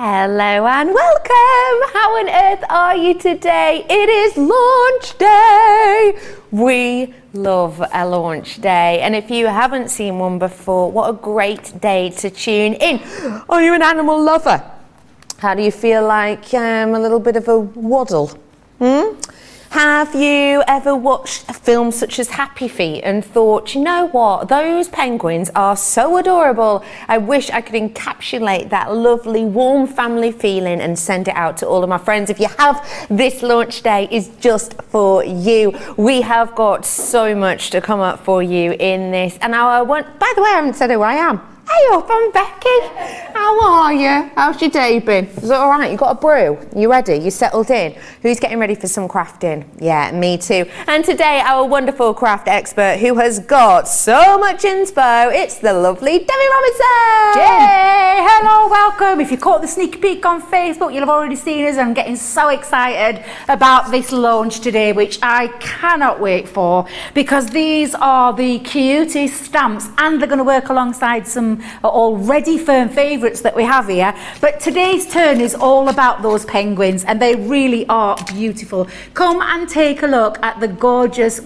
Hello and welcome! How on earth are you today? It is launch day! We love a launch day, and if you haven't seen one before, what a great day to tune in. Are you an animal lover? How do you feel like a little bit of a waddle? Have you ever watched a film such as Happy Feet and thought, you know what, those penguins are so adorable. I wish I could encapsulate that lovely warm family feeling and send it out to all of my friends. If you have, this launch day is just for you. We have got so much to come up for you in this. And now by the way, I haven't said who I am. Hey up, I'm Becky. How are you? How's your day been? Is it all right? You got a brew? You ready? You settled in? Who's getting ready for some crafting? Yeah, me too. And today, our wonderful craft expert who has got so much inspo, it's the lovely Debby Robinson. Yay! Hello, welcome. If you caught the sneak peek on Facebook, you'll have already seen us. I'm getting so excited about this launch today, which I cannot wait for, because these are the cutest stamps and they're going to work alongside some already firm favourites that we have here. But today's turn is all about those penguins, and they really are beautiful. Come and take a look at the gorgeous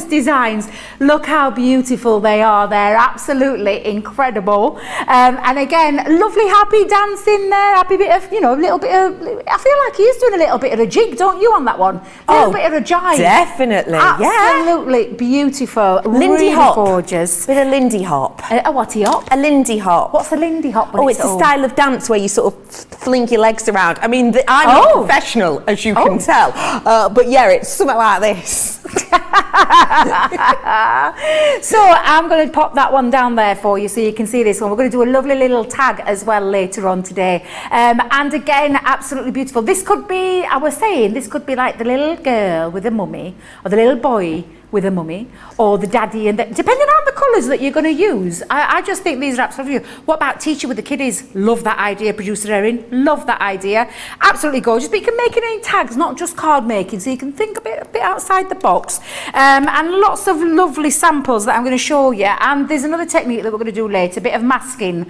designs. Look how beautiful they are. They're absolutely incredible. And again, lovely happy dancing there. Happy bit of, a little bit of, I feel like he's doing a little bit of a jig, don't you, on that one? A little bit of a jive. Definitely, absolutely beautiful. Lindy really hop. Gorgeous. Bit of Lindy hop. A what hop? A Lindy hop. What's a Lindy hop? It's a style of dance where you sort of fling your legs around. I mean, I'm not professional, as you can tell. But yeah, it's something like this. So I'm going to pop that one down there for you so you can see this one. We're going to do a lovely little tag as well later on today. And again, absolutely beautiful. This could be, I was saying, this could be like the little girl with a mummy, or the little boy with a mummy, or the daddy, and depending on the colours that you're going to use. I just think these are absolutely beautiful. What about teacher with the kiddies? Love that idea. Producer Erin, love that idea. Absolutely gorgeous. But you can make it in tags, not just card making, so you can think a bit outside the box. And lots of lovely samples that I'm going to show you. And there's another technique that we're going to do later, a bit of masking,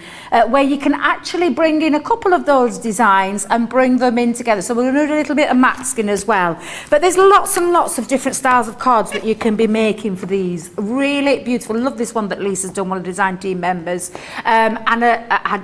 where you can actually bring in a couple of those designs and bring them in together. So we're going to do a little bit of masking as well. But there's lots and lots of different styles of cards that you can be making for these. Really beautiful. Love this one that Lisa's done, one of the design team members. I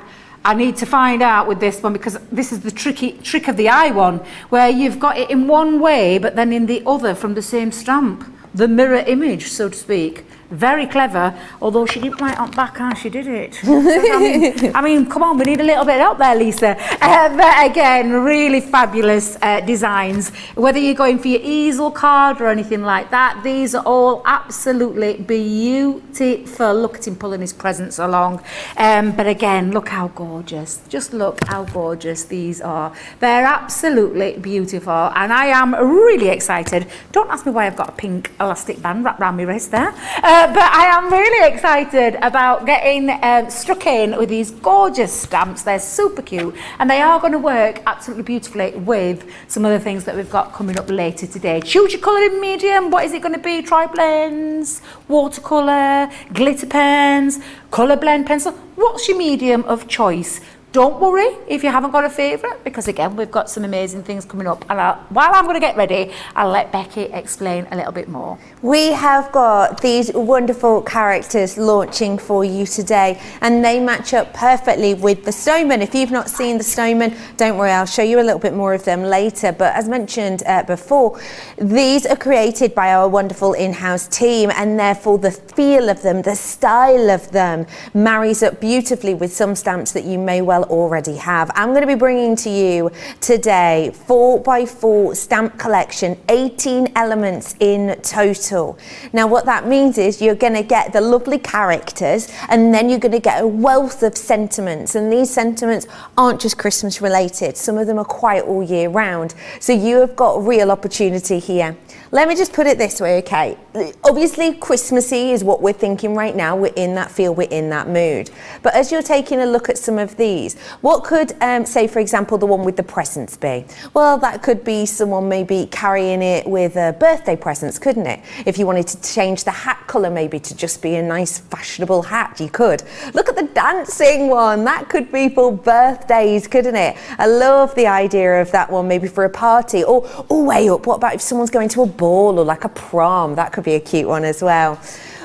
need to find out with this one, because this is the trick of the eye one, where you've got it in one way but then in the other from the same stamp, the mirror image, so to speak. Very clever, although she didn't write on back how she did it. I mean, come on, we need a little bit of help there, Lisa. But again, really fabulous designs. Whether you're going for your easel card or anything like that, these are all absolutely beautiful. Look at him pulling his presents along. But again, look how gorgeous. Just look how gorgeous these are. They're absolutely beautiful, and I am really excited. Don't ask me why I've got a pink elastic band wrapped around my wrist there. But I am really excited about getting stuck in with these gorgeous stamps. They're super cute, and they are going to work absolutely beautifully with some of the things that we've got coming up later today. Choose your colour in medium. What is it going to be? Tri-blends, watercolour, glitter pens, colour blend pencil. What's your medium of choice? Don't worry if you haven't got a favourite, because again, we've got some amazing things coming up. And while I'm going to get ready, I'll let Becky explain a little bit more. We have got these wonderful characters launching for you today, and they match up perfectly with the Snowman. If you've not seen the Snowman, don't worry, I'll show you a little bit more of them later. But as mentioned before, these are created by our wonderful in-house team, and therefore the feel of them, the style of them marries up beautifully with some stamps that you may well already have. I'm going to be bringing to you today 4x4 stamp collection, 18 elements in total. Now what that means is you're going to get the lovely characters, and then you're going to get a wealth of sentiments, and these sentiments aren't just Christmas related. Some of them are quite all year round, so you have got real opportunity here. Let me just put it this way, okay? Obviously Christmassy is is what we're thinking right now. We're in that feel, we're in that mood. But as you're taking a look at some of these, what could, say, for example, the one with the presents be? Well, that could be someone maybe carrying it with birthday presents, couldn't it? If you wanted to change the hat colour maybe to just be a nice fashionable hat, you could. Look at the dancing one. That could be for birthdays, couldn't it? I love the idea of that one, maybe for a party. Or way up, what about if someone's going to a ball or like a prom? That could be a cute one as well.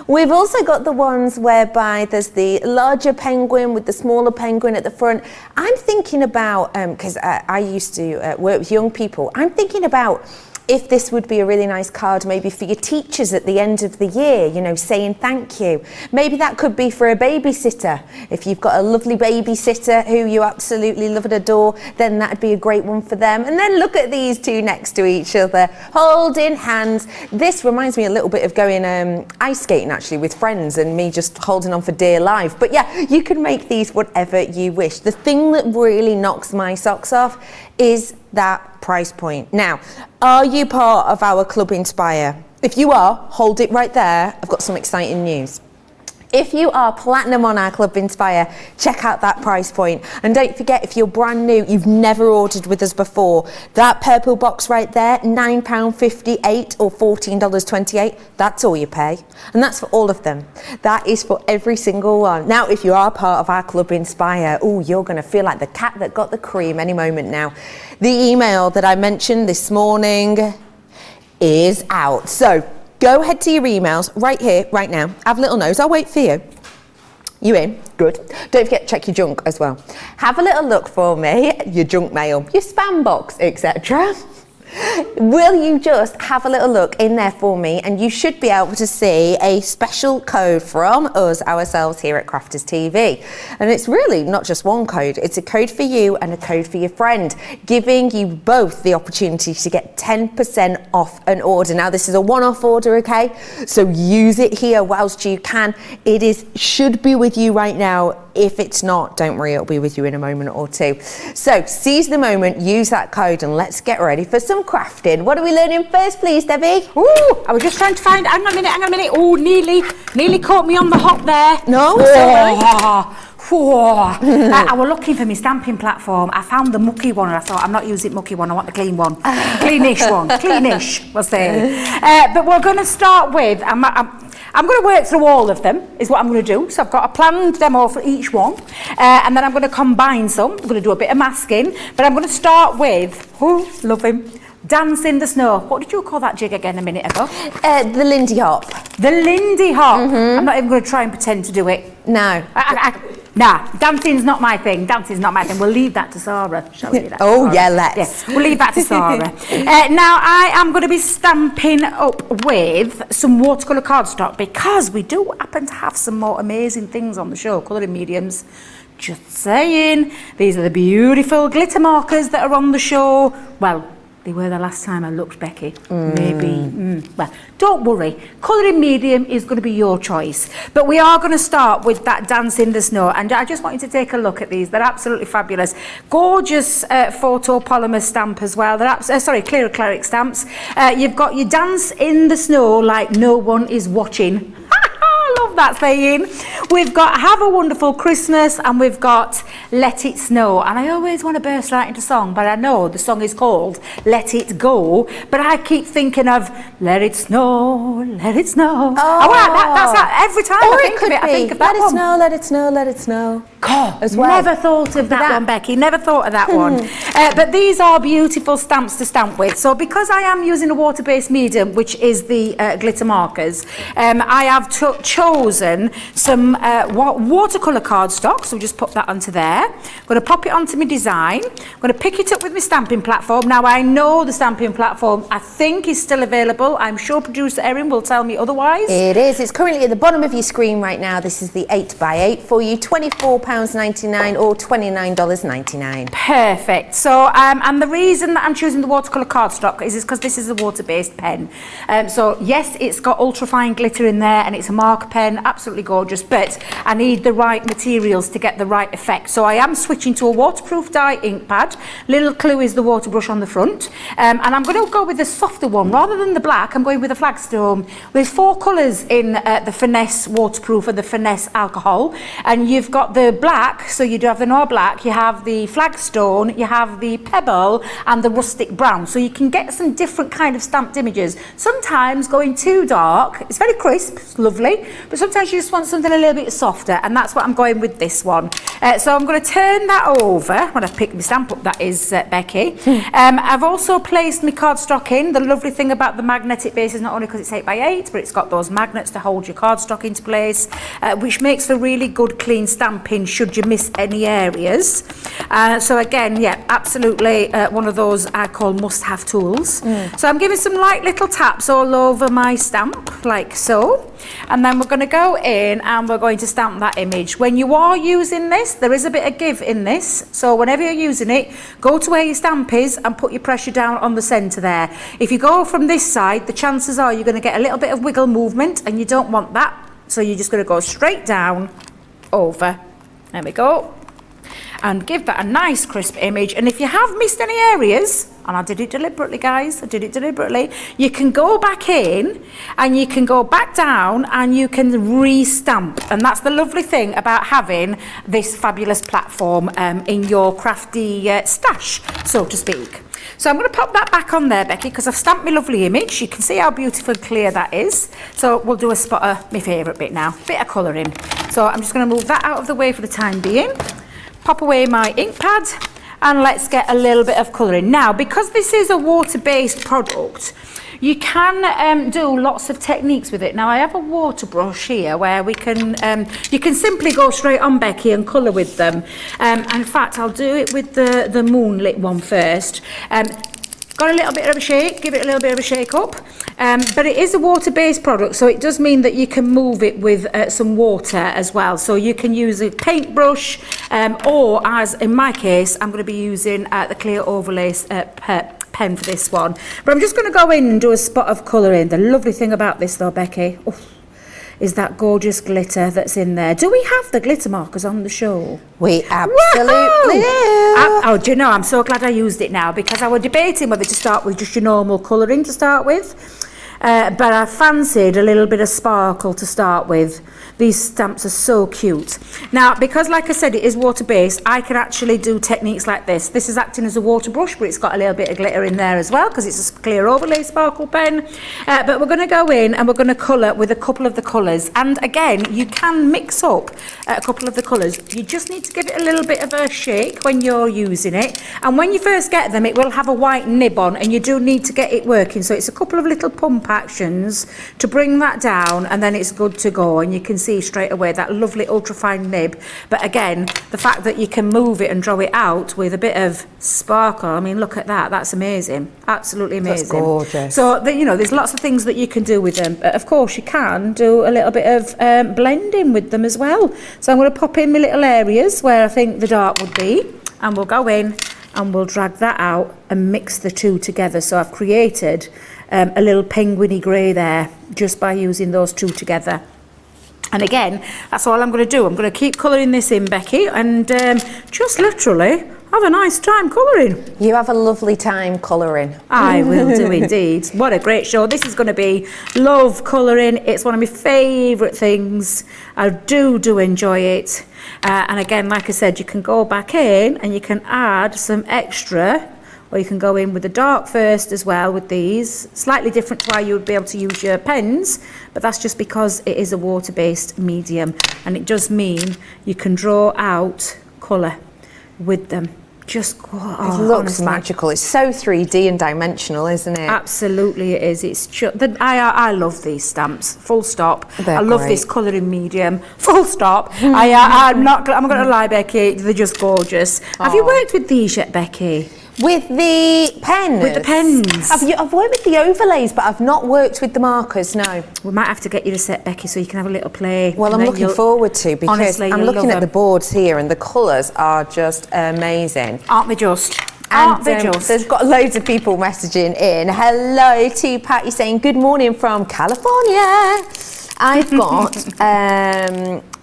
We've also got the ones whereby there's the larger penguin with the smaller penguin at the front. I'm thinking about, because I used to work with young people, I'm thinking about if this would be a really nice card maybe for your teachers at the end of the year, you know, saying thank you. Maybe that could be for a babysitter. If you've got a lovely babysitter who you absolutely love and adore, then that'd be a great one for them. And then look at these two next to each other, holding hands. This reminds me a little bit of going ice skating actually with friends and me just holding on for dear life. But yeah, you can make these whatever you wish. The thing that really knocks my socks off is that price point. Now, are you part of our Club Inspire? If you are, hold it right there. I've got some exciting news. If you are platinum on our Club Inspire, check out that price point. And don't forget, if you're brand new, you've never ordered with us before, that purple box right there, £9.58 or $14.28, that's all you pay. And that's for all of them. That is for every single one. Now, if you are part of our Club Inspire, oh, you're going to feel like the cat that got the cream any moment now. The email that I mentioned this morning is out. So, go ahead to your emails right here, right now. Have a little nose. I'll wait for you. You in? Good. Don't forget to check your junk as well. Have a little look for me, your junk mail, your spam box, etc. Will you just have a little look in there for me, and you should be able to see a special code from us ourselves here at Crafters TV. And it's really not just one code, it's a code for you and a code for your friend, giving you both the opportunity to get 10% off an order. Now this is a one-off order, okay? So use it here whilst you can. It should be with you right now. If it's not, don't worry, it'll be with you in a moment or two. So seize the moment, use that code, and let's get ready for some crafting. What are we learning first, please, Debbie? Ooh, I was just trying to find, hang on a minute. Oh, nearly caught me on the hop there. No, it's all right. I was looking for my stamping platform. I found the mucky one and I thought, I'm not using mucky one, I want the clean one. Cleanish one. Cleanish was there. But we're going to start with, I'm going to work through all of them, is what I'm going to do. So I've got a planned demo for each one. And then I'm going to combine some. I'm going to do a bit of masking. But I'm going to start with, oh, love him, Dance in the Snow. What did you call that jig again a minute ago? The Lindy Hop. The Lindy Hop. I'm not even going to try and pretend to do it. No. Nah, dancing's not my thing. Dancing's not my thing. We'll leave that to Sarah. Shall we? Oh, yeah, let's. Yeah, we'll leave that to Sarah. Now, I am going to be stamping up with some watercolour cardstock because we do happen to have some more amazing things on the show, colouring mediums. Just saying. These are the beautiful glitter markers that are on the show. Well, they were the last time I looked, Becky. Maybe. Well, don't worry. Colouring medium is going to be your choice. But we are going to start with that Dance in the Snow. And I just want you to take a look at these. They're absolutely fabulous. Gorgeous photo polymer stamp as well. They're clear acrylic stamps. You've got your Dance in the Snow like no one is watching. I love that saying. We've got Have a Wonderful Christmas and we've got Let It Snow. And I always want to burst right into song, but I know the song is called Let It Go. But I keep thinking of Let It Snow, Let It Snow. Oh, that's every time I think of it, I think of that one. Let it snow, let it snow, let it snow. God, as well. Never thought of that one, Becky. Never thought of that one. But these are beautiful stamps to stamp with. So because I am using a water-based medium, which is the glitter markers, I have chosen some watercolour cardstock. So just put that onto there. I'm going to pop it onto my design. I'm going to pick it up with my stamping platform. Now I know the stamping platform, I think, is still available. I'm sure producer Erin will tell me otherwise. It is. It's currently at the bottom of your screen right now. This is the 8x8 for you, £24 £19.99 or $29.99. Perfect. So, and the reason that I'm choosing the watercolour cardstock is because this is a water-based pen. So yes, it's got ultra-fine glitter in there and it's a marker pen, absolutely gorgeous, but I need the right materials to get the right effect. So I am switching to a waterproof dye ink pad. Little clue is the water brush on the front. And I'm going to go with the softer one. Rather than the black, I'm going with the Flagstone with 4 colours in the Finesse waterproof and the Finesse alcohol. And you've got the black, so you do have the Noir black, you have the Flagstone, you have the Pebble and the rustic brown. So you can get some different kind of stamped images. Sometimes going too dark, it's very crisp, it's lovely, but sometimes you just want something a little bit softer, and that's what I'm going with this one. So I'm going to turn that over when I've picked my stamp up, that is Becky. I've also placed my cardstock in. The lovely thing about the magnetic base is not only because it's 8x8, but it's got those magnets to hold your cardstock into place, which makes for really good clean stamping should you miss any areas. So again, yeah, absolutely one of those I call must-have tools. So I'm giving some light little taps all over my stamp, like so. And then we're going to go in and we're going to stamp that image. When you are using this, there is a bit of give in this. So whenever you're using it, go to where your stamp is and put your pressure down on the centre there. If you go from this side, the chances are you're going to get a little bit of wiggle movement, and you don't want that. So you're just going to go straight down, over. There we go. And give that a nice crisp image. And if you have missed any areas, and I did it deliberately, guys, I did it deliberately, you can go back in and you can go back down and you can re-stamp. And that's the lovely thing about having this fabulous platform in your crafty stash, so to speak. So I'm going to pop that back on there, Becky, because I've stamped my lovely image. You can see how beautiful and clear that is. So we'll do a spot of my favourite bit now, bit of colouring. So I'm just going to move that out of the way for the time being. Pop away my ink pad and let's get a little bit of colouring. Now, because this is a water-based product, you can do lots of techniques with it. Now, I have a water brush here where we can, you can simply go straight on, Becky, and colour with them. In fact, I'll do it with the moonlit one first. Got a little bit of a shake, give it a little bit of a shake up. But it is a water-based product, so it does mean that you can move it with some water as well. So you can use a paintbrush, or as in my case, I'm going to be using the clear overlay pen for this one. But I'm just going to go in and do a spot of colouring. The lovely thing about this though, Becky, is that gorgeous glitter that's in there. Do we have the glitter markers on the show? We absolutely do. Oh, do you know, I'm so glad I used it now, because I was debating whether to start with just your normal colouring to start with. But I fancied a little bit of sparkle to start with. These stamps are so cute. Now, because like I said, it is water-based, I can actually do techniques like this. This is acting as a water brush, but it's got a little bit of glitter in there as well, because it's a clear overlay sparkle pen. But we're going to go in and we're going to colour with a couple of the colours. And again, you can mix up a couple of the colours. You just need to give it a little bit of a shake when you're using it. And when you first get them, it will have a white nib on, and you do need to get it working. So it's a couple of little pump actions to bring that down, and then it's good to go. And you can see straight away that lovely ultra-fine nib. But again, the fact that you can move it and draw it out with a bit of sparkle, I mean, look at that, that's amazing, absolutely amazing. That's gorgeous. So you know, there's lots of things that you can do with them. But of course you can do a little bit of blending with them as well. So I'm going to pop in my little areas where I think the dark would be, and we'll go in and we'll drag that out and mix the two together. So I've created a little penguiny grey there just by using those two together. And again, that's all I'm going to do. I'm going to keep colouring this in, Becky, and just literally have a nice time colouring. You have a lovely time colouring. I will do indeed. What a great show. This is going to be love colouring. It's one of my favourite things. I do enjoy it. And again, like I said, you can go back in and you can add some extra, or you can go in with the dark first as well with these. Slightly different to how you would be able to use your pens, but that's just because it is a water-based medium, and it does mean you can draw out colour with them. Just it looks magical. It's so 3D and dimensional, isn't it? Absolutely it is. It's just, I love these stamps, full stop. They're I love great. this colouring medium, full stop. I'm not going to lie, Becky, they're just gorgeous. Have you worked with these yet, Becky? With the pens? With the pens. I've worked with the overlays, but I've not worked with the markers, no. We might have to get you to set, Becky, so you can have a little play. Well, I'm looking forward to, because honestly, I'm looking at the boards here and the colours are just amazing. Aren't they just? And there's got loads of people messaging in. Hello to Patty saying, good morning from California. I've got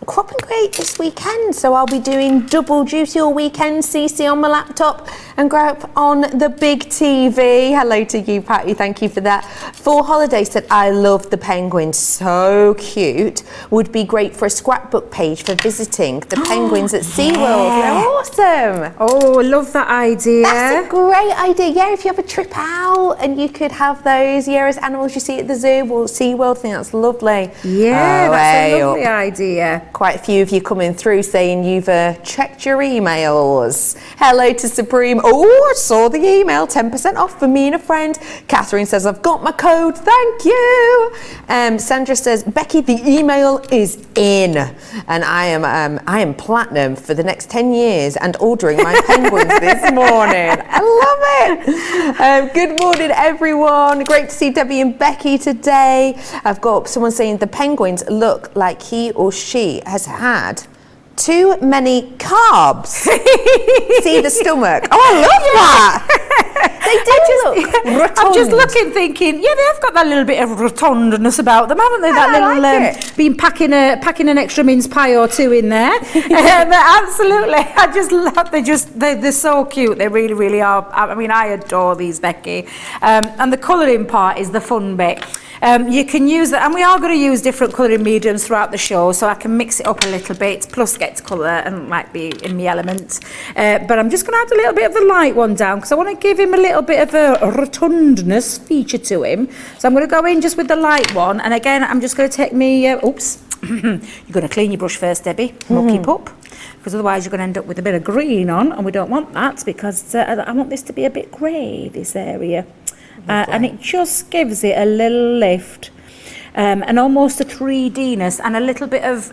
crop and grate this weekend, so I'll be doing double duty all weekend, CC on my laptop and grab on the big TV. Hello to you, Patty, thank you for that. For Holiday said, I love the penguins, so cute. Would be great for a scrapbook page for visiting the penguins at SeaWorld. They're awesome. Oh, I love that idea. That's a great idea. Yeah, if you have a trip out and you could have those, as animals you see at the zoo or SeaWorld, I think that's lovely. Yeah, that's a lovely idea. Quite a few of you coming through saying you've checked your emails. Hello to Supreme. Oh, I saw the email. 10% off for me and a friend. Catherine says, I've got my code. Thank you. Sandra says, Becky, the email is in. And I am platinum for the next 10 years and ordering my penguins this morning. I love it. Good morning, everyone. Great to see Debbie and Becky today. I've got someone saying the penguins look like he or she has had too many carbs. See the stomach. Oh, I love that. They do look rotund. I'm just looking, thinking, yeah, they've got that little bit of rotundness about them, haven't they? That little, like been packing an extra mince pie or two in there. But absolutely, I just love. They're so cute. They really, really are. I mean, I adore these, Becky. And the colouring part is the fun bit. You can use that, and we are going to use different colouring mediums throughout the show, so I can mix it up a little bit, plus get to colour and might be in my element. But I'm just going to add a little bit of the light one down, because I want to give him a little bit of a rotundness feature to him. So I'm going to go in just with the light one, and again, I'm just going to take me, oops, you're going to clean your brush first, Debbie, mucky pup, because otherwise you're going to end up with a bit of green on, and we don't want that, because I want this to be a bit grey, this area. And it just gives it a little lift and almost a 3D-ness and a little bit of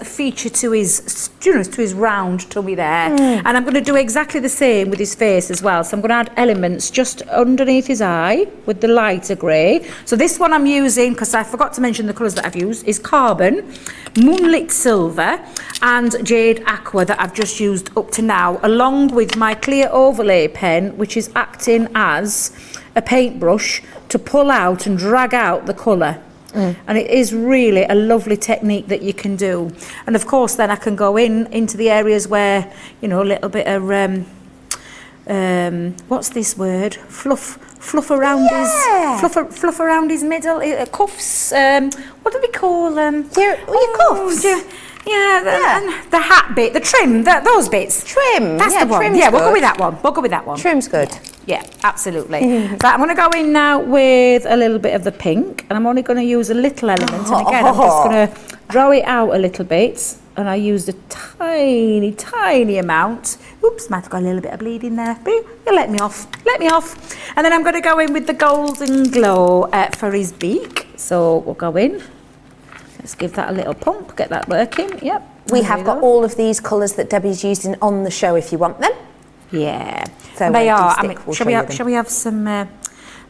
feature to his, to his round tummy there. And I'm going to do exactly the same with his face as well. So I'm going to add elements just underneath his eye with the lighter grey. So this one I'm using, because I forgot to mention the colours that I've used, is Carbon, Moonlit Silver and Jade Aqua that I've just used up to now, along with my clear overlay pen, which is acting as a paintbrush to pull out and drag out the colour. And it is really a lovely technique that you can do. And of course then I can go into the areas where, a little bit of what's this word, fluff around fluff around his middle, cuffs, what do we call them? Your cuffs? And the hat bit, the trim, those bits. Trim. That's the one. Yeah, we'll go with that one. Trim's good. Yeah, absolutely. So I'm going to go in now with a little bit of the pink, and I'm only going to use a little element. And again, I'm just going to draw it out a little bit, and I used a tiny, tiny amount. Oops, might have got a little bit of bleed in there. But you let me off. And then I'm going to go in with the Golden Glow for his beak. So we'll go in. Let's give that a little pump, get that working. Yep. We have got all of these colours that Debbie's using on the show if you want them. Yeah, So they are. I mean, we'll shall we have some?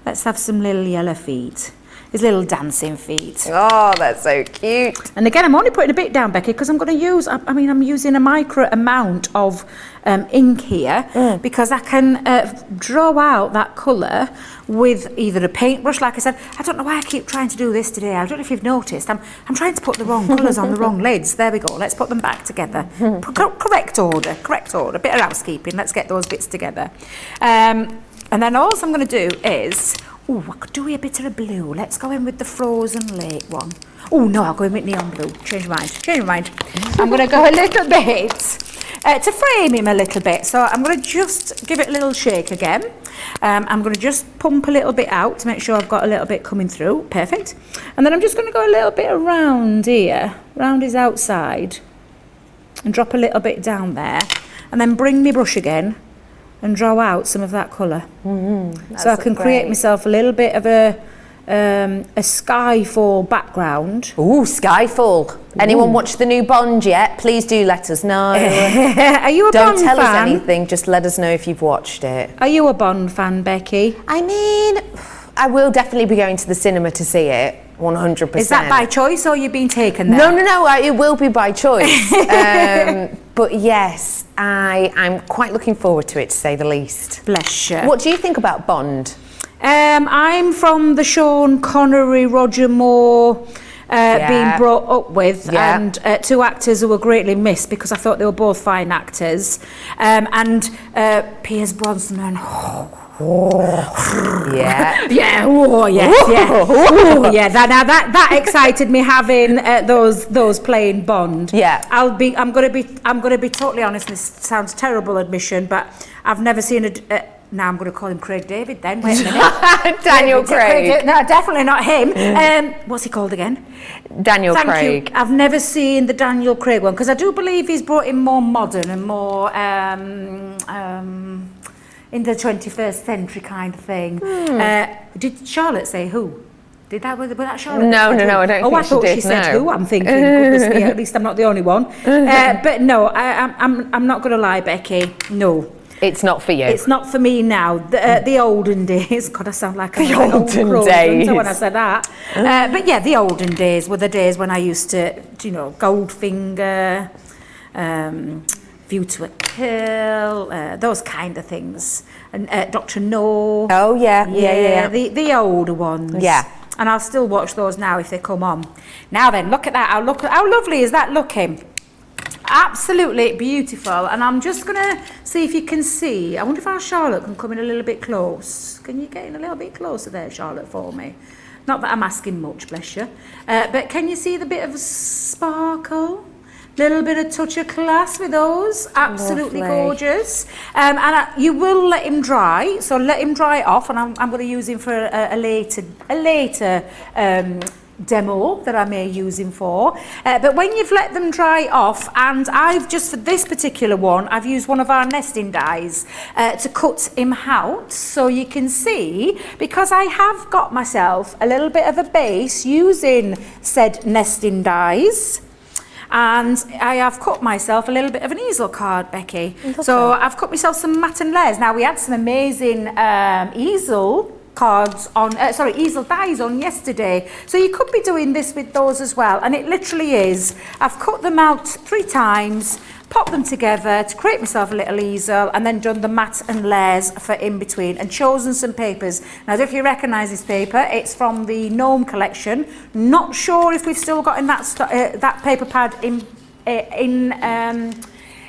Let's have some little yellow feet. His little dancing feet. Oh, that's so cute. And again, I'm only putting a bit down, Becky, because I'm going to use. I'm using a micro amount of ink here because I can draw out that colour with either a paintbrush. Like I said, I don't know why I keep trying to do this today. I don't know if you've noticed. I'm trying to put the wrong colours on the wrong lids. There we go. Let's put them back together. Correct order. Bit of housekeeping. Let's get those bits together. And then all I'm going to do is. Oh, I could do a bit of a blue. Let's go in with the Frozen Lake one. Oh, no, I'll go in with neon blue. Change my mind. I'm going to go a little bit to frame him a little bit. So I'm going to just give it a little shake again. I'm going to just pump a little bit out to make sure I've got a little bit coming through. Perfect. And then I'm just going to go a little bit around here, around his outside, and drop a little bit down there. And then bring my brush again and draw out some of that colour. So I can create myself a little bit of a a Skyfall background. Ooh, Skyfall. Anyone watch the new Bond yet? Please do let us know. Are you a Don't Bond tell fan? us anything, just let us know if you've watched it. Are you a Bond fan, Becky? I mean, I will definitely be going to the cinema to see it, 100%. Is that by choice or you've been taken there? No, it will be by choice. But yes, I'm quite looking forward to it, to say the least. Bless you. What do you think about Bond? I'm from the Sean Connery, Roger Moore being brought up with, and two actors who were greatly missed because I thought they were both fine actors. And Pierce Brosnan. Yeah. Yeah. Oh, yes. Yeah. Oh, yeah. That excited me having those playing Bond. Yeah. I'm gonna be totally honest. This sounds terrible admission, but I've never seen a. Now I'm going to call him Craig David then. Wait a minute. Daniel Craig. No, definitely not him. What's he called again? Daniel Craig. Thank you. I've never seen the Daniel Craig one because I do believe he's brought in more modern and more in the 21st century kind of thing. Did Charlotte say who? Did that was that Charlotte? No, I don't think I thought she did, she said no. who. I'm thinking, goodness me, at least I'm not the only one. But no, I'm not going to lie, Becky. No. It's not for you. It's not for me now. The olden days. God, I sound like the olden days. When I said that. But yeah, the olden days were the days when I used to, Goldfinger, View to a Kill, those kind of things. And Dr. No. Oh yeah. The older ones. Yeah. And I'll still watch those now if they come on. Now then, look at that. How lovely is that looking? Absolutely beautiful. And I'm just going to see if you can see. I wonder if our Charlotte can come in a little bit close. Can you get in a little bit closer there, Charlotte, for me? Not that I'm asking much, bless you. But can you see the bit of sparkle? Little bit of touch of class with those. Absolutely Lovely. Gorgeous. And you will let him dry. So let him dry off. And I'm going to use him for a later demo that I may use him for. But when you've let them dry off, and I've just for this particular one, I've used one of our nesting dies to cut him out, so you can see, because I have got myself a little bit of a base using said nesting dies. And I have cut myself a little bit of an easel card, Becky. So I've cut myself some matte and layers. Now we had some amazing easel cards on, easel dies on yesterday. So you could be doing this with those as well. And it literally is, I've cut them out 3 times, popped them together to create myself a little easel, and then done the matte and layers for in between, and chosen some papers. Now, if you recognise this paper, it's from the Gnome collection. Not sure if we've still got in that paper pad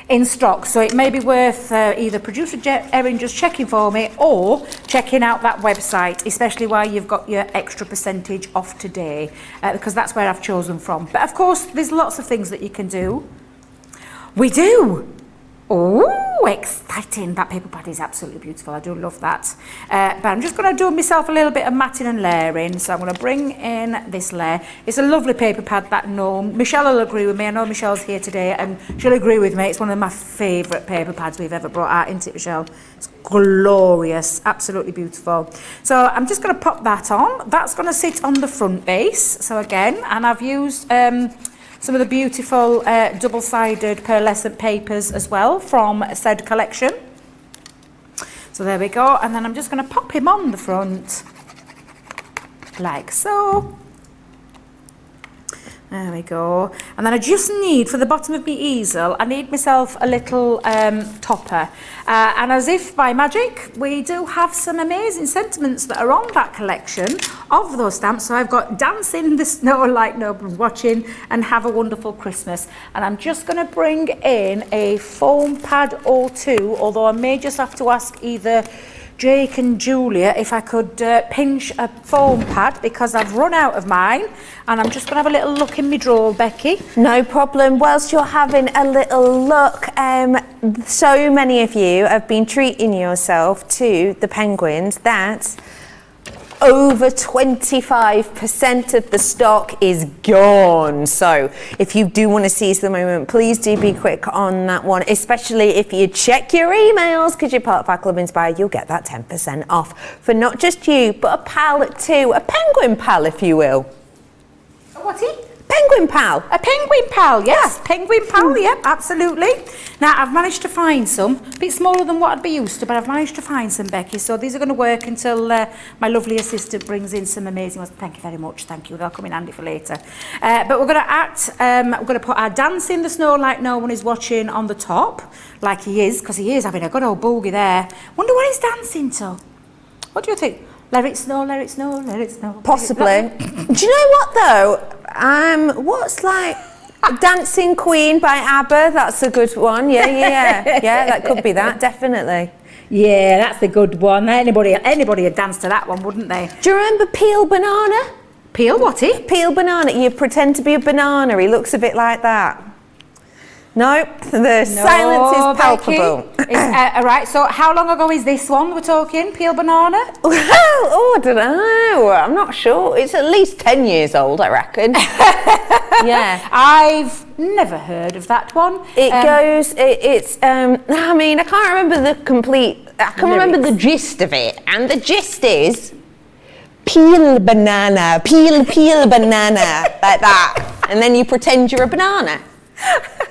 in stock, so it may be worth either producer Erin just checking for me or checking out that website, especially while you've got your extra percentage off today, because that's where I've chosen from. But of course, there's lots of things that you can do. We do. Oh, exciting. That paper pad is absolutely beautiful. I do love that. But I'm just going to do myself a little bit of matting and layering. So I'm going to bring in this layer. It's a lovely paper pad, that Gnome. Michelle will agree with me. I know Michelle's here today and she'll agree with me. It's one of my favourite paper pads we've ever brought out, isn't it, Michelle? It's glorious. Absolutely beautiful. So I'm just going to pop that on. That's going to sit on the front base. So again, and I've used some of the beautiful double-sided pearlescent papers as well from said collection. So there we go, and then I'm just going to pop him on the front like so. There we go. And then I just need, for the bottom of my easel, I need myself a little topper. And as if by magic, we do have some amazing sentiments that are on that collection of those stamps. So I've got Dance in the Snow like nobody's watching, and Have a Wonderful Christmas. And I'm just going to bring in a foam pad or two, although I may just have to ask either Jake and Julia if I could pinch a foam pad, because I've run out of mine, and I'm just going to have a little look in my drawer, Becky. No problem. Whilst you're having a little look, so many of you have been treating yourself to the penguins that over 25% of the stock is gone. So if you do want to seize the moment, please do be quick on that one, especially if you check your emails, because you're part of our Club Inspire, you'll get that 10% off for not just you, but a pal too, a penguin pal, if you will. What's he? Penguin pal. A penguin pal, yes. Penguin pal, yeah, absolutely. Now, I've managed to find some. A bit smaller than what I'd be used to, but I've managed to find some, Becky. So these are going to work until my lovely assistant brings in some amazing ones. Thank you very much. Thank you. They'll come in handy for later. But we're going to put our Dance in the Snow Like No One Is Watching on the top, like he is, because he is having a good old boogie there. Wonder what he's dancing to. What do you think? Let it snow, let it snow, let it snow. Possibly. Do you know what though? What's like Dancing Queen by ABBA? That's a good one. Yeah, that could be that, definitely. Yeah, that's the good one. Anybody would dance to that one, wouldn't they? Do you remember Peel Banana? Peel what? Peel Banana. You pretend to be a banana. He looks a bit like that. No, the silence is palpable. All right, so how long ago is this one we're talking, Peel Banana? Well, I don't know. I'm not sure. It's at least 10 years old, I reckon. Yeah. I've never heard of that one. I mean, I can't remember I can remember the gist of it. And the gist is, peel banana, peel banana, like that. And then you pretend you're a banana.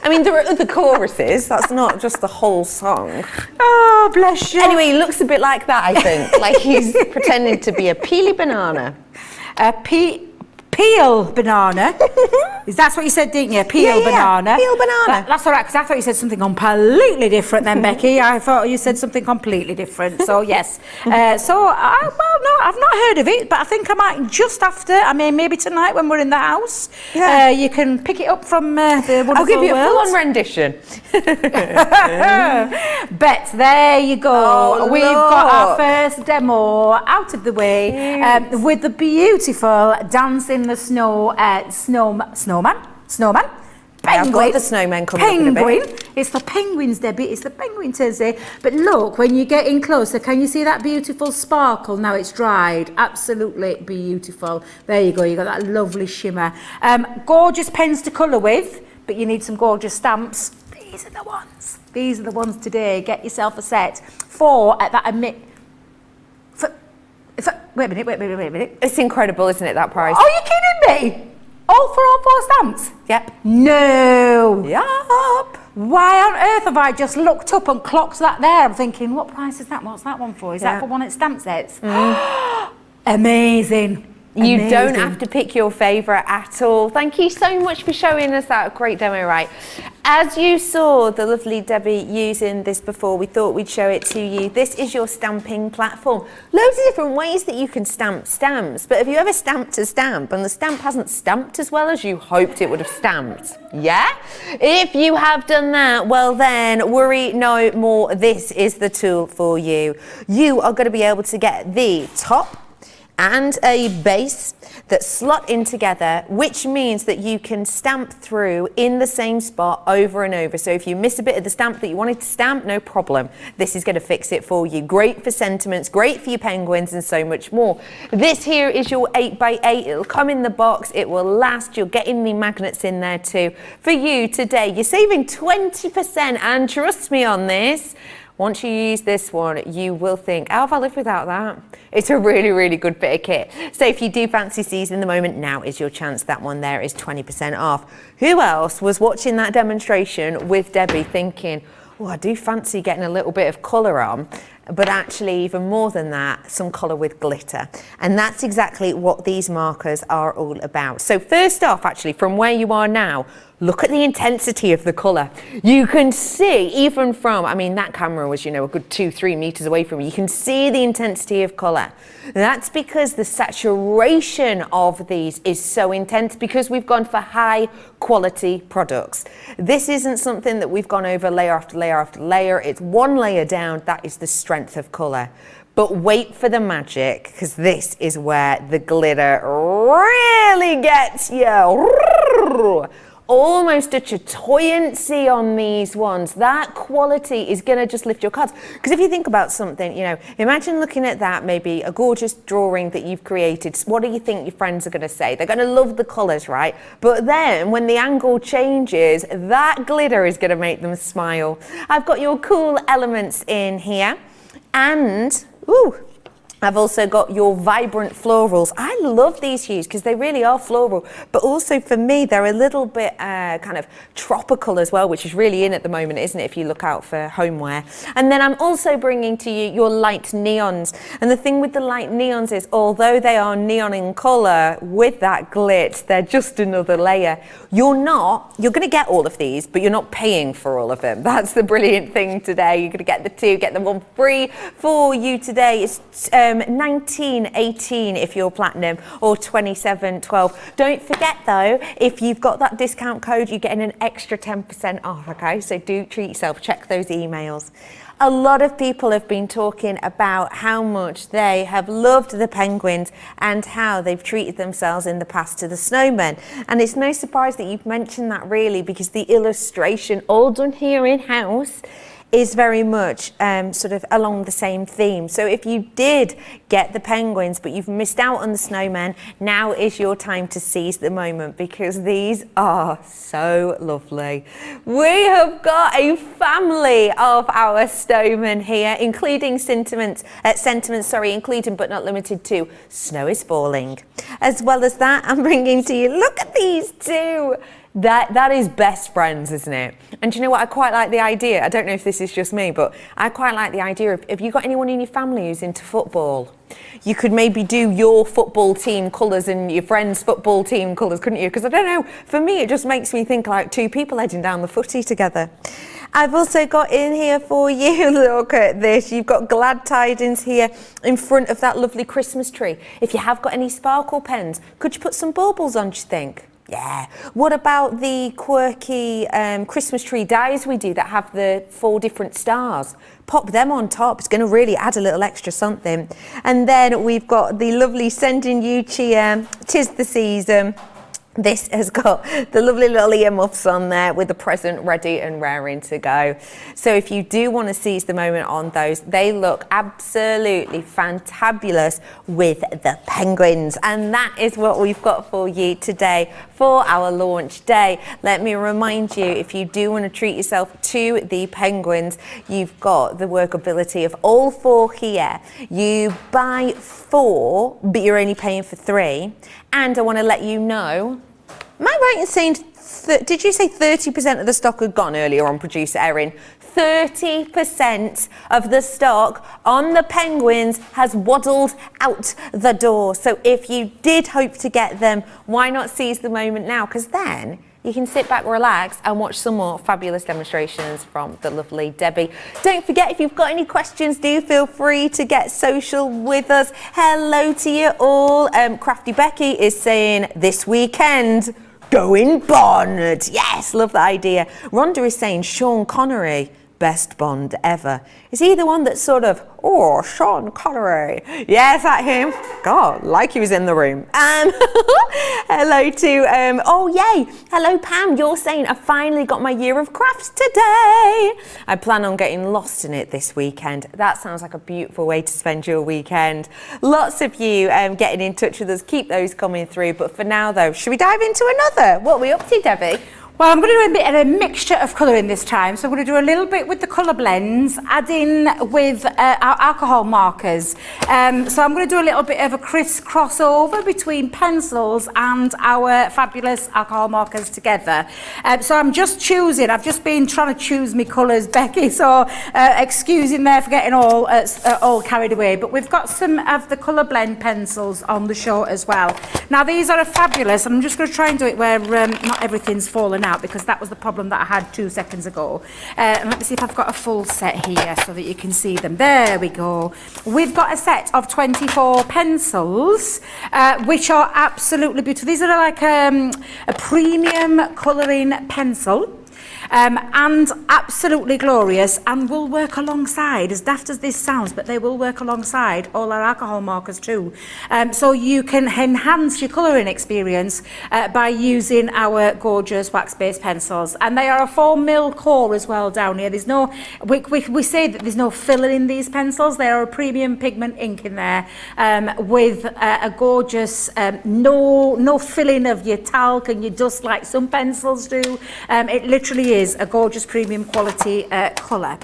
I mean, there are other choruses. That's not just the whole song. Oh, bless you. Anyway, he looks a bit like that, I think. Like he's pretending to be a peely banana. Peel banana. That's what you said, didn't you? Peel banana. Peel banana. That's all right, because I thought you said something completely different then, Becky. I thought you said something completely different. So, yes. I've not heard of it, but I think I might just after. I mean, maybe tonight when we're in the house. Yeah. You can pick it up from the wonderful I'll give you world. a full-on rendition. Bet, there you go. Oh, We've got our first demo out of the way with the beautiful Dance in the Snow Snowman. I've got the snowman coming up in a bit. It's the penguins, Debbie. It's the penguin Thursday. But look, when you get in closer, can you see that beautiful sparkle? Now it's dried. Absolutely beautiful. There you go. You got that lovely shimmer. Gorgeous pens to colour with, but you need some gorgeous stamps. These are the ones. These are the ones today. Get yourself a set Wait a minute. It's incredible, isn't it, that price? Are you kidding me? All for all 4 stamps? Yep. No. Yup. Why on earth have I just looked up and clocked that there? I'm thinking, what price is that? What's that one for? Is that for one of the stamp sets? Amazing. You don't have to pick your favourite at all. Thank you so much for showing us that great demo, right? As you saw the lovely Debbie using this before, we thought we'd show it to you. This is your stamping platform. Loads of different ways that you can stamp stamps, but have you ever stamped a stamp and the stamp hasn't stamped as well as you hoped it would have stamped? Yeah? If you have done that, well then, worry no more. This is the tool for you. You are going to be able to get the top and a base that slot in together, which means that you can stamp through in the same spot over and over. So if you miss a bit of the stamp that you wanted to stamp, no problem. This is going to fix it for you. Great for sentiments, great for your penguins, and so much more. This here is your 8x8. It'll come in the box. It will last. You're getting the magnets in there too. For you today, you're saving 20%, and trust me on this, once you use this one, you will think, how have I lived without that? It's a really, really good bit of kit. So if you do fancy seizing the moment, now is your chance. That one there is 20% off. Who else was watching that demonstration with Debbie thinking, oh, I do fancy getting a little bit of colour on, but actually even more than that, some colour with glitter. And that's exactly what these markers are all about. So first off, actually, from where you are now, look at the intensity of the colour. You can see, even from, I mean, that camera was, a good 2-3 metres away from you. You can see the intensity of colour. That's because the saturation of these is so intense because we've gone for high quality products. This isn't something that we've gone over layer after layer after layer. It's one layer down. That is the strength of colour. But wait for the magic, because this is where the glitter really gets you. almost a buoyancy on these ones. That quality is going to just lift your cards. Because if you think about something, you know, imagine looking at that, maybe a gorgeous drawing that you've created. What do you think your friends are going to say? They're going to love the colours, right? But then when the angle changes, that glitter is going to make them smile. I've got your cool elements in here. And, I've also got your vibrant florals. I love these hues because they really are floral, but also for me, they're a little bit kind of tropical as well, which is really in at the moment, isn't it, if you look out for homeware. And then I'm also bringing to you your light neons. And the thing with the light neons is, although they are neon in colour, with that glit, they're just another layer. You're going to get all of these, but you're not paying for all of them. That's the brilliant thing today. You're going to get the two, get them one free for you today. It's $19.18 if you're platinum, or $27.12. Don't forget though, if you've got that discount code, you're getting an extra 10% off, okay? So do treat yourself, check those emails. A lot of people have been talking about how much they have loved the penguins and how they've treated themselves in the past to the snowmen. And it's no surprise that you've mentioned that, really, because the illustration, all done here in-house, is very much sort of along the same theme. So if you did get the penguins but you've missed out on the snowmen, now is your time to seize the moment, because these are so lovely. We have got a family of our snowmen here, including sentiments, including but not limited to Snow is Falling. As well as that, I'm bringing to you, look at these two. That is best friends, isn't it? And do you know what? I quite like the idea. I don't know if this is just me, but I quite like the idea of, if you've got anyone in your family who's into football, you could maybe do your football team colours and your friend's football team colours, couldn't you? Because I don't know, for me it just makes me think like two people heading down the footy together. I've also got in here for you, look at this, you've got glad tidings here in front of that lovely Christmas tree. If you have got any sparkle pens, could you put some baubles on, do you think? Yeah. What about the quirky Christmas tree dies we do that have the 4 different stars? Pop them on top. It's going to really add a little extra something. And then we've got the lovely Sending You Cheer, 'Tis the Season. This has got the lovely little earmuffs on there with the present ready and raring to go. So if you do want to seize the moment on those, they look absolutely fantabulous with the penguins. And that is what we've got for you today for our launch day. Let me remind you, if you do want to treat yourself to the penguins, you've got the workability of all 4 here. You buy 4, but you're only paying for 3. And I want to let you know, am I right in saying, did you say 30% of the stock had gone earlier on, producer Erin? 30% of the stock on the penguins has waddled out the door. So if you did hope to get them, why not seize the moment now? Because then you can sit back, relax, and watch some more fabulous demonstrations from the lovely Debbie. Don't forget, if you've got any questions, do feel free to get social with us. Hello to you all. Crafty Becky is saying this weekend, going Bond. Yes, love that idea. Rhonda is saying Sean Connery, best Bond ever. Is he the one that's sort of, oh, Sean Connery? Yes, at him. God, like he was in the room. Hello to, oh yay, hello Pam, you're saying I finally got my year of crafts today. I plan on getting lost in it this weekend. That sounds like a beautiful way to spend your weekend. Lots of you getting in touch with us, keep those coming through. But for now though, should we dive into another? What are we up to, Debbie? Well, I'm going to do a bit of a mixture of colouring this time. So I'm going to do a little bit with the colour blends, add in with our alcohol markers. So I'm going to do a little bit of a crossover between pencils and our fabulous alcohol markers together. So I'm just choosing, I've just been trying to choose my colours, Becky, so excusing there for getting all carried away. But we've got some of the colour blend pencils on the show as well. Now these are fabulous. I'm just going to try and do it where not everything's fallen out, because that was the problem that I had 2 seconds ago. And let me see if I've got a full set here so that you can see them. There we go. We've got a set of 24 pencils, which are absolutely beautiful. These are like a premium colouring pencil. and absolutely glorious, and will work alongside, as daft as this sounds, but they will work alongside all our alcohol markers too. So you can enhance your colouring experience by using our gorgeous wax-based pencils, and they are a 4mm core as well down here. There's no, we say that there's no filler in these pencils. They are a premium pigment ink in there, with a gorgeous, no filling of your talc and your dust like some pencils do. It literally is a gorgeous premium quality colour.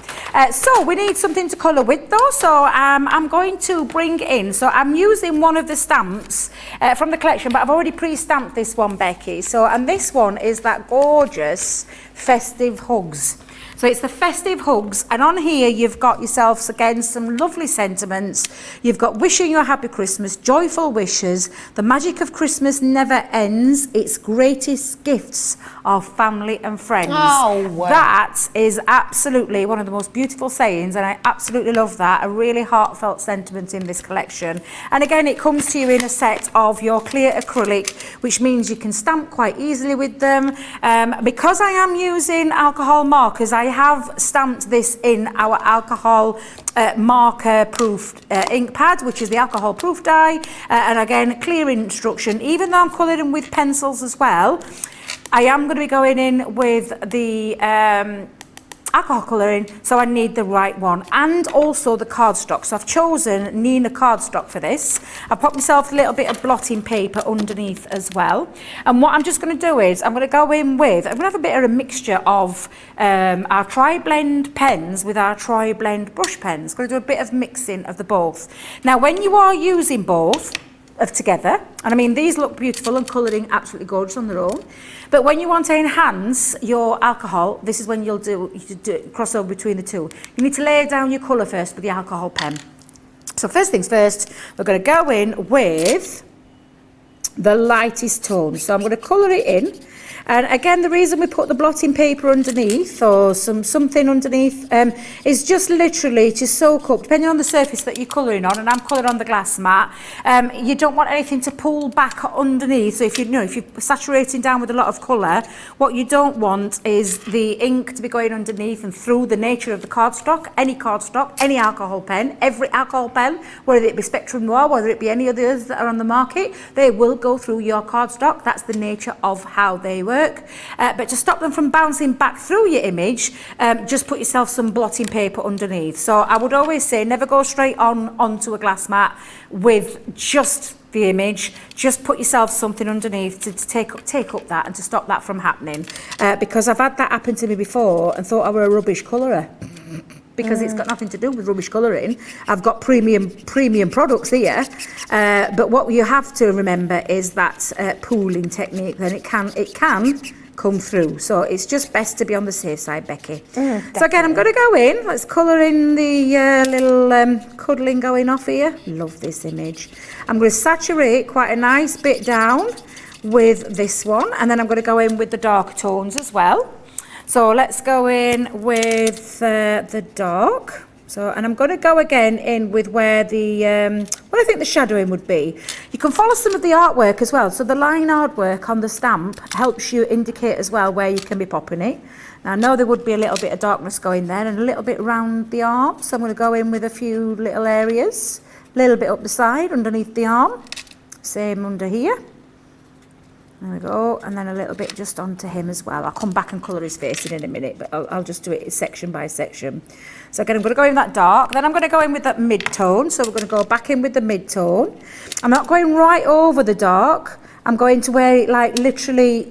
So we need something to colour with though, so I'm going to bring in, so I'm using one of the stamps from the collection, but I've already pre-stamped this one, Becky. So, and this one is that gorgeous Festive Hugs. So it's the Festive Hugs, and on here you've got yourselves again some lovely sentiments. You've got wishing you a happy Christmas, joyful wishes, the magic of Christmas never ends, its greatest gifts are family and friends. Oh, wow. That is absolutely one of the most beautiful sayings, and I absolutely love that. A really heartfelt sentiment in this collection. And again, it comes to you in a set of your clear acrylic, which means you can stamp quite easily with them. Because I am using alcohol markers, I have stamped this in our alcohol marker proof ink pad, which is the alcohol proof die, and again clear instruction. Even though I'm colouring with pencils as well, I am going to be going in with the alcohol colouring, so I need the right one, and also the cardstock. So I've chosen Nina cardstock for this. I've popped myself a little bit of blotting paper underneath as well, and what I'm just going to do is I'm going to go in with, I'm going to have a bit of a mixture of our tri-blend pens with our tri-blend brush pens. Going to do a bit of mixing of the both. Now when you are using both of together, and I mean these look beautiful and colouring absolutely gorgeous on their own, but when you want to enhance your alcohol, this is when you do crossover between the two. You need to lay down your colour first with the alcohol pen. So first things first, we're going to go in with the lightest tone. So I'm going to colour it in. And again, the reason we put the blotting paper underneath, or something underneath, is just literally to soak up, depending on the surface that you're colouring on, and I'm colouring on the glass mat, you don't want anything to pull back underneath. So if if you're saturating down with a lot of colour, what you don't want is the ink to be going underneath and through the nature of the cardstock, any alcohol pen, every alcohol pen, whether it be Spectrum Noir, whether it be any others that are on the market, they will go through your cardstock. That's the nature of how they work. But to stop them from bouncing back through your image, just put yourself some blotting paper underneath. So I would always say never go straight onto a glass mat with just the image. Just put yourself something underneath to take up that and to stop that from happening, because I've had that happen to me before and thought I were a rubbish colourer. Because it's got nothing to do with rubbish colouring. I've got premium products here, but what you have to remember is that pooling technique. Then it can come through. So it's just best to be on the safe side, Becky. So again, I'm going to go in. Let's colour in the little cuddling going off here. Love this image. I'm going to saturate quite a nice bit down with this one, and then I'm going to go in with the dark tones as well. So let's go in with the dark. So, and I'm going to go again in with where the, what I think the shadowing would be. You can follow some of the artwork as well. So the line artwork on the stamp helps you indicate as well where you can be popping it. Now I know there would be a little bit of darkness going there and a little bit around the arm. So I'm going to go in with a few little areas, a little bit up the side underneath the arm. Same under here. There we go, and then a little bit just onto him as well. I'll come back and colour his face in a minute, but I'll just do it section by section. So again, I'm going to go in that dark, then I'm going to go in with that mid-tone. So we're going to go back in with the mid-tone. I'm not going right over the dark. I'm going to where it like literally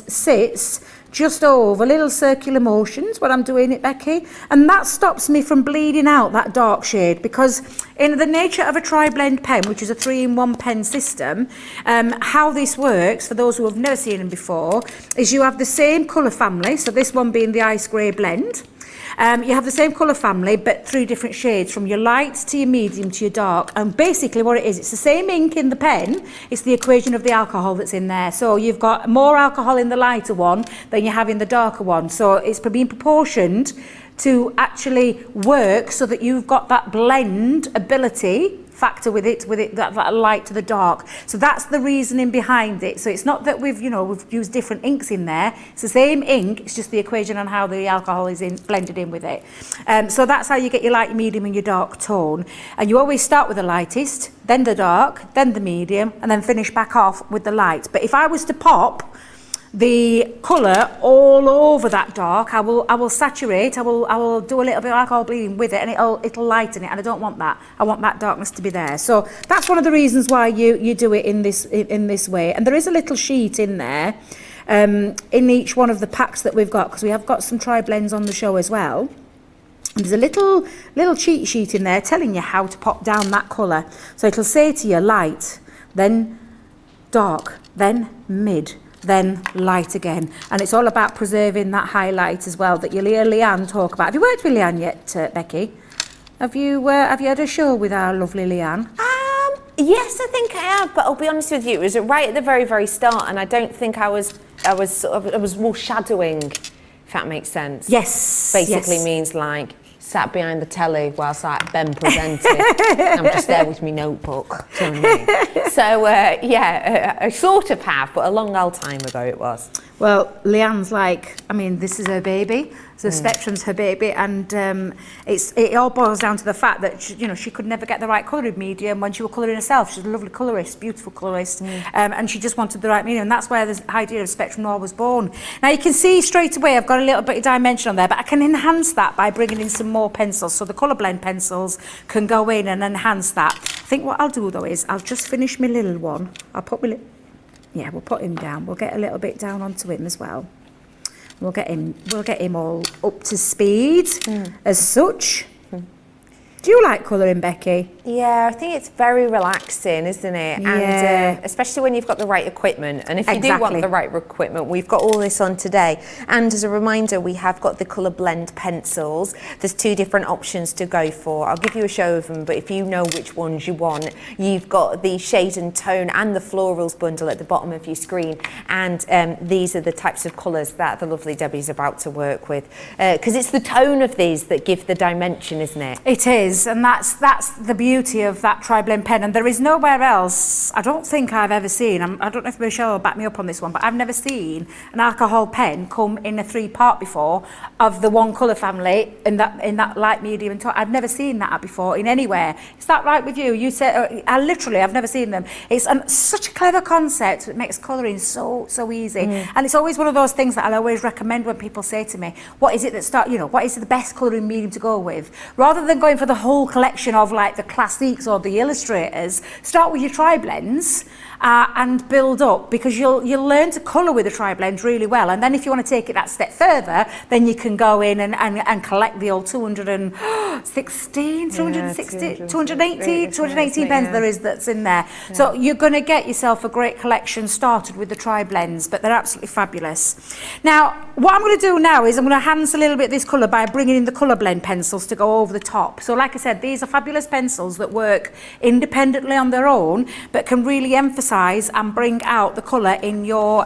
sits just over, little circular motions when I'm doing it, Becky. And that stops me from bleeding out that dark shade, because in the nature of a tri-blend pen, which is a 3-in-1 pen system, how this works, for those who have never seen them before, is you have the same colour family, so this one being the ice grey blend. You have the same colour family, but 3 different shades, from your light to your medium to your dark. And basically what it is, it's the same ink in the pen, it's the equation of the alcohol that's in there. So you've got more alcohol in the lighter one than you have in the darker one. So it's being proportioned to actually work so that you've got that blend ability factor with it that light to the dark. So that's the reasoning behind it. So it's not that we've used different inks in there. It's the same ink, it's just the equation on how the alcohol is blended in with it. So that's how you get your light, your medium and your dark tone. And you always start with the lightest, then the dark, then the medium, and then finish back off with the light. But if I was to pop the colour all over that dark, I will saturate, I will do a little bit of alcohol bleeding with it, and it'll lighten it, and I don't want that. I want that darkness to be there. So that's one of the reasons why you do it in this way. And there is a little sheet in there in each one of the packs that we've got, because we have got some tri-blends on the show as well. And there's a little cheat sheet in there telling you how to pop down that colour. So it'll say to you light, then dark, then mid, then light again. And it's all about preserving that highlight as well that you'll hear Leanne talk about. Have you worked with Leanne yet, Becky? Have you had a show with our lovely Leanne? Yes, I think I have, but I'll be honest with you, it was right at the very, very start, and I don't think I was more shadowing, if that makes sense. Yes. Basically yes. means like sat behind the telly whilst like Ben presented. I'm just there with my notebook. Do you know what I mean? So I sort of have, but a long old time ago it was. Well, Leanne's like, I mean, this is her baby. So Spectrum's her baby, and it all boils down to the fact that she could never get the right colouring medium when she was colouring herself. She's a lovely colourist, beautiful colourist, and she just wanted the right medium. And that's where the idea of Spectrum Noir was born. Now you can see straight away I've got a little bit of dimension on there, but I can enhance that by bringing in some more pencils. So the colour blend pencils can go in and enhance that. I think what I'll do though is I'll just finish my little one. I'll put we'll put him down. We'll get a little bit down onto him as well. We'll get him all up to speed as such. Do you like colouring, Becky? Yeah, I think it's very relaxing, isn't it? Yeah. And especially when you've got the right equipment. And if you do want the right equipment, we've got all this on today. And as a reminder, we have got the colour blend pencils. There's 2 different options to go for. I'll give you a show of them, but if you know which ones you want, you've got the shade and tone and the florals bundle at the bottom of your screen. And these are the types of colours that the lovely Debbie's about to work with. Because it's the tone of these that give the dimension, isn't it? It is. And that's the beauty of that tri-blend pen, and there is nowhere else, I don't think I've ever seen, I don't know if Michelle will back me up on this one, but I've never seen an alcohol pen come in a 3-part before of the one colour family in that light, medium and tone. I've never seen that before in anywhere. Is that right with you? You said, I've never seen them. It's such a clever concept. It makes colouring so easy. And it's always one of those things that I'll always recommend when people say to me, what is it that what is the best colouring medium to go with? Rather than going for the whole collection of like the classiques or the illustrators, start with your tri-blends and build up, because you'll learn to colour with the tri-blends really well. And then if you want to take it that step further, then you can go in and collect the old 218 pens there is that's in there. Yeah. So you're going to get yourself a great collection started with the tri-blends, but they're absolutely fabulous. Now, what I'm going to do now is I'm going to enhance a little bit this colour by bringing in the colour blend pencils to go over the top. So like I said, these are fabulous pencils that work independently on their own, but can really emphasise and bring out the colour in your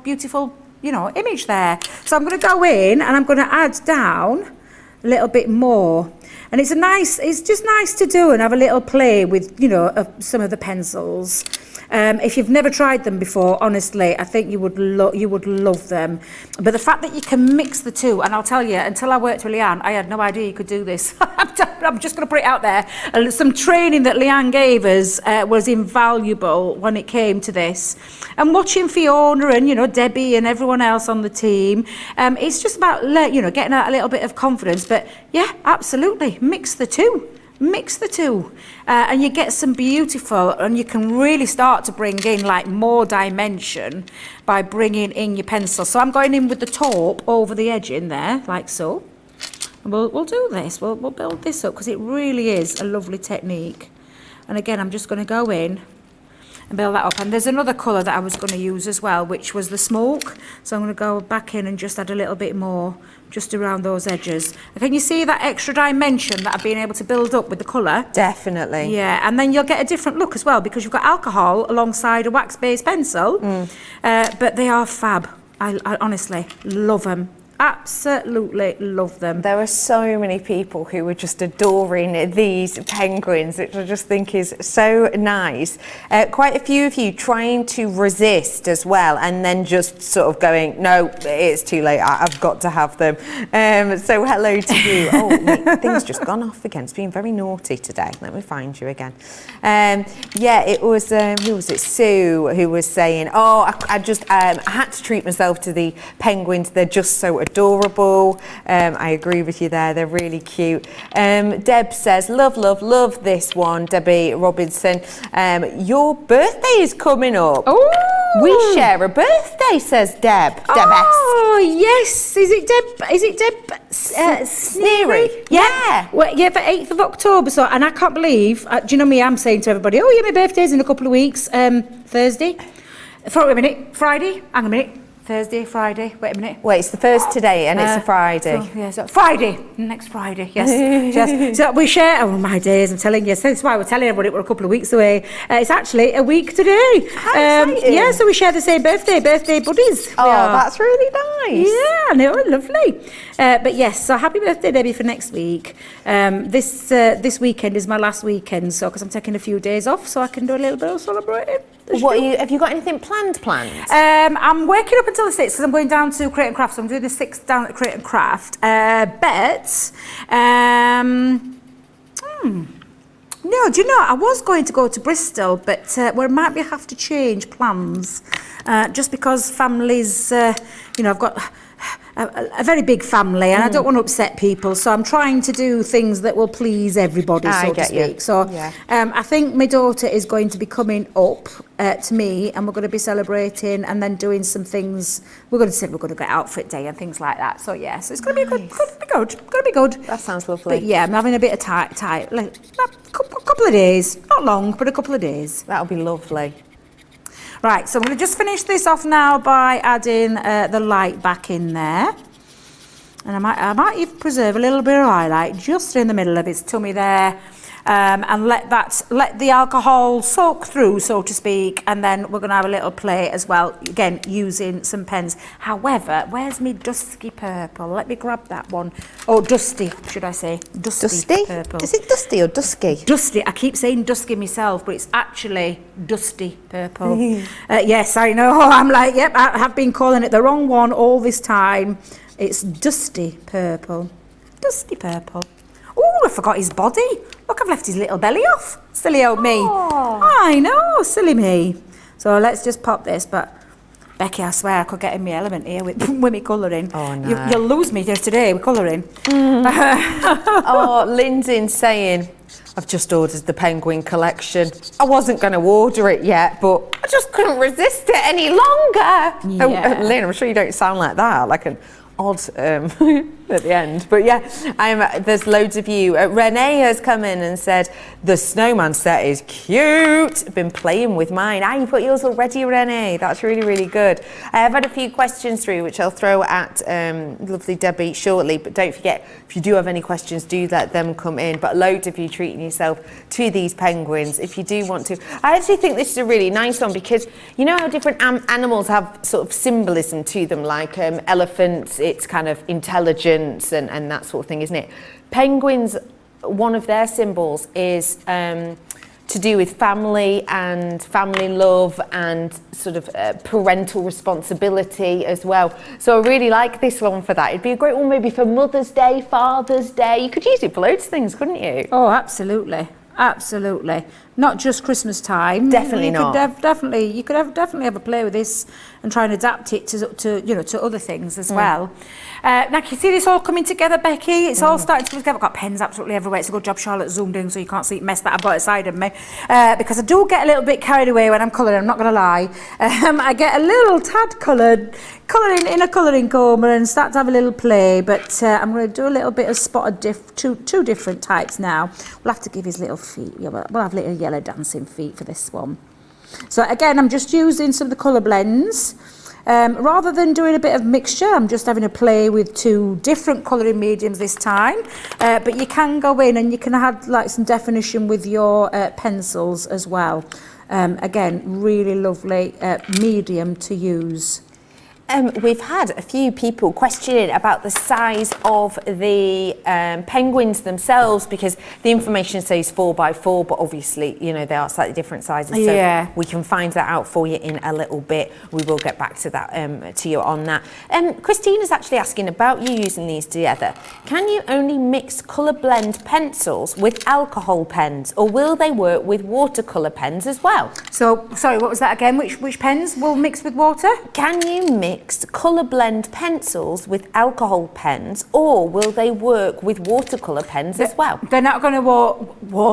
beautiful image there. So I'm going to go in and I'm going to add down a little bit more, and it's just nice to do and have a little play with some of the pencils. If you've never tried them before, honestly, I think you would love them. But the fact that you can mix the two, and I'll tell you, until I worked with Leanne, I had no idea you could do this. I'm just going to put it out there. Some training that Leanne gave us was invaluable when it came to this. And watching Fiona and Debbie and everyone else on the team, it's just about getting a little bit of confidence. But yeah, absolutely, mix the two. And you get some beautiful, and you can really start to bring in like more dimension by bringing in your pencil. So I'm going in with the taupe over the edge in there, like so. And we'll do this, we'll build this up, because it really is a lovely technique. And again, I'm just going to go in and build that up. And there's another colour that I was going to use as well, which was the smoke. So I'm going to go back in and just add a little bit more just around those edges. And can you see that extra dimension that I've been able to build up with the colour? Definitely. Yeah, and then you'll get a different look as well, because you've got alcohol alongside a wax-based pencil. But they are fab. I honestly love them. Absolutely love them. There are so many people who are just adoring these penguins, which I just think is so nice. Quite a few of you trying to resist as well, and then just sort of going, no, it's too late, I've got to have them. So hello to you. Oh, mate, things just gone off again. It's been very naughty today. Let me find you again. Yeah, it was, who was it? Sue, who was saying, oh, I had to treat myself to the penguins. They're just so adorable. I agree with you there. They're really cute. Deb says, love this one, Debbie Robinson. Your birthday is coming up. Oh, we share a birthday, says Deb. Oh, yes. Is it Deb Sneery? Yeah. Well, yeah, for 8th of October. So, and I can't believe, do you know me, I'm saying to everybody, oh, yeah, my birthday's in a couple of weeks. Thursday. Wait a minute. Friday. Hang on a minute. Thursday, Friday, wait a minute. Wait, it's the first today and it's a Friday. So Friday, next Friday, yes. Yes. So we share, oh my days, I'm telling you, so that's why we're telling everybody we're a couple of weeks away. It's actually a week today. How exciting. Yeah, so we share the same birthday buddies. Oh, that's really nice. Yeah, I know, lovely. But yes, so happy birthday, Debbie, for next week. This weekend is my last weekend, so because I'm taking a few days off, so I can do a little bit of celebrating. Have you got anything planned? I'm working up until the 6th because I'm going down to Create and Craft, so I'm doing the 6th down at Create and Craft. No, do you know, I was going to go to Bristol, but we might have to change plans just because families, I've got a very big family and I don't want to upset people, so I'm trying to do things that will please everybody, so to speak. So I think my daughter is going to be coming up to me and we're going to be celebrating and then doing some things. We're going to get outfit day and things like that. So yeah, so it's going to be good. Going to be good. That sounds lovely. But yeah, I'm having a bit of tight, like a couple of days, not long, but a couple of days. That'll be lovely. Right, so I'm going to just finish this off now by adding the light back in there. And I might even preserve a little bit of highlight just in the middle of its tummy there. And let the alcohol soak through, so to speak, and then we're going to have a little play as well, again using some pens. However, where's me dusky purple? Let me grab that one. Oh, dusty, should I say? Dusty purple. Is it dusty or dusky? Dusty. I keep saying dusky myself, but it's actually dusty purple. Yes, I know. I'm like, yep, I have been calling it the wrong one all this time. It's dusty purple. Dusty purple. Oh, I forgot his body. Look, I've left his little belly off. Silly old me. Oh. I know, silly me. So let's just pop this, but Becky, I swear I could get in my element here with me colouring. Oh, no. You'll lose me here today with colouring. Oh, Lynn's saying, I've just ordered the penguin collection. I wasn't going to order it yet, but I just couldn't resist it any longer. Yeah. Oh, Lynn, I'm sure you don't sound like that, like an odd at the end, but yeah, there's loads of you. Renee has come in and said the Snowman set is cute. Been playing with mine. You put yours already, Renee. That's really good. I have had a few questions through which I'll throw at lovely Debbie shortly, but don't forget, if you do have any questions, do let them come in. But loads of you treating yourself to these penguins if you do want to. I actually think this is a really nice one because you know how different animals have sort of symbolism to them, like elephants, it's kind of intelligence and that sort of thing, isn't it? Penguins, one of their symbols is to do with family and family love and sort of parental responsibility as well. So I really like this one for that. It'd be a great one maybe for Mother's Day, Father's Day. You could use it for loads of things, couldn't you? Oh, absolutely. Absolutely. Not just Christmas time. Definitely not. You could definitely have a play with this and try and adapt it to other things as well. Now, can you see this all coming together, Becky? It's all starting to come together. I've got pens absolutely everywhere. It's a good job Charlotte zoomed in so you can't see the mess that I've got aside of me. Because I do get a little bit carried away when I'm colouring, I'm not going to lie. I get a little tad colouring in a colouring coma and start to have a little play. But I'm going to do a little bit of spotted two different types now. We'll have to give his little feet. Yeah, we'll have little yellow dancing feet for this one. So again, I'm just using some of the colour blends. Rather than doing a bit of mixture, I'm just having a play with two different colouring mediums this time. But you can go in and you can add like some definition with your pencils as well. Again, really lovely medium to use. We've had a few people questioning about the size of the penguins themselves, because the information says 4x4, but obviously, you know, they are slightly different sizes. So Yeah. we can find that out for you in a little bit. We will get back to that, to you on that. Christina's actually asking about you using these together. Can you only mix colour blend pencils with alcohol pens, or will they work with watercolour pens as well? So, sorry, what was that again? Which pens will mix with water? Can you mix colour blend pencils with alcohol pens, or will they work with watercolour pens as well? They're not going to work. They're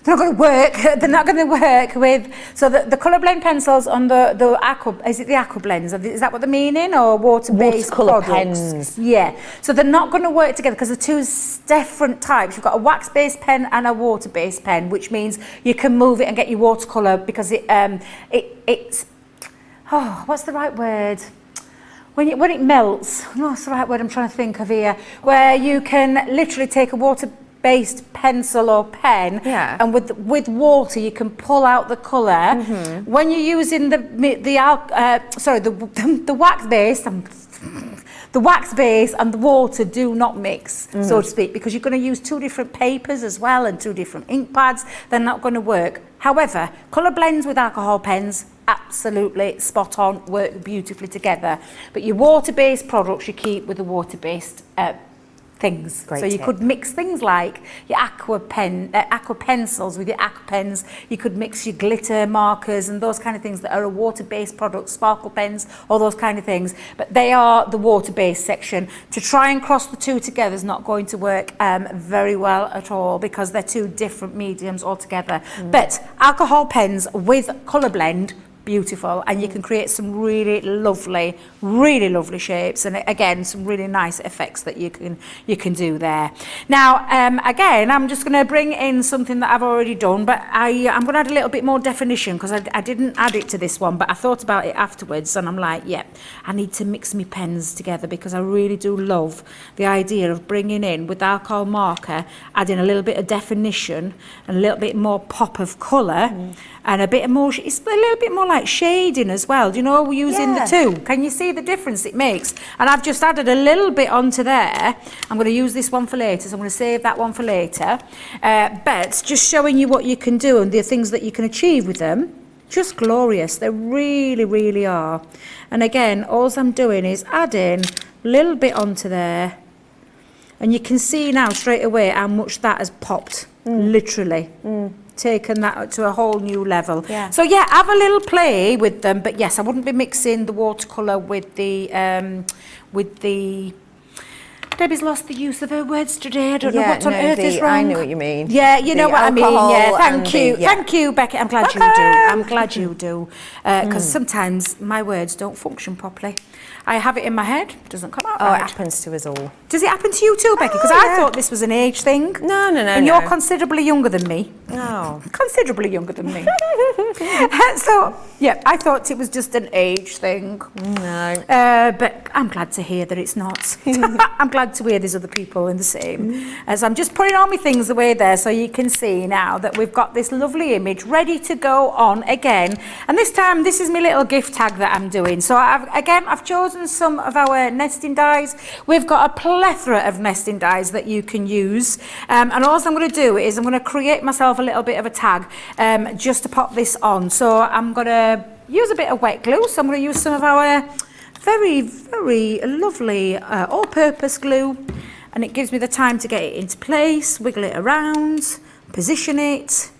not going to work. They're not going to work with. So the colour blend pencils on the aqua. Is it the aqua blends? Is that what they're meaning, or water-based Watercolour products? pens. Yeah. So they're not going to work together because they're two different types. You've got a wax-based pen and a water-based pen, which means you can move it and get your watercolour because it's. Oh, what's the right word? When it melts. What's the right word I'm trying to think of here? Where you can literally take a water-based pencil or pen, and with water you can pull out the colour. When you're using the wax base, the wax base and the water do not mix, so to speak, because you're going to use two different papers as well and two different ink pads. They're not going to work. However, colour blends with alcohol pens, absolutely spot on, work beautifully together. But your water-based products you keep with the water-based things. Great so you tip. could mix things like your aqua pencils with your aqua pens. You could mix your glitter markers and those kind of things that are a water-based product, sparkle pens, all those kind of things. But they are the water-based section. To try and cross the two together is not going to work very well at all, because they're two different mediums altogether. But alcohol pens with colour blend, beautiful, and you can create some really lovely shapes, and again some really nice effects that you can do there. Now again, I'm just going to bring in something that I've already done, but I'm going to add a little bit more definition, because I didn't add it to this one, but I thought about it afterwards, and I'm like, yeah, I need to mix my pens together, because I really do love the idea of bringing in, with alcohol marker, adding a little bit of definition and a little bit more pop of colour, and a bit more, it's a little bit more like shading as well. Do you know, we're using the two. Can you see the difference it makes? And I've just added a little bit onto there. I'm going to use this one for later, so I'm going to save that one for later. But just showing you what you can do and the things that you can achieve with them. Just glorious. They really, really are. And again, all I'm doing is adding a little bit onto there. And you can see now straight away how much that has popped. Literally. Taken that to a whole new level. So yeah, have a little play with them, but yes, I wouldn't be mixing the watercolour with the Debbie's lost the use of her words today. I don't know what on earth is wrong. I know what you mean. Yeah, you know what I mean. Yeah, thank you. Yeah. Thank you, Becky. I'm glad you do. I'm glad you do. Because sometimes my words don't function properly. I have it in my head, doesn't come out right. It happens to us all. Does it happen to you too, Becky? Because I thought this was an age thing. No. And you're considerably younger than me. Oh. Considerably younger than me. So, yeah, I thought it was just an age thing. No. But I'm glad to hear that it's not. I'm glad to hear there's other people in the same. So I'm just putting all my things away there so you can see now that we've got this lovely image ready to go on again. And this time, this is my little gift tag that I'm doing. So I've chosen some of our nesting dies. We've got a plethora of nesting dies that you can use. And all I'm going to do is I'm going to create myself a little bit of a tag just to pop this on. So I'm going to use a bit of wet glue. So I'm going to use some of our very, very lovely all-purpose glue. And it gives me the time to get it into place, wiggle it around, position it,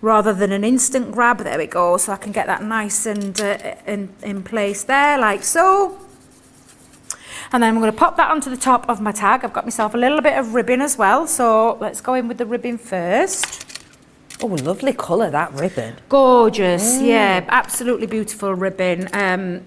rather than an instant grab. There we go. So I can get that nice and in place there, like so. And then I'm going to pop that onto the top of my tag. I've got myself a little bit of ribbon as well. So let's go in with the ribbon first. Oh, lovely colour, that ribbon. Gorgeous. Yeah, absolutely beautiful ribbon.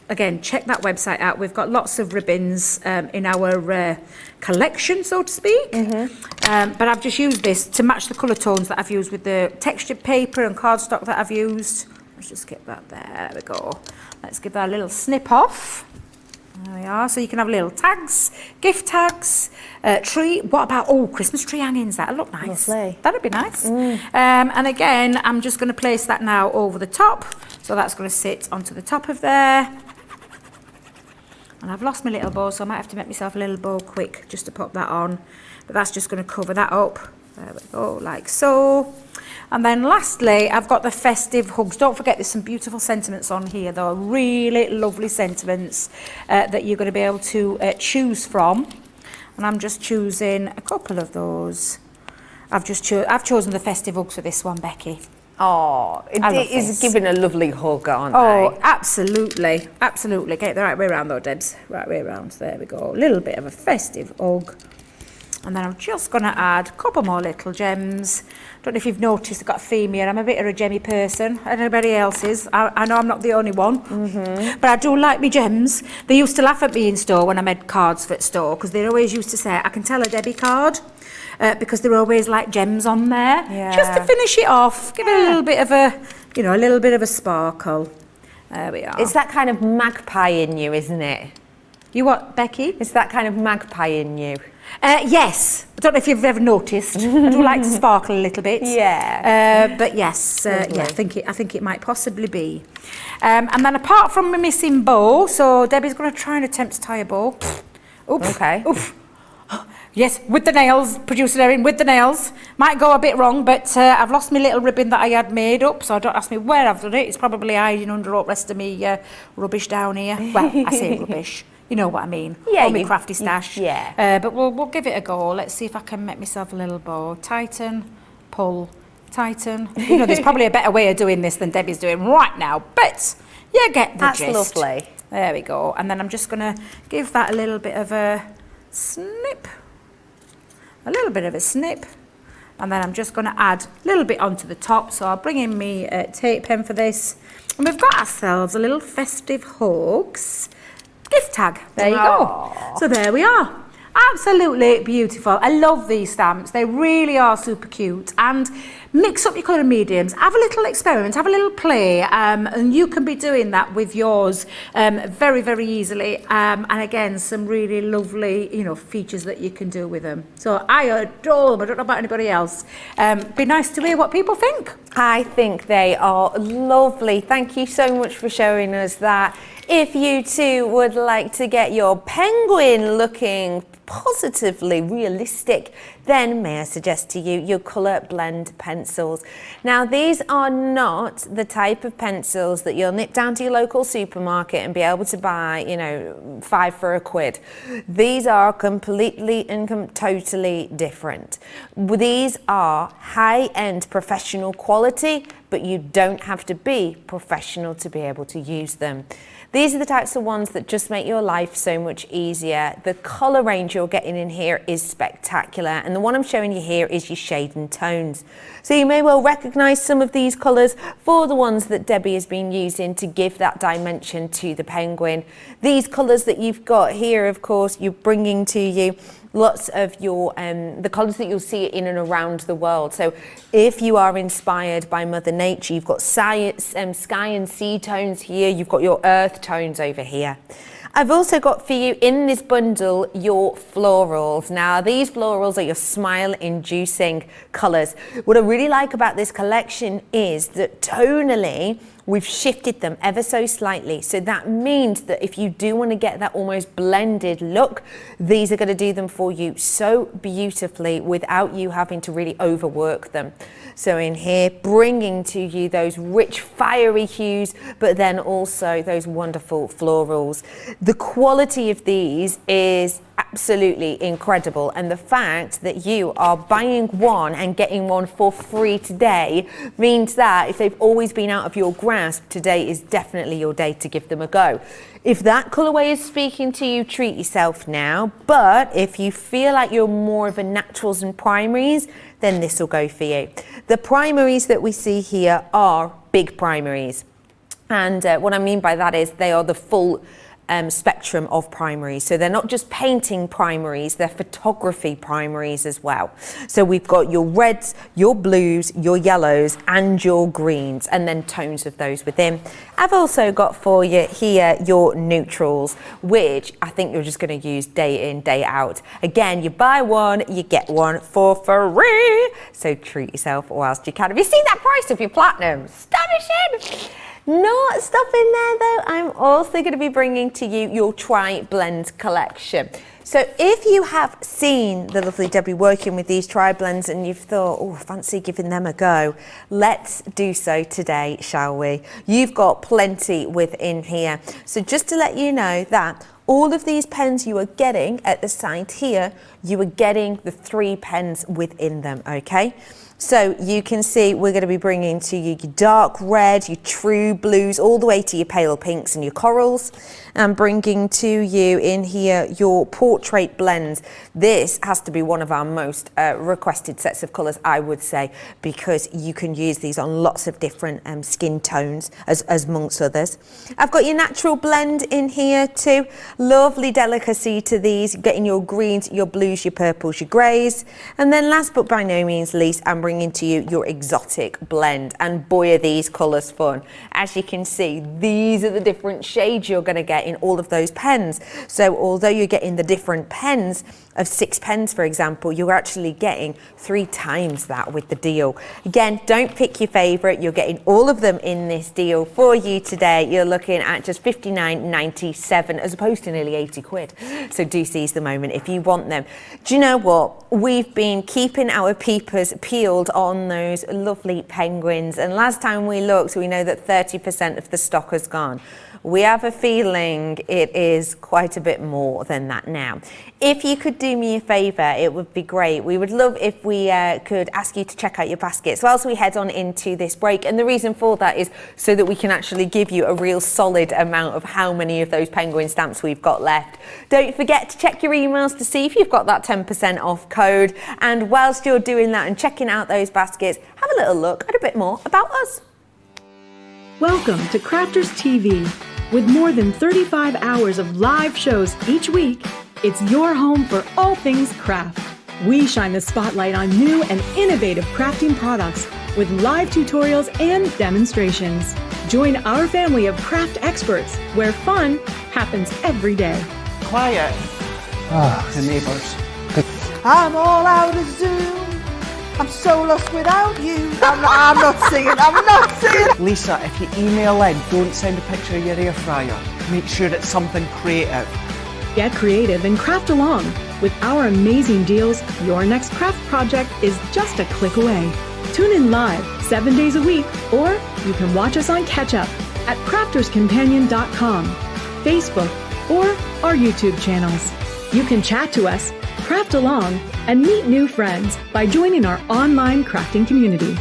Again, check that website out. We've got lots of ribbons in our collection, so to speak. But I've just used this to match the colour tones that I've used with the textured paper and cardstock that I've used. Let's just get that there. There we go. Let's give that a little snip off. There we are. So you can have little tags, gift tags, tree. What about, Christmas tree hangings? That'll look nice. Lovely. That'd be nice. And again, I'm just going to place that now over the top. So that's going to sit onto the top of there. And I've lost my little bow, so I might have to make myself a little bow quick just to pop that on. But that's just going to cover that up. There we go, like so. And then lastly, I've got the festive hugs. Don't forget, there's some beautiful sentiments on here, though. Really lovely sentiments that you're going to be able to choose from. And I'm just choosing a couple of those. I've chosen the festive hugs for this one, Becky. Oh, it is giving a lovely hug, aren't they? Oh, absolutely, absolutely. Get it the right way around though, Debs. Right way around. There we go. A little bit of a festive hug. And then I'm just going to add a couple more little gems. Don't know if you've noticed, I've got a theme here. I'm a bit of a gemmy person. Anybody else is. I know I'm not the only one. But I do like me gems. They used to laugh at me in store when I made cards for the store, because they always used to say, I can tell a Debbie card. Because there are always like gems on there. Yeah. Just to finish it off. Give it a little bit of a, a little bit of a sparkle. There we are. It's that kind of magpie in you, isn't it? You what, Becky? It's that kind of magpie in you. Yes. I don't know if you've ever noticed. I do like to sparkle a little bit. Yeah. But yes, I think it might possibly be. And then apart from my missing bow, so Debbie's going to try and attempt to tie a bow. Oops. Okay. Oof. Yes, with the nails, producer Erin, with the nails. Might go a bit wrong, but I've lost my little ribbon that I had made up, so don't ask me where I've done it. It's probably hiding under all the rest of me rubbish down here. Well, I say rubbish. You know what I mean. Yeah. All my crafty stash. Yeah. But we'll give it a go. Let's see if I can make myself a little bow. Tighten, pull, tighten. There's probably a better way of doing this than Debbie's doing right now, but you get the gist. That's lovely. There we go. And then I'm just going to give that a little bit of a snip. A little bit of a snip. And then I'm just going to add a little bit onto the top. So I'll bring in me tape pen for this. And we've got ourselves a little festive hugs gift tag. There you go. So there we are. Absolutely beautiful. I love these stamps. They really are super cute. And mix up your colour mediums. Have a little experiment. Have a little play. And you can be doing that with yours very, very easily. And again, some really lovely, features that you can do with them. So I adore them. I don't know about anybody else. Be nice to hear what people think. I think they are lovely. Thank you so much for showing us that. If you too would like to get your penguin looking positively realistic, then may I suggest to you your colour blend pencils. Now these are not the type of pencils that you'll nip down to your local supermarket and be able to buy, 5 for £1. These are completely and totally different. These are high-end professional quality, but you don't have to be professional to be able to use them. These are the types of ones that just make your life so much easier. The colour range you're getting in here is spectacular, and the one I'm showing you here is your shade and tones. So you may well recognise some of these colours for the ones that Debbie has been using to give that dimension to the penguin. These colours that you've got here, of course, you're bringing to you lots of your the colours that you'll see in and around the world. So if you are inspired by Mother Nature, you've got sky and sea tones here, you've got your earth tones over here. I've also got for you in this bundle your florals. Now these florals are your smile inducing colours. What I really like about this collection is that tonally we've shifted them ever so slightly. So that means that if you do want to get that almost blended look, these are going to do them for you so beautifully without you having to really overwork them. So in here, bringing to you those rich fiery hues, but then also those wonderful florals. The quality of these is absolutely incredible, and the fact that you are buying one and getting one for free today means that if they've always been out of your grasp, today is definitely your day to give them a go. If that colourway is speaking to you, treat yourself now, but if you feel like you're more of a naturals and primaries, then this will go for you. The primaries that we see here are big primaries, and what I mean by that is they are the full spectrum of primaries. So they're not just painting primaries, they're photography primaries as well. So we've got your reds, your blues, your yellows and your greens, and then tones of those within. I've also got for you here your neutrals, which I think you're just going to use day in, day out. Again, you buy one, you get one for free. So treat yourself whilst you can. Have you seen that price of your platinum? Astonishing! Not stopping there though, I'm also going to be bringing to you your tri-blend collection. So if you have seen the lovely Debbie working with these tri-blends and you've thought, oh, fancy giving them a go, let's do so today, shall we? You've got plenty within here. So just to let you know that all of these pens you are getting at the side here, you are getting the 3 pens within them, okay? So you can see we're going to be bringing to you your dark red, your true blues, all the way to your pale pinks and your corals, and bringing to you in here your portrait blends. This has to be one of our most requested sets of colours, I would say, because you can use these on lots of different skin tones as amongst others. I've got your natural blend in here too. Lovely delicacy to these, getting your greens, your blues, your purples, your greys. And then last but by no means least, I'm bringing to you your exotic blend, and boy are these colours fun. As you can see, these are the different shades you're going to get in all of those pens. So although you're getting the different pens of 6 pens, for example, you're actually getting 3 times that with the deal. Again, don't pick your favourite, you're getting all of them in this deal for you today. You're looking at just £59.97 as opposed to nearly 80 quid. So do seize the moment if you want them. Do you know what? We've been keeping our peepers peeled on those lovely penguins, and last time we looked, we know that 30% of the stock has gone. We have a feeling it is quite a bit more than that now. If you could do me a favour, it would be great. We would love if we could ask you to check out your baskets whilst we head on into this break. And the reason for that is so that we can actually give you a real solid amount of how many of those penguin stamps we've got left. Don't forget to check your emails to see if you've got that 10% off code. And whilst you're doing that and checking out those baskets, have a little look at a bit more about us. Welcome to Crafters TV. With more than 35 hours of live shows each week, it's your home for all things craft. We shine the spotlight on new and innovative crafting products with live tutorials and demonstrations. Join our family of craft experts where fun happens every day. Quiet. The neighbours. I'm all out of Zoom. I'm so lost without you. I'm not singing. Lisa, if you email in, don't send a picture of your air fryer. Make sure it's something creative. Get creative and craft along. With our amazing deals, your next craft project is just a click away. Tune in live 7 days a week, or you can watch us on Catch Up at crafterscompanion.com, Facebook, or our YouTube channels. You can chat to us, craft along, and meet new friends by joining our online crafting community.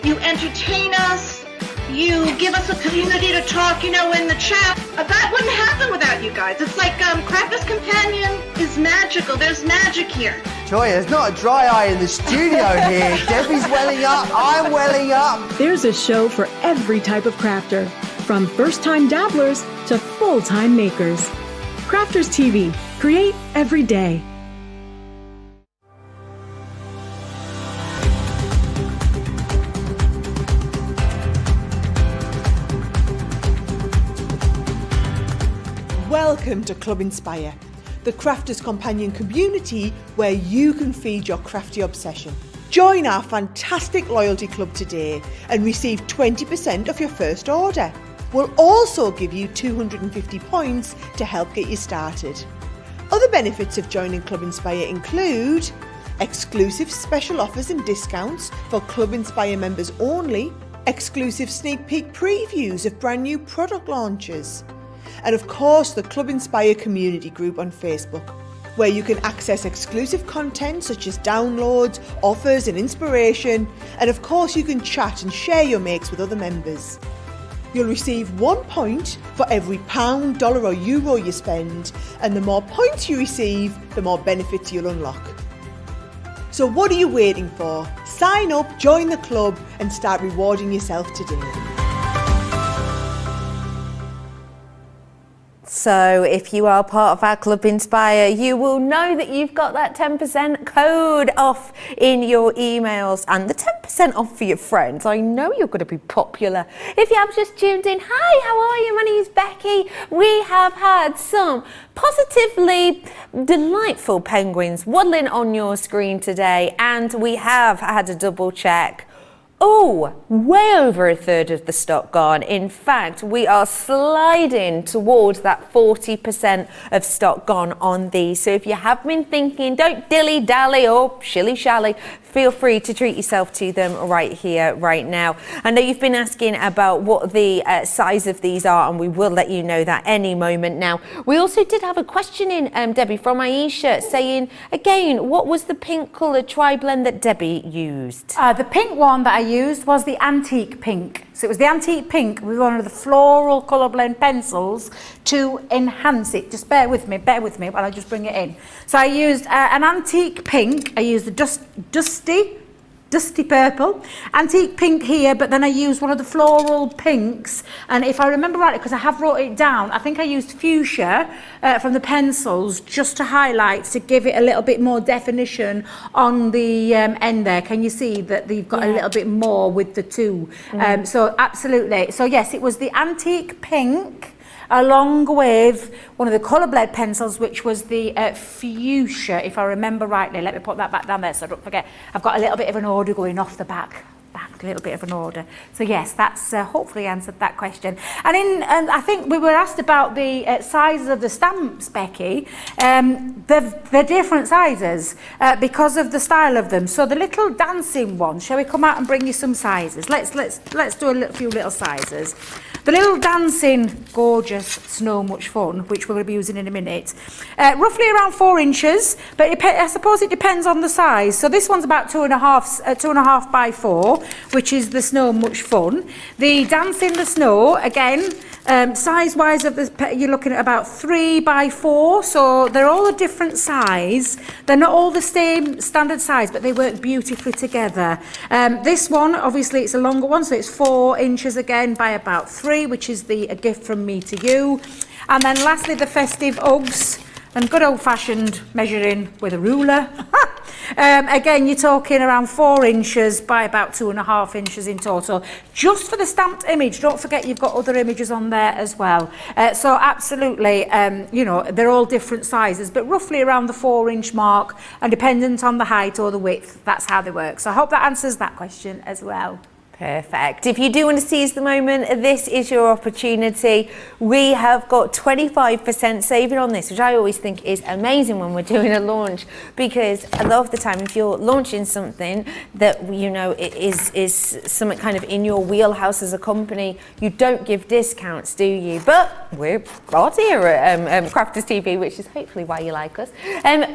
You entertain us, you give us a community to talk, in the chat. That wouldn't happen without you guys. It's like Crafters Companion is magical. There's magic here. Joy, there's not a dry eye in the studio here. Debbie's welling up, I'm welling up. There's a show for every type of crafter, from first-time dabblers to full-time makers. Crafters TV. Create every day. Welcome to Club Inspire, the Crafters Companion community where you can feed your crafty obsession. Join our fantastic loyalty club today and receive 20% off your first order. We'll also give you 250 points to help get you started. Other benefits of joining Club Inspire include exclusive special offers and discounts for Club Inspire members only, exclusive sneak peek previews of brand new product launches, and of course the Club Inspire community group on Facebook, where you can access exclusive content such as downloads, offers and inspiration, and of course you can chat and share your makes with other members. You'll receive 1 point for every £, dollar or euro you spend, and the more points you receive, the more benefits you'll unlock. So what are you waiting for? Sign up, join the club and start rewarding yourself today. So if you are part of our Club Inspire, you will know that you've got that 10% code off in your emails and the 10% off for your friends. I know you're going to be popular. If you have just tuned in, hi, how are you? My name is Becky. We have had some positively delightful penguins waddling on your screen today, and we have had a double check. Oh, way over a third of the stock gone. In fact, we are sliding towards that 40% of stock gone on these. So if you have been thinking, don't dilly-dally or shilly-shally, feel free to treat yourself to them right here, right now. I know you've been asking about what the size of these are, and we will let you know that any moment now. We also did have a question in, Debbie, from Aisha saying, again, what was the pink coloured tri-blend that Debbie used? The pink one that I used was the antique pink. So it was the antique pink with one of the floral colour blend pencils to enhance it. Just bear with me while I just bring it in. So I used an antique pink. I used the dusty purple, antique pink here, but then I used one of the floral pinks, and if I remember rightly, because I have wrote it down, I think I used fuchsia from the pencils just to highlight, to give it a little bit more definition on the end there. Can you see that they've got a little bit more with the two? So absolutely. So yes, it was the antique pink along with one of the colour blend pencils, which was the fuchsia, if I remember rightly. Let me put that back down there so I don't forget. I've got a little bit of an order going off the back, a little bit of an order. So yes, that's hopefully answered that question. And I think we were asked about the sizes of the stamps, Becky. They're different sizes because of the style of them. So the little dancing one, shall we come out and bring you some sizes? Let's do a few little sizes. The little dancing, gorgeous Snow Much Fun, which we're going to be using in a minute, roughly around 4 inches, but I suppose it depends on the size. So this one's about 2.5 by 4, which is the Snow Much Fun. The Dance in the Snow, again, size-wise, you're looking at about 3 by 4, so they're all a different size. They're not all the same standard size, but they work beautifully together. This one, obviously, it's a longer one, so it's 4 inches again by about 3, which is a gift from me to you. And then lastly, the festive Uggs, and good old-fashioned measuring with a ruler. Again, you're talking around 4 inches by about 2.5 inches in total, just for the stamped image. Don't forget you've got other images on there as well. So absolutely, you know, they're all different sizes, but roughly around the 4-inch mark, and dependent on the height or the width, that's how they work. So I hope that answers that question as well. Perfect. If you do want to seize the moment, this is your opportunity. We have got 25% saving on this, which I always think is amazing when we're doing a launch, because a lot of the time, if you're launching something that, you know, is something kind of in your wheelhouse as a company, you don't give discounts, do you? But we're hot here at Crafters TV, which is hopefully why you like us.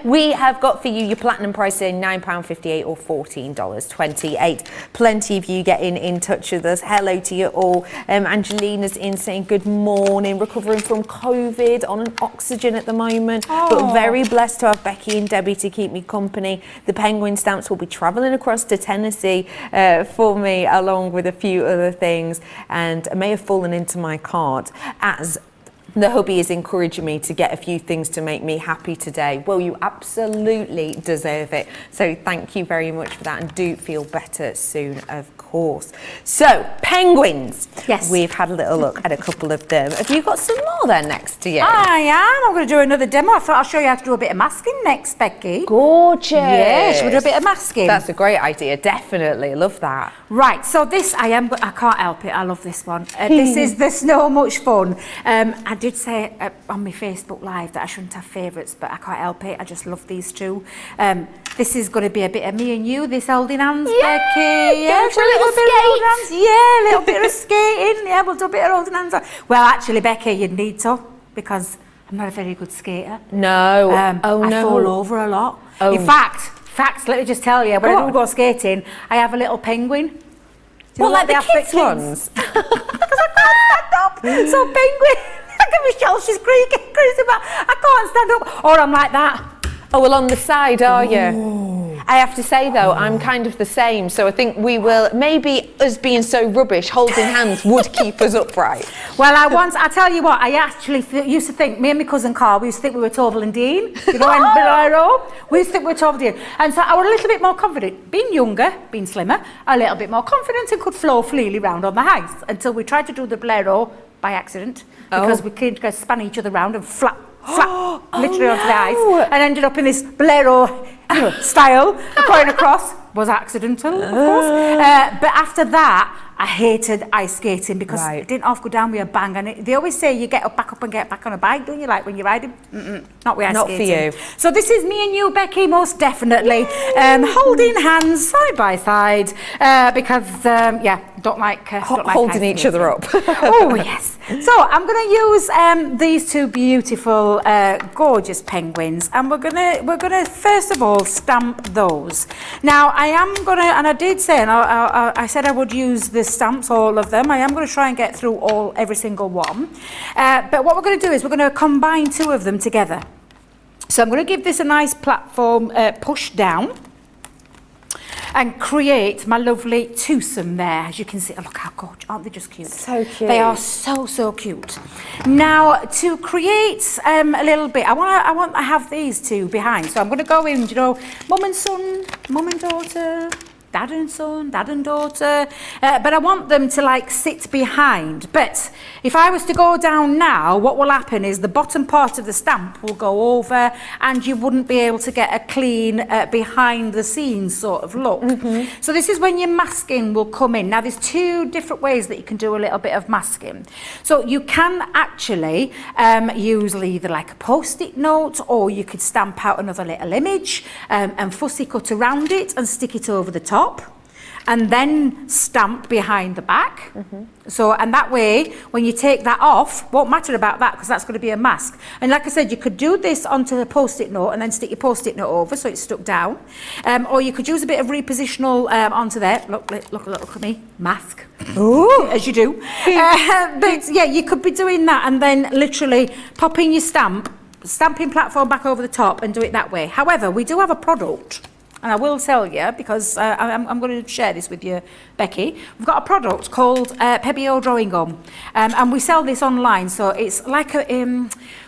We have got for you your platinum pricing, £9.58 or $14.28. Plenty of you getting in touch with us. Hello to you all. Angelina's in saying good morning, recovering from COVID, on an oxygen at the moment, but very blessed to have Becky and Debbie to keep me company. The penguin stamps will be travelling across to Tennessee for me, along with a few other things, and may have fallen into my cart as the hubby is encouraging me to get a few things to make me happy today. Well, you absolutely deserve it. So thank you very much for that, and do feel better soon, of course. So, penguins. Yes. We've had a little look at a couple of them. Have you got some more there next to you? I am. I'm going to do another demo. I thought I'll show you how to do a bit of masking next, Becky. Gorgeous. Yes, we'll do a bit of masking. That's a great idea. Definitely. Love that. Right, so this, I can't help it. I love this one. This is the Snow Much Fun. I did say on my Facebook Live that I shouldn't have favourites, but I can't help it. I just love these two. This is going to be a bit of me and you, this holding hands, Becky. Yeah, a little bit of holding hands. Yeah, a little bit of skating. Yeah, we'll do a bit of holding hands. Well, actually, Becky, you'd need to, because I'm not a very good skater. No. I fall over a lot. Oh. In fact, let me just tell you, when I do go skating, I have a little penguin. Well, like the kids' ones? Because I can't stand up. So penguin, look at Michelle, she's cruising back. I can't stand up. Or I'm like that. Oh, well, on the side, are you? I have to say though, I'm kind of the same, so I think we will, maybe us being so rubbish, holding hands would keep us upright. Well, I tell you what, I actually used to think, me and my cousin Carl, we used to think we were Torval and Dean, you know, and Billyro, we used to think we were Torval and Dean. And so I was a little bit more confident, being younger, being slimmer, a little bit more confident and could flow freely round on the ice until we tried to do the Billyro by accident because we couldn't span each other round and flap literally onto the ice, and ended up in this Billyro style going across. Was accidental, of course. But after that, I hated ice skating because it didn't half go down with a bang. And they always say you get up, back up and get back on a bike, don't you? Like when you're riding? Not with ice skating. Not for you. So this is me and you, Becky, most definitely. Holding hands side by side because, don't like holding each other up. Oh, yes. So I'm going to use these two beautiful, gorgeous penguins, and we're gonna first of all stamp those. Now I am gonna, and I did say, and I said I would use the stamps, all of them. I am going to try and get through every single one. But what we're going to do is we're going to combine two of them together. So I'm going to give this a nice platform push down and create my lovely twosome there. As you can see, look how gorgeous, aren't they just cute? So cute. They are so cute. Now to create a little bit, I want to have these two behind. So I'm going to go in, you know, mum and son, mum and daughter, dad and son, dad and daughter, but I want them to like sit behind. But if I was to go down now, what will happen is the bottom part of the stamp will go over and you wouldn't be able to get a clean behind the scenes sort of look. So this is when your masking will come in. Now there's two different ways that you can do a little bit of masking. So you can actually use either like a post-it note, or you could stamp out another little image and fussy cut around it and stick it over the top, and then stamp behind the back. So, and that way, when you take that off, won't matter about that because that's going to be a mask. And like I said, you could do this onto the post-it note and then stick your post-it note over so it's stuck down. Or you could use a bit of repositional onto there. Look at me, mask. Ooh, as you do. But yeah, you could be doing that and then literally popping your stamping platform back over the top and do it that way. However, we do have a product, and I will tell you because I'm going to share this with you, Becky. We've got a product called Pebeo Drawing Gum, and we sell this online. So it's like a,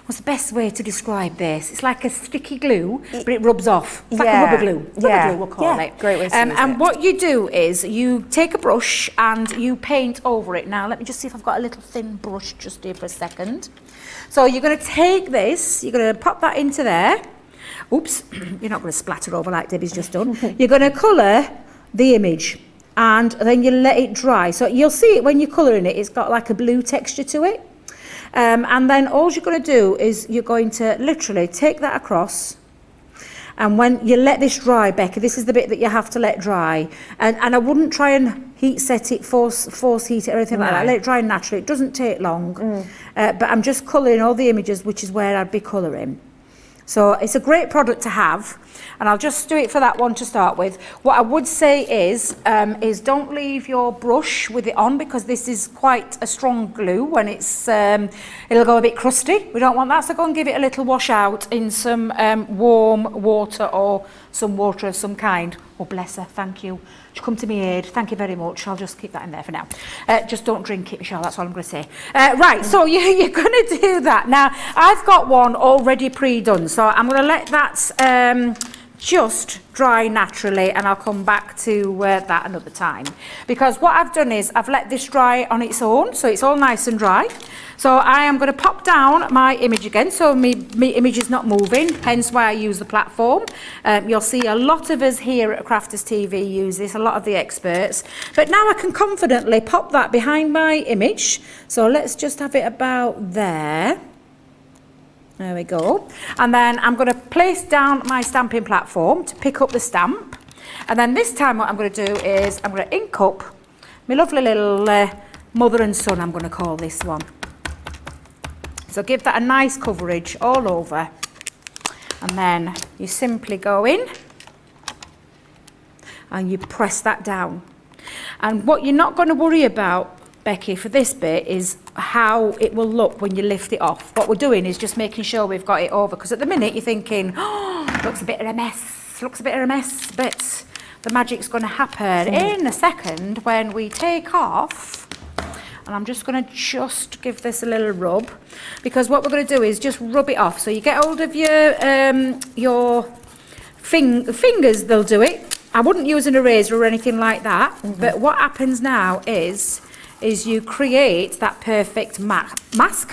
what's the best way to describe this? It's like a sticky glue, but it rubs off. It's like a rubber glue. Rubber glue, we'll call it. Great way to use and it. what you do is you take a brush and you paint over it. Now, let me just see if I've got a little thin brush just here for a second. So you're going to take this, you're going to pop that into there. Oops, you're not going to splatter over like Debbie's just done. You're going to colour the image and then you let it dry. So you'll see it when you're colouring it, it's got like a blue texture to it. And then all you're going to do is you're going to literally take that across. And when you let this dry, Becca, this is the bit that you have to let dry. And I wouldn't try and heat set it, force heat it or anything like that. Let it dry naturally. It doesn't take long. But I'm just colouring all the images, which is where I'd be colouring. So it's a great product to have, and I'll just do it for that one to start with. What I would say is don't leave your brush with it on because this is quite a strong glue when it's, it'll go a bit crusty. We don't want that, so go and give it a little wash out in some warm water or some water of some kind. Oh, bless her, thank you. She'll come to me aid, thank you very much. I'll just keep that in there for now. Just don't drink it, Michelle, that's all I'm going to say. Right, so you're going to do that. Now, I've got one already pre-done, so I'm going to let that just dry naturally, and I'll come back to that another time. Because what I've done is I've let this dry on its own, so it's all nice and dry. So I am going to pop down my image again, so my image is not moving, hence why I use the platform. You'll see a lot of us here at Crafters TV use this, a lot of the experts. But now I can confidently pop that behind my image. So let's just have it about there. There we go. And then I'm going to place down my stamping platform to pick up the stamp. And then this time what I'm going to do is I'm going to ink up my lovely little mother and son, I'm going to call this one. So give that a nice coverage all over. And then you simply go in and you press that down. And what you're not going to worry about, Becky, for this bit is how it will look when you lift it off. What we're doing is just making sure we've got it over, because at the minute you're thinking, oh, it looks a bit of a mess. mess. Looks a bit of a mess, but the magic's going to happen in a second when we take off. And I'm just going to give this a little rub, because what we're going to do is just rub it off. So you get hold of your fingers, they'll do it. I wouldn't use an eraser or anything like that. But what happens now is you create that perfect mask.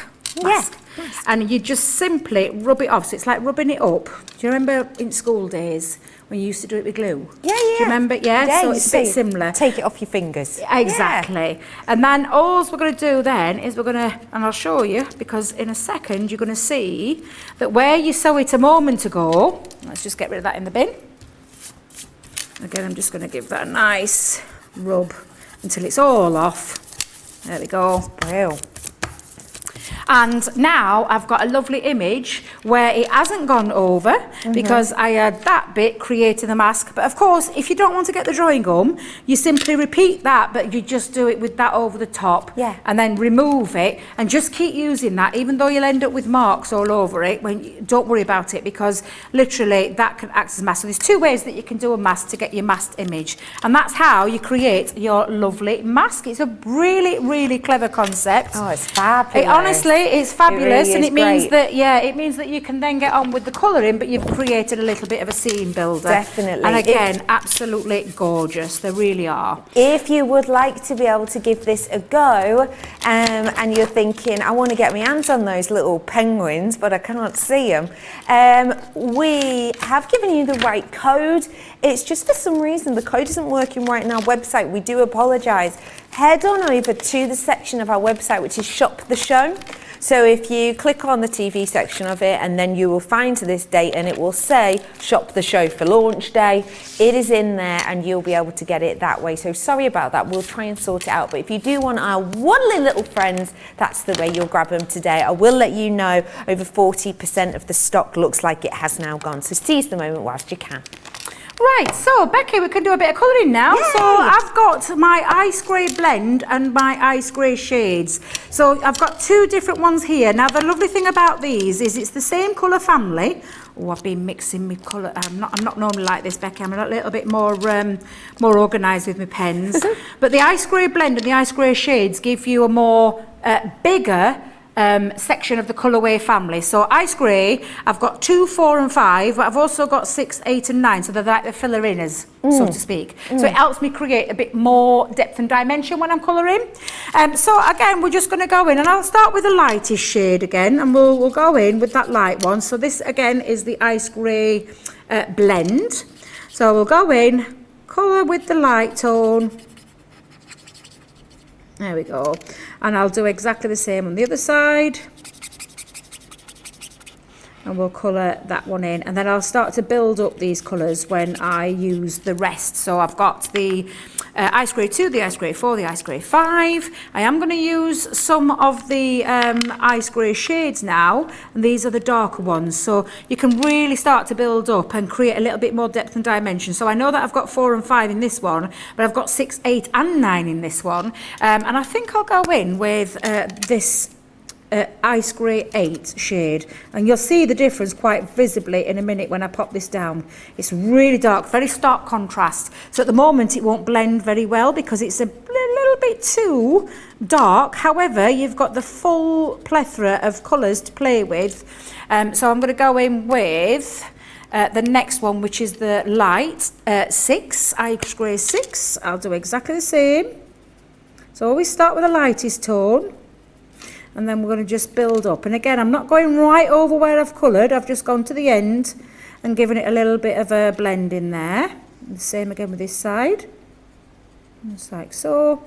And you just simply rub it off. So it's like rubbing it up. Do you remember in school days when you used to do it with glue? Yeah, yeah. Do you remember? Yeah, so it's a bit similar. Take it off your fingers. Exactly. And then all we're going to do then is and I'll show you, because in a second you're going to see that where you sew it a moment ago, let's just get rid of that in the bin. Again, I'm just going to give that a nice rub until it's all off. There we go. Wow. And now I've got a lovely image where it hasn't gone over because I had that bit creating the mask. But of course, if you don't want to get the drawing gum, you simply repeat that, but you just do it with that over the top. Yeah. And then remove it and just keep using that, even though you'll end up with marks all over it. Don't worry about it, because literally that can act as a mask. So there's two ways that you can do a mask to get your masked image. And that's how you create your lovely mask. It's a really, really clever concept. Oh, it's fabulous. Honestly, it's fabulous, really and is it means great. it means that you can then get on with the colouring, but you've created a little bit of a scene builder. Definitely. And again, absolutely gorgeous. They really are. If you would like to be able to give this a go, and you're thinking, I want to get my hands on those little penguins, but I can't see them, we have given you the right code. It's just for some reason the code isn't working right on our website. We do apologise. Head on over to the section of our website which is Shop the Show. So if you click on the TV section of it, and then you will find to this date, and it will say Shop the Show for launch day. It is in there and you'll be able to get it that way. So sorry about that, we'll try and sort it out. But if you do want our waddly little friends, that's the way you'll grab them today. I will let you know over 40% of the stock looks like it has now gone. So seize the moment whilst you can. Right, so Becky, we can do a bit of colouring now. Yay! So I've got my ice grey blend and my ice grey shades. So I've got two different ones here. Now the lovely thing about these is it's the same colour family. Oh, I've been mixing my colour. I'm not normally like this, Becky. I'm a little bit more organised with my pens. But the ice grey blend and the ice grey shades give you a more bigger section of the colourway family. So ice grey, I've got 2, 4 and 5, but I've also got 6, 8 and 9, so they're like the filler inners, so to speak. So it helps me create a bit more depth and dimension when I'm colouring. So again, we're just going to go in, and I'll start with the lightest shade again, and we'll go in with that light one. So this again is the ice grey blend. So we'll go in, colour with the light tone. There we go. And I'll do exactly the same on the other side. And we'll colour that one in. And then I'll start to build up these colours when I use the rest. So I've got the ice grey 2, the ice grey 4, the ice grey 5. I am going to use some of the ice grey shades now. And these are the darker ones. So you can really start to build up and create a little bit more depth and dimension. So I know that I've got 4 and 5 in this one, but I've got 6, 8 and 9 in this one. And I think I'll go in with this ice grey 8 shade, and you'll see the difference quite visibly in a minute when I pop this down. It's really dark, very stark contrast. So at the moment it won't blend very well because it's a little bit too dark. However, you've got the full plethora of colours to play with. So I'm going to go in with the next one, which is the light 6, ice grey 6. I'll do exactly the same. So always start with the lightest tone, and then we're going to just build up. And again, I'm not going right over where I've coloured. I've just gone to the end and given it a little bit of a blend in there. And the same again with this side. Just like so.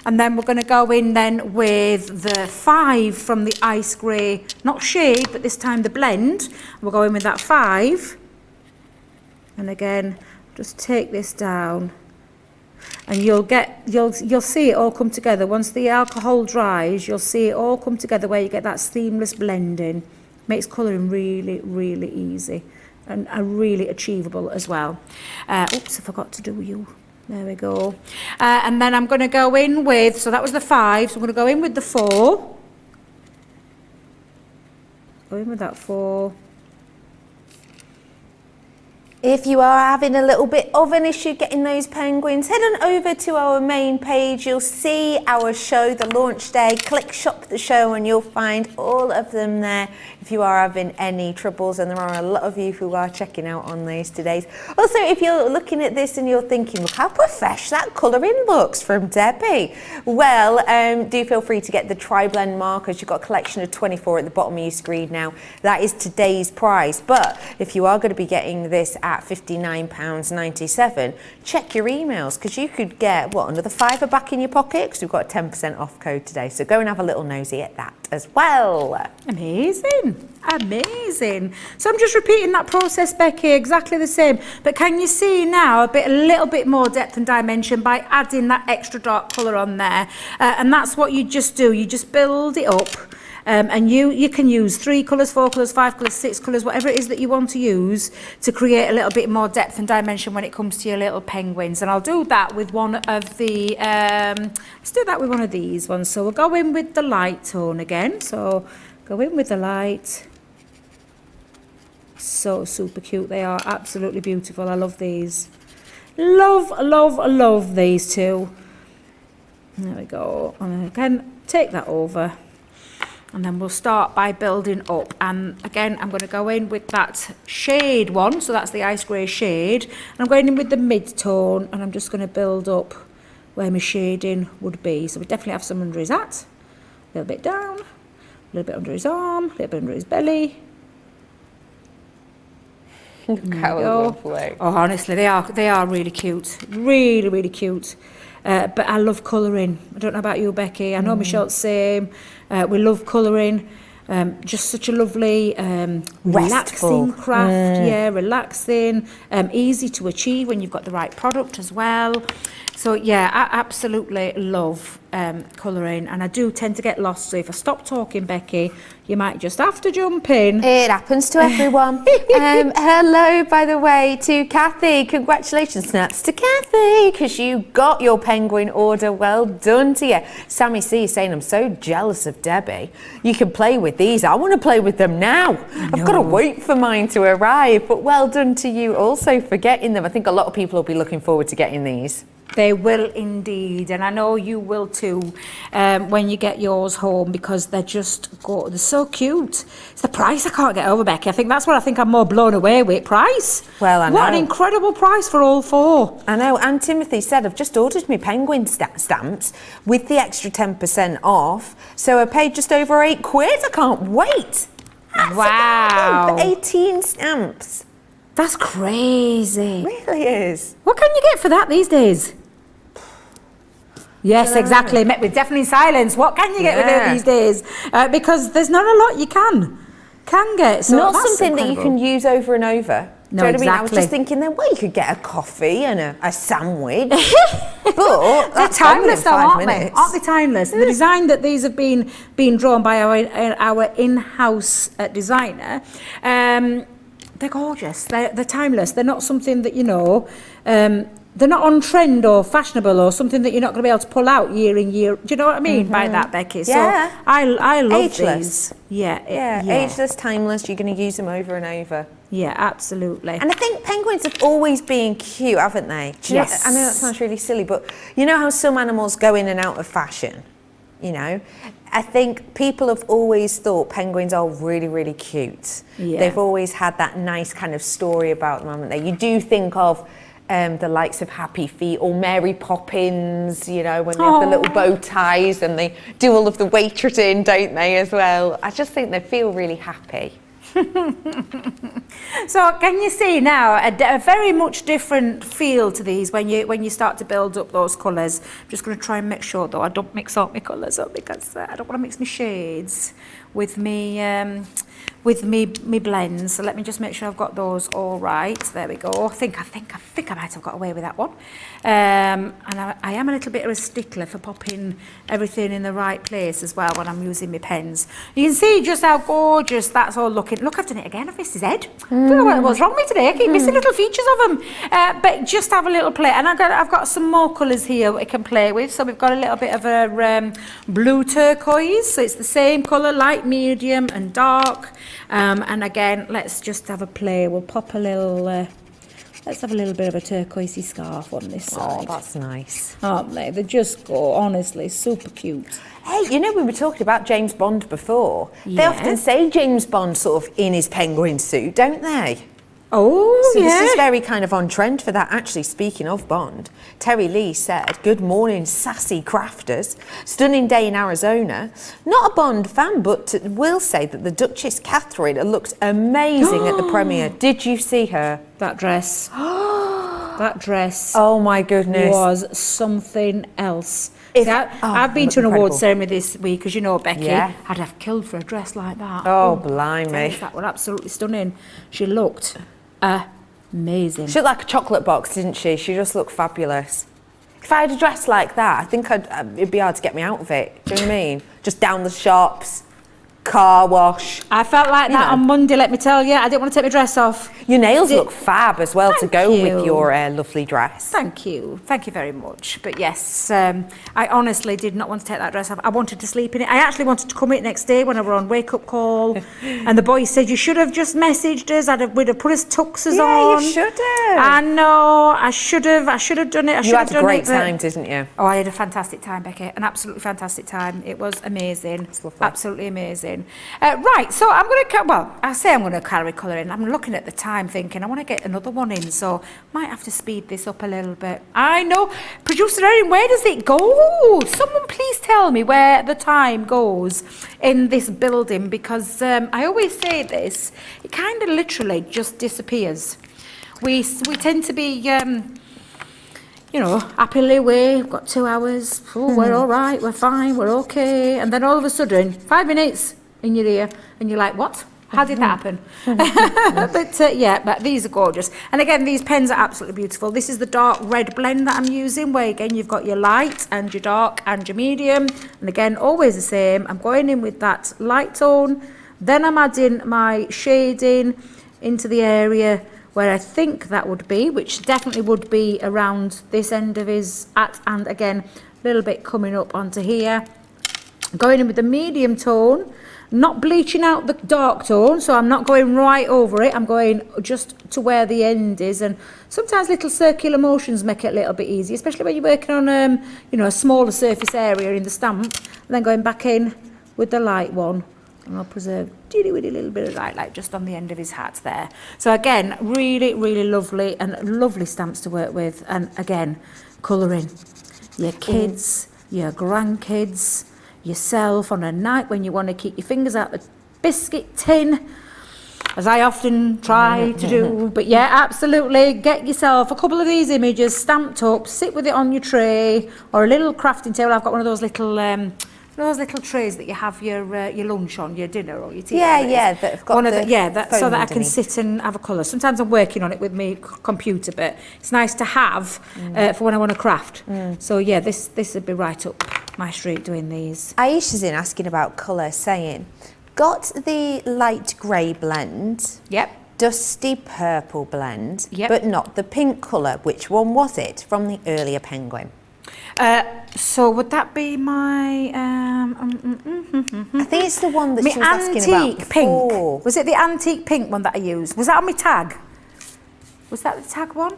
And then we're going to go in then with the 5 from the ice grey, not shade, but this time the blend. We'll go in with that 5. And again, just take this down. And you'll see it all come together. Once the alcohol dries, you'll see it all come together where you get that seamless blending. Makes colouring really, really easy and really achievable as well. Oops, I forgot to do you. There we go. And then I'm going to go in with, so that was the 5, so I'm going to go in with the 4. Go in with that 4. If you are having a little bit of an issue getting those penguins, head on over to our main page. You'll see our show, the launch day. Click shop the show and you'll find all of them there if you are having any troubles, and there are a lot of you who are checking out on those today. Also, if you're looking at this and you're thinking, look how professional that colouring looks from Debbie. Well, do feel free to get the tri-blend markers. You've got a collection of 24 at the bottom of your screen now. That is today's price. But if you are going to be getting this at £59.97, check your emails, because you could get, what, another £5 back in your pocket, because we've got a 10% off code today. So go and have a little nosy at that as well. Amazing. Amazing. So I'm just repeating that process, Becky, exactly the same. But can you see now a little bit more depth and dimension by adding that extra dark colour on there? And that's what you just do. You just build it up. And you can use 3 colours, 4 colours, 5 colours, 6 colours, whatever it is that you want to use to create a little bit more depth and dimension when it comes to your little penguins. And I'll do that with one of the, let's do that with one of these ones. So we'll go in with the light tone again. So go in with the light. So super cute. They are absolutely beautiful. I love these. Love these two. There we go. And again, take that over. And then we'll start by building up. And again, I'm going to go in with that shade one. So that's the ice grey shade. And I'm going in with the mid-tone. And I'm just going to build up where my shading would be. So we definitely have some under his hat. A little bit down. A little bit under his arm. A little bit under his belly. How lovely. Oh, honestly, they are really cute. Really cute. But I love colouring. I don't know about you, Becky. I know Michelle's same. We love colouring. Just such a lovely, relaxing craft. Yeah, relaxing. Easy to achieve when you've got the right product as well. So yeah, I absolutely love colouring, and I do tend to get lost. So if I stop talking, Becky, you might just have to jump in. It happens to everyone. Hello, by the way, to Kathy. Congratulations, snaps to Kathy, because you got your penguin order. Well done to you. Sammy C is saying, I'm so jealous of Debbie. You can play with these. I want to play with them now. I've got to wait for mine to arrive. But well done to you also for getting them. I think a lot of people will be looking forward to getting these. They will indeed, and I know you will too when you get yours home, because they're so cute. It's the price I can't get over, Becky. I think that's what I'm more blown away with. Price. Well, I know. What an incredible price for all 4. I know, and Timothy said, I've just ordered my penguin stamps with the extra 10% off, so I paid just over £8. I can't wait. That's wow. For 18 stamps. That's crazy. It really is. What can you get for that these days? Yes, exactly. Met with deafening silence. What can you get with it these days? Because there's not a lot you can get. So not that's something incredible. that you can use over and over. No, Do you know what I mean? exactly. I was just thinking then, well, you could get a coffee and a sandwich. But they're timeless though, aren't they? minutes. Aren't they timeless? The design that these have been drawn by our in-house designer, they're gorgeous. They're timeless. They're not something that, they're not on trend or fashionable or something that you're not going to be able to pull out year in year. Do you know what I mean by that, Becky? Yeah. So I love Ageless. these. Yeah. Ageless, timeless. You're going to use them over and over. Yeah, absolutely. And I think penguins have always been cute, haven't they? Do you know, I know that sounds really silly, but you know how some animals go in and out of fashion? I think people have always thought penguins are really, really cute. Yeah. They've always had that nice kind of story about them, haven't they? You do think of the likes of Happy Feet or Mary Poppins, when they have the little bow ties and they do all of the waitressing, don't they, as well? I just think they feel really happy. So can you see now a very much different feel to these when you start to build up those colours? I'm just going to try and make sure though I don't mix all my colours up, because I don't want to mix my shades with me blends. So let me just make sure I've got those all right. There we go. I think I might have got away with that one. And I am a little bit of a stickler for popping everything in the right place as well when I'm using my pens. You can see just how gorgeous that's all looking. Look, I've done it again. I've missed his head. I don't know what's wrong with me today. I keep missing little features of them. But just have a little play. And I've got some more colours here we can play with. So we've got a little bit of a blue turquoise. So it's the same colour, light, medium and dark. And again, let's just have a play. We'll pop a little Let's have a little bit of a turquoisey scarf on this Oh, side. that's nice. Aren't they? They just go, honestly, super cute. Hey, you know, we were talking about James Bond before. They Yeah. often say James Bond sort of in his penguin suit, don't they? Oh, So yeah. this is very kind of on trend for that. Actually, speaking of Bond, Terry Lee said, "Good morning, sassy crafters. Stunning day in Arizona. Not a Bond fan, but will say that the Duchess Catherine looked amazing at the premiere. Did you see her? That dress. That dress Oh my goodness. was something else. If- See, I've been looked to an incredible. awards ceremony this week, as you know, Becky. Yeah. I'd have killed for a dress like that. Oh, blimey. That was absolutely stunning. She looked amazing. She looked like a chocolate box, didn't she? She just looked fabulous. If I had a dress like that, I think it'd be hard to get me out of it. Do you know what I mean? Just down the shops, car wash. I felt like You that know. on Monday, let me tell you. I didn't want to take my dress off. Your nails Did- look fab as well to Thank go you. with your lovely dress. Thank you very much. But yes, I honestly did not want to take that dress off. I wanted to sleep in it. I actually wanted to come in next day when I were on wake up call, and the boys said you should have just messaged us. We'd have put us tuxes Yeah, on. you should have. I know. I should have done it. I You should have had a done great it, but- time, didn't you? Oh, I had a fantastic time, Becky. An absolutely fantastic time. It was amazing. lovely. Absolutely amazing. Right, so I'm going to, I say I'm going to carry colour in. I'm looking at the time thinking I want to get another one in, so might have to speed this up a little bit. I know. Producer Erin, where does it go? Someone please tell me where the time goes in this building, because I always say this, it kind of literally just disappears. We tend to be... happily we've got 2 hours, we're all right, we're fine, we're okay. And then all of a sudden, 5 minutes in your ear, and you're like, what? How did that happen? But these are gorgeous. And again, these pens are absolutely beautiful. This is the dark red blend that I'm using, where again, you've got your light and your dark and your medium. And again, always the same. I'm going in with that light tone. Then I'm adding my shading into the area where I think that would be, which definitely would be around this end of his hat, and again, a little bit coming up onto here. Going in with the medium tone, not bleaching out the dark tone, so I'm not going right over it, I'm going just to where the end is, and sometimes little circular motions make it a little bit easier, especially when you're working on a smaller surface area in the stamp, and then going back in with the light one. And I'll preserve with a little bit of light just on the end of his hat there. So again, really, really lovely, and lovely stamps to work with. And again, colouring your kids, your grandkids, yourself on a night when you want to keep your fingers out the biscuit tin, as I often try to do. But yeah, absolutely, get yourself a couple of these images stamped up, sit with it on your tray, or a little crafting table. I've got one of those little trays that you have your lunch on, your dinner or your tea. Yeah, that have got one of the so that foam I can underneath. sit and have a colour. Sometimes I'm working on it with my computer, but it's nice to have for when I want to craft. So yeah, this would be right up my street doing these. Aisha's in asking about colour, saying, got the light grey blend, Yep. dusty purple blend, Yep. but not the pink colour. Which one was it from the earlier penguin? So would that be my I think it's the one that my she was asking about antique before. pink? Was it the antique pink one that I used? Was that on my tag? Was that the tag one?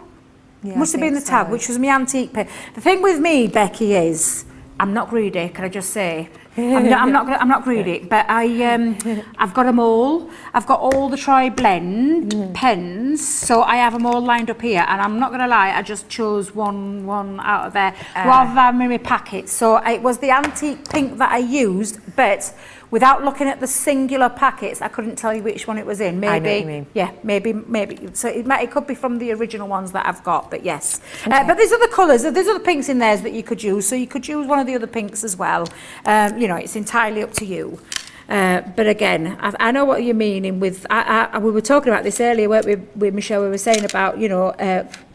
Yeah, Must I have been the think tag, so. which was my antique pink. The thing with me, Becky, is I'm not greedy. Can I just say? I'm not greedy, but I've got them all. I've got all the tri-blend pens, so I have them all lined up here. And I'm not going to lie, I just chose one out of there rather than in my packet. So it was the antique pink that I used, but without looking at the singular packets, I couldn't tell you which one it was in. Maybe, I know what you mean. yeah, maybe. So it could be from the original ones that I've got, but yes. But there's other colours, there's other pinks in there that you could use. So you could use one of the other pinks as well. It's entirely up to you. But again, I know what you're meaning with, we were talking about this earlier, weren't we, with Michelle, we were saying about,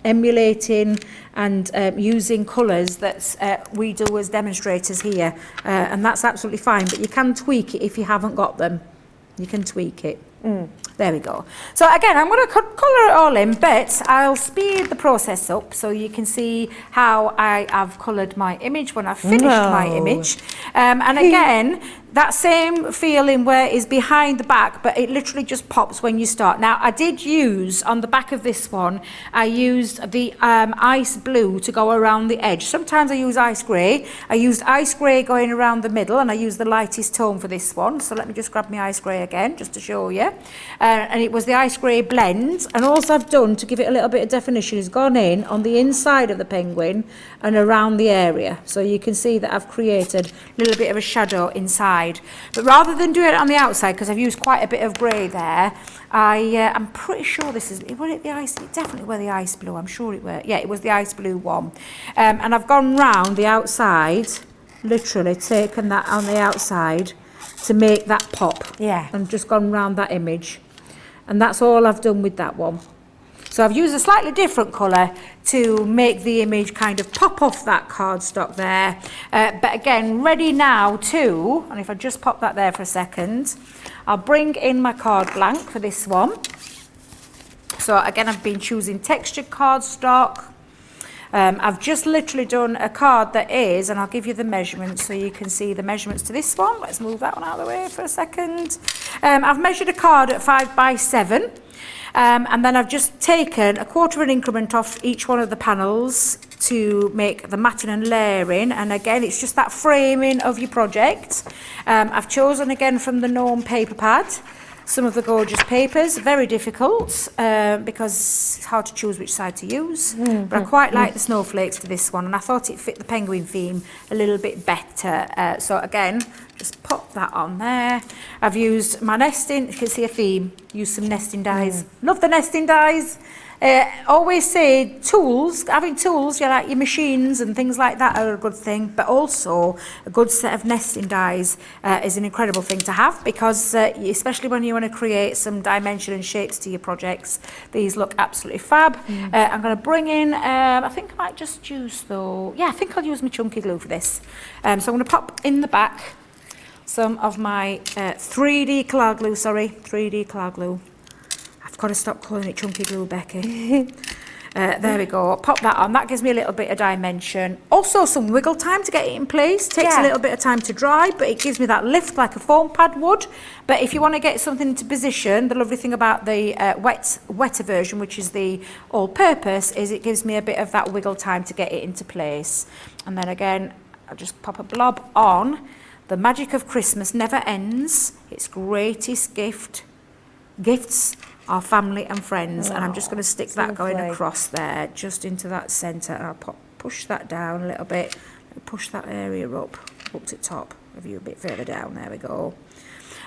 emulating and using colours that we do as demonstrators here. And that's absolutely fine, but you can tweak it if you haven't got them. You can tweak it. There we go. So again, I'm going to colour it all in, but I'll speed the process up so you can see how I have coloured my image when I've finished my image. And again, that same feeling where it's behind the back, but it literally just pops when you start. Now, I did use, on the back of this one, I used the ice blue to go around the edge. Sometimes I use ice grey. I used ice grey going around the middle, and I used the lightest tone for this one. So let me just grab my ice grey again, just to show you. And it was the ice grey blend. And all I've done to give it a little bit of definition is gone in on the inside of the penguin and around the area. So you can see that I've created a little bit of a shadow inside. But rather than do it on the outside, because I've used quite a bit of grey there, I'm pretty sure this is, was it the ice, it definitely were the ice blue, I'm sure it were, yeah, it was the ice blue one. And I've gone round the outside, literally taken that on the outside to make that pop. Yeah. And just gone round that image. And that's all I've done with that one. So I've used a slightly different colour to make the image kind of pop off that cardstock there. But again, ready now to, and if I just pop that there for a second, I'll bring in my card blank for this one. So again, I've been choosing textured cardstock. I've just literally done a card that is, and I'll give you the measurements so you can see the measurements to this one. Let's move that one out of the way for a second. I've measured a card at 5 by 7. And then I've just taken a quarter of an increment off each one of the panels to make the matting and layering. And again, it's just that framing of your project. I've chosen again from the Gnome paper pad some of the gorgeous papers. Very difficult because it's hard to choose which side to use. But I quite like the snowflakes to this one, and I thought it fit the penguin theme a little bit better. So again, just pop that on there. I've used my nesting, you can see a theme, use some nesting dies. Love the nesting dies. Always say tools, having tools, you like your machines and things like that are a good thing, but also a good set of nesting dies is an incredible thing to have, because especially when you want to create some dimension and shapes to your projects, these look absolutely fab. I'm going to bring in, I think I might just use though, yeah, I think I'll use my chunky glue for this. So I'm going to pop in the back some of my 3D Clar glue. I've got to stop calling it chunky glue, Becky. There we go. Pop that on. That gives me a little bit of dimension. Also some wiggle time to get it in place. Takes a little bit of time to dry, but it gives me that lift like a foam pad would. But if you want to get something into position, the lovely thing about the wetter version, which is the all-purpose, is it gives me a bit of that wiggle time to get it into place. And then again, I'll just pop a blob on. The magic of Christmas never ends. Its greatest gifts are family and friends. And I'm just going to stick that going across there, just into that centre. And I'll push that down a little bit. Push that area up to the top. Have you a bit further down. There we go.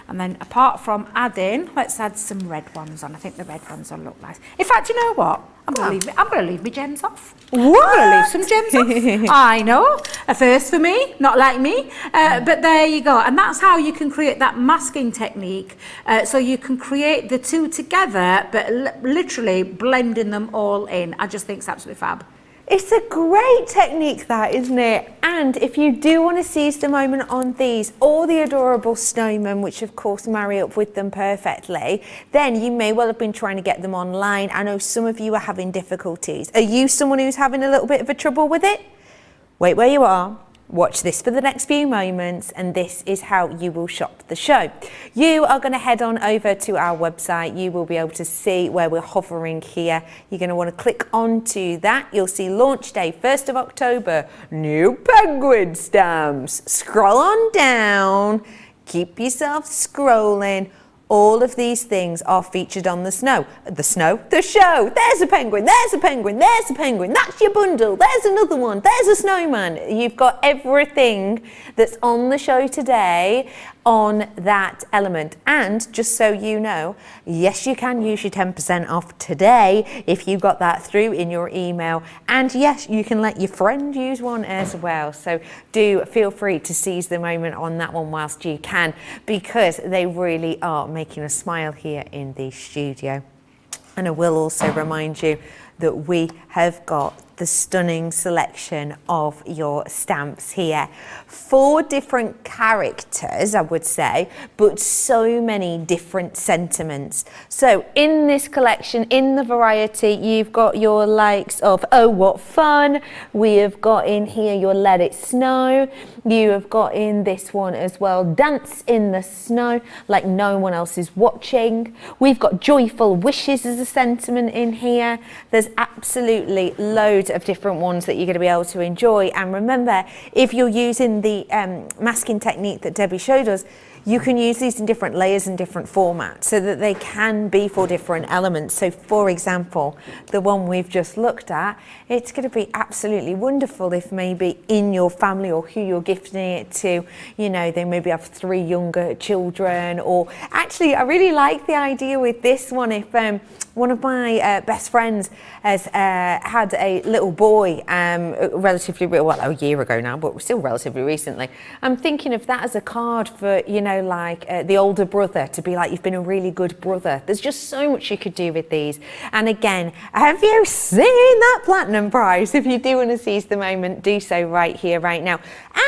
And then apart from adding, let's add some red ones on. I think the red ones will look nice. In fact, you know what? I'm going to leave my gems off. What? I'm going to leave some gems off. I know. A first for me, not like me. But there you go. And that's how you can create that masking technique. So you can create the two together, but literally blending them all in. I just think it's absolutely fab. It's a great technique, that, isn't it? And if you do want to seize the moment on these, or the adorable snowmen, which of course marry up with them perfectly, then you may well have been trying to get them online. I know some of you are having difficulties. Are you someone who's having a little bit of a trouble with it? Wait where you are. Watch this for the next few moments, and this is how you will shop the show. You are going to head on over to our website. You will be able to see where we're hovering here. You're going to want to click onto that. You'll see launch day, 1st of October, new penguin stamps. Scroll on down, keep yourself scrolling. All of these things are featured on the show. There's a penguin, there's a penguin, there's a penguin. That's your bundle. There's another one. There's a snowman. You've got everything that's on the show today on that element. And just so you know, yes, you can use your 10% off today if you got that through in your email. And yes, you can let your friend use one as well. So do feel free to seize the moment on that one whilst you can, because they really are making us smile here in the studio. And I will also remind you that we have got the stunning selection of your stamps here. 4 different characters, I would say, but so many different sentiments. So in this collection, in the variety, you've got your likes of Oh What Fun, we have got in here your Let It Snow, you have got in this one as well, Dance in the Snow, like no one else is watching. We've got Joyful Wishes as a sentiment in here. There's absolutely loads of different ones that you're going to be able to enjoy. And remember, if you're using the masking technique that Debbie showed us, you can use these in different layers and different formats so that they can be for different elements. So for example, the one we've just looked at, it's going to be absolutely wonderful if maybe in your family or who you're gifting it to, you know, they maybe have 3 younger children. Or actually, I really like the idea with this one. If one of my best friends has had a little boy relatively, well, a year ago now, but still relatively recently. I'm thinking of that as a card for, you know, like the older brother, to be like, you've been a really good brother. There's just so much you could do with these. And again, have you seen that platinum prize? If you do want to seize the moment, do so right here, right now.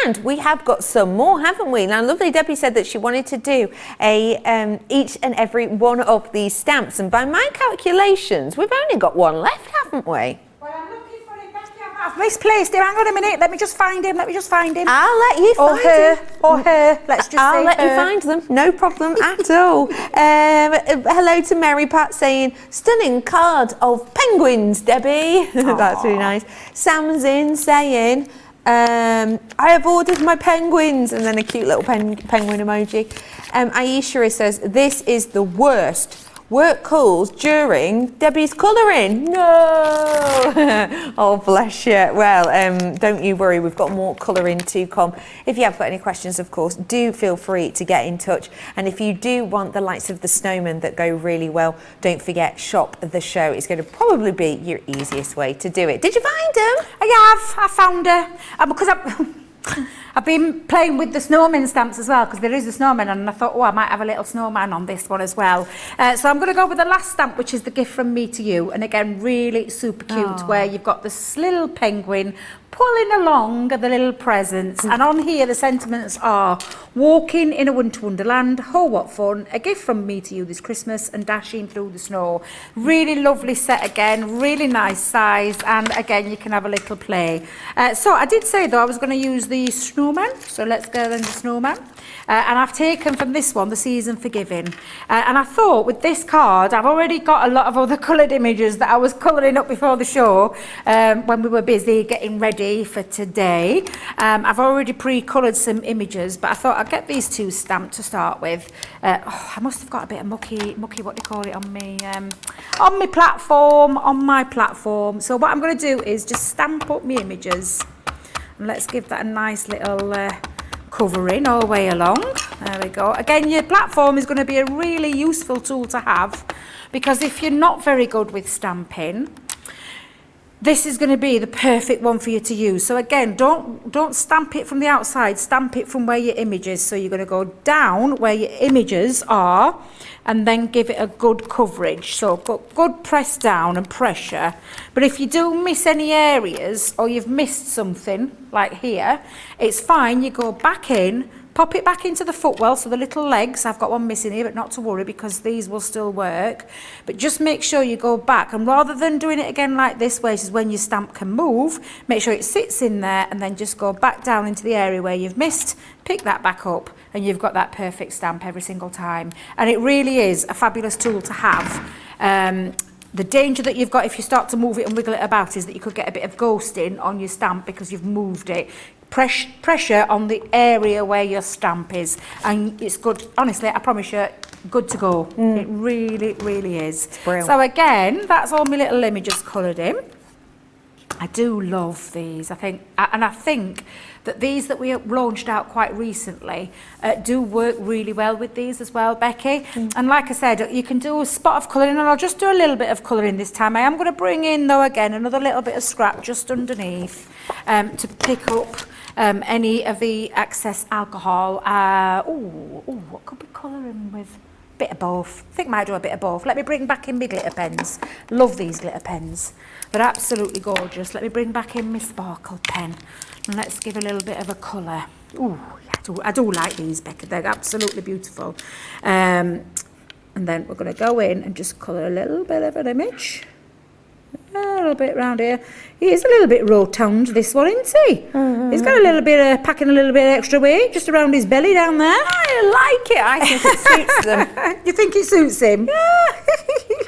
And we have got some more, haven't we? Now, lovely Debbie said that she wanted to do a each and every one of these stamps. And by my calculations, we've only got one left, haven't we? Well, I'm looking for him, Becky. I've misplaced him. Hang on a minute. Let me just find him. I'll let you find him. Or her. Let's just I'll say let her. you find them. No problem at all. Hello to Mary Pat saying, stunning card of penguins, Debbie. That's really nice. Sam's in saying, I have ordered my penguins, and then a cute little penguin emoji. Aisha says, this is the worst. Work calls during Debbie's colouring. No! Oh, bless you. Well, don't you worry, we've got more colouring to come. If you have got any questions, of course, do feel free to get in touch. And if you do want the likes of the Snowman that go really well, don't forget, shop the show. It's going to probably be your easiest way to do it. Did you find them? I found her. Because I've been playing with the snowman stamps as well, because there is a snowman, and I thought, oh, I might have a little snowman on this one as well. So I'm going to go with the last stamp, which is the gift from me to you. And again, really super cute, where you've got this little penguin pulling along the little presents. And on here, the sentiments are walking in a winter wonderland, oh, what fun, a gift from me to you this Christmas, and dashing through the snow. Really lovely set again, really nice size. And again, you can have a little play. So I did say, though, I was going to use the Snowman. So let's go then the Snowman. And I've taken from this one the Season for Giving. And I thought with this card, I've already got a lot of other coloured images that I was colouring up before the show when we were busy getting ready for today. I've already pre-coloured some images, but I thought I'd get these 2 stamped to start with. I must have got a bit of mucky, what do you call it, on my platform. So what I'm going to do is just stamp up my images. And let's give that a nice little covering all the way along. There we go. Again, your platform is going to be a really useful tool to have, because if you're not very good with stamping, this is going to be the perfect one for you to use. So again, don't stamp it from the outside, stamp it from where your image is. So you're going to go down where your images are, and then give it a good coverage. So put good press down and pressure. But if you do miss any areas, or you've missed something like here, it's fine. You go back in, pop it back into the footwell, so the little legs, I've got one missing here, but not to worry, because these will still work. But just make sure you go back, and rather than doing it again like this, which is when your stamp can move, make sure it sits in there, and then just go back down into the area where you've missed, pick that back up, and you've got that perfect stamp every single time. And it really is a fabulous tool to have. The danger that you've got if you start to move it and wiggle it about is that you could get a bit of ghosting on your stamp because you've moved it. Pressure on the area where your stamp is, and it's good. Honestly, I promise you, good to go. It really, really is. It's brilliant. So again, that's all my little images coloured in. I do love these. I think that these that we launched out quite recently do work really well with these as well, Becky. And like I said, you can do a spot of colouring, and I'll just do a little bit of colouring this time. I am going to bring in, though, again, another little bit of scrap just underneath to pick up any of the excess alcohol. What could we colour in with? Bit of both. I think I might do a bit of both. Let me bring back in my glitter pens. Love these glitter pens. They're absolutely gorgeous. Let me bring back in my sparkle pen. And let's give a little bit of a colour. Ooh, I do like these, Becca. They're absolutely beautiful. And then we're going to go in and just colour a little bit of an image. A little bit round here. He is a little bit rotund, this one, isn't he? He's got a little bit of, packing a little bit of extra weight just around his belly down there. I like it. I think it suits them. You think it suits him? Yeah.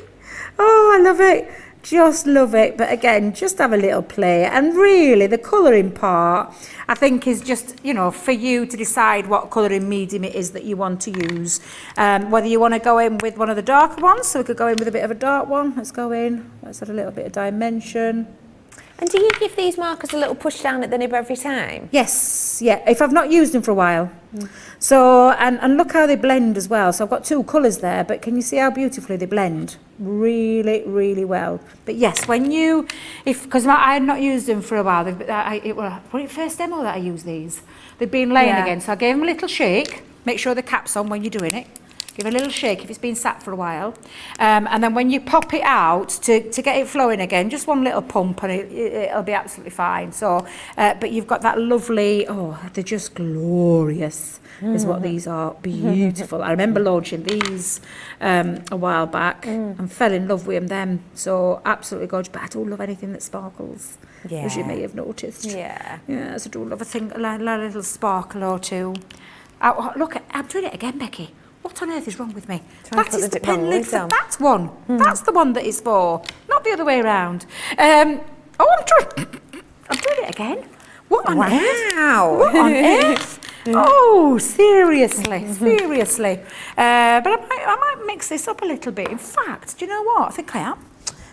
Oh, I love it. Just love it. But again, just have a little play. And really, the colouring part, I think, is just, you know, for you to decide what colouring medium it is that you want to use. Whether you want to go in with one of the darker ones, so we could go in with a bit of a dark one. Let's go in. Let's add a little bit of dimension. And do you give these markers a little push down at the nib every time? Yes, yeah, if I've not used them for a while. So, and look how they blend as well. So I've got two colours there, but can you see how beautifully they blend? Really, really well. But yes, when you, because I had not used them for a while, it was it first demo that I used these. They'd been laying again, so I gave them a little shake. Make sure the cap's on when you're doing it. Give it a little shake if it's been sat for a while. And then when you pop it out, to get it flowing again, just one little pump and it'll be absolutely fine. So, but you've got that lovely, oh, they're just glorious, is what these are. Beautiful. I remember launching these a while back and fell in love with them. So absolutely gorgeous. But I do love anything that sparkles, as you may have noticed. Yeah. Yes, I do love a little sparkle or two. Look, I'm doing it again, Becky. What on earth is wrong with me? That is the pen lid for that one. That's the one that is for, not the other way around. I'm doing it again. What on earth? What on earth? Oh, seriously. But I might mix this up a little bit. In fact, do you know what? I think I am.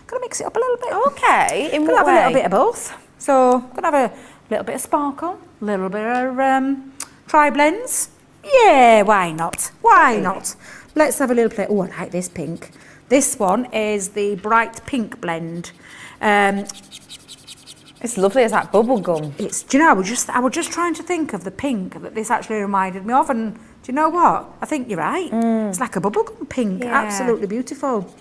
Gonna mix it up a little bit. Okay. In what have way? a little bit of both. So, gonna have a little bit of sparkle, a little bit of tri-blends. Yeah, why not? Why not? Let's have a little play. Oh, I like this pink. This one is the bright pink blend. It's lovely as that bubble gum. It's. Do you know? I was just trying to think of the pink that this actually reminded me of, and do you know what? I think you're right. It's like a bubblegum pink. Yeah. Absolutely beautiful.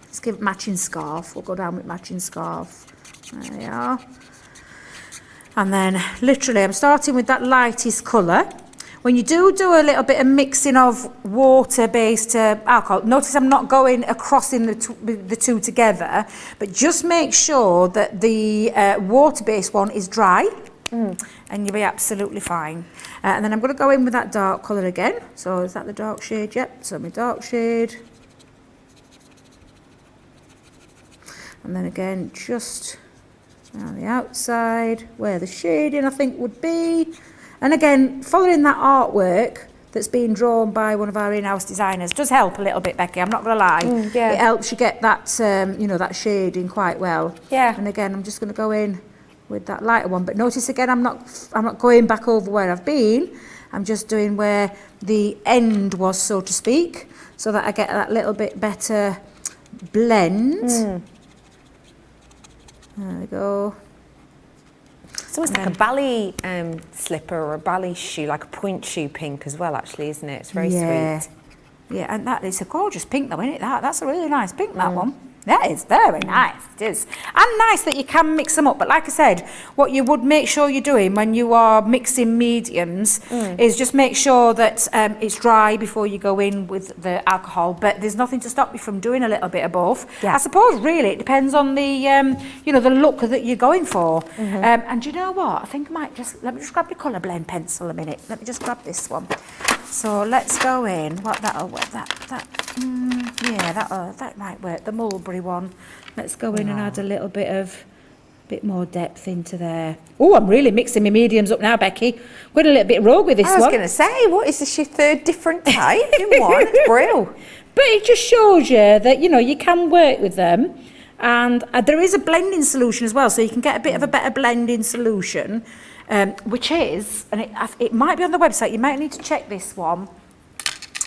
Let's give it matching scarf. We'll go down with matching scarf. There we are. And then, literally, I'm starting with that lightest colour. When you do a little bit of mixing of water-based alcohol, notice I'm not going across in the two together, but just make sure that the water-based one is dry, and you'll be absolutely fine. And then I'm going to go in with that dark colour again. So is that the dark shade? Yep, so my dark shade. And then again, just around the outside, where the shading I think would be. And again, following that artwork that's been drawn by one of our in-house designers does help a little bit, Becky. I'm not going to lie. Yeah. It helps you get that, that shading quite well. Yeah. And again, I'm just going to go in with that lighter one. But notice again, I'm not going back over where I've been. I'm just doing where the end was, so to speak, so that I get that little bit better blend. There we go. It's almost like a ballet slipper or a ballet shoe, like a point shoe pink as well, actually, isn't it? It's very sweet. Yeah, and that is a gorgeous pink though, isn't it? That's a really nice pink, that one. That is very nice, it is. And nice that you can mix them up. But like I said, what you would make sure you're doing when you are mixing mediums is just make sure that it's dry before you go in with the alcohol. But there's nothing to stop you from doing a little bit of both. Yeah. I suppose really it depends on the, the look that you're going for. And do you know what? I think I might let me just grab the colour blend pencil a minute. Let me just grab this one. So let's go in. That might work. The mulberry one. Let's go in and add a little bit more depth into there. Oh, I'm really mixing my mediums up now, Becky. We're a little bit rogue with this one. I was going to say, what is this, your third different type in one? It's brilliant. But it just shows you that, you can work with them. And there is a blending solution as well, so you can get a bit of a better blending solution, which is, and it might be on the website, you might need to check this one.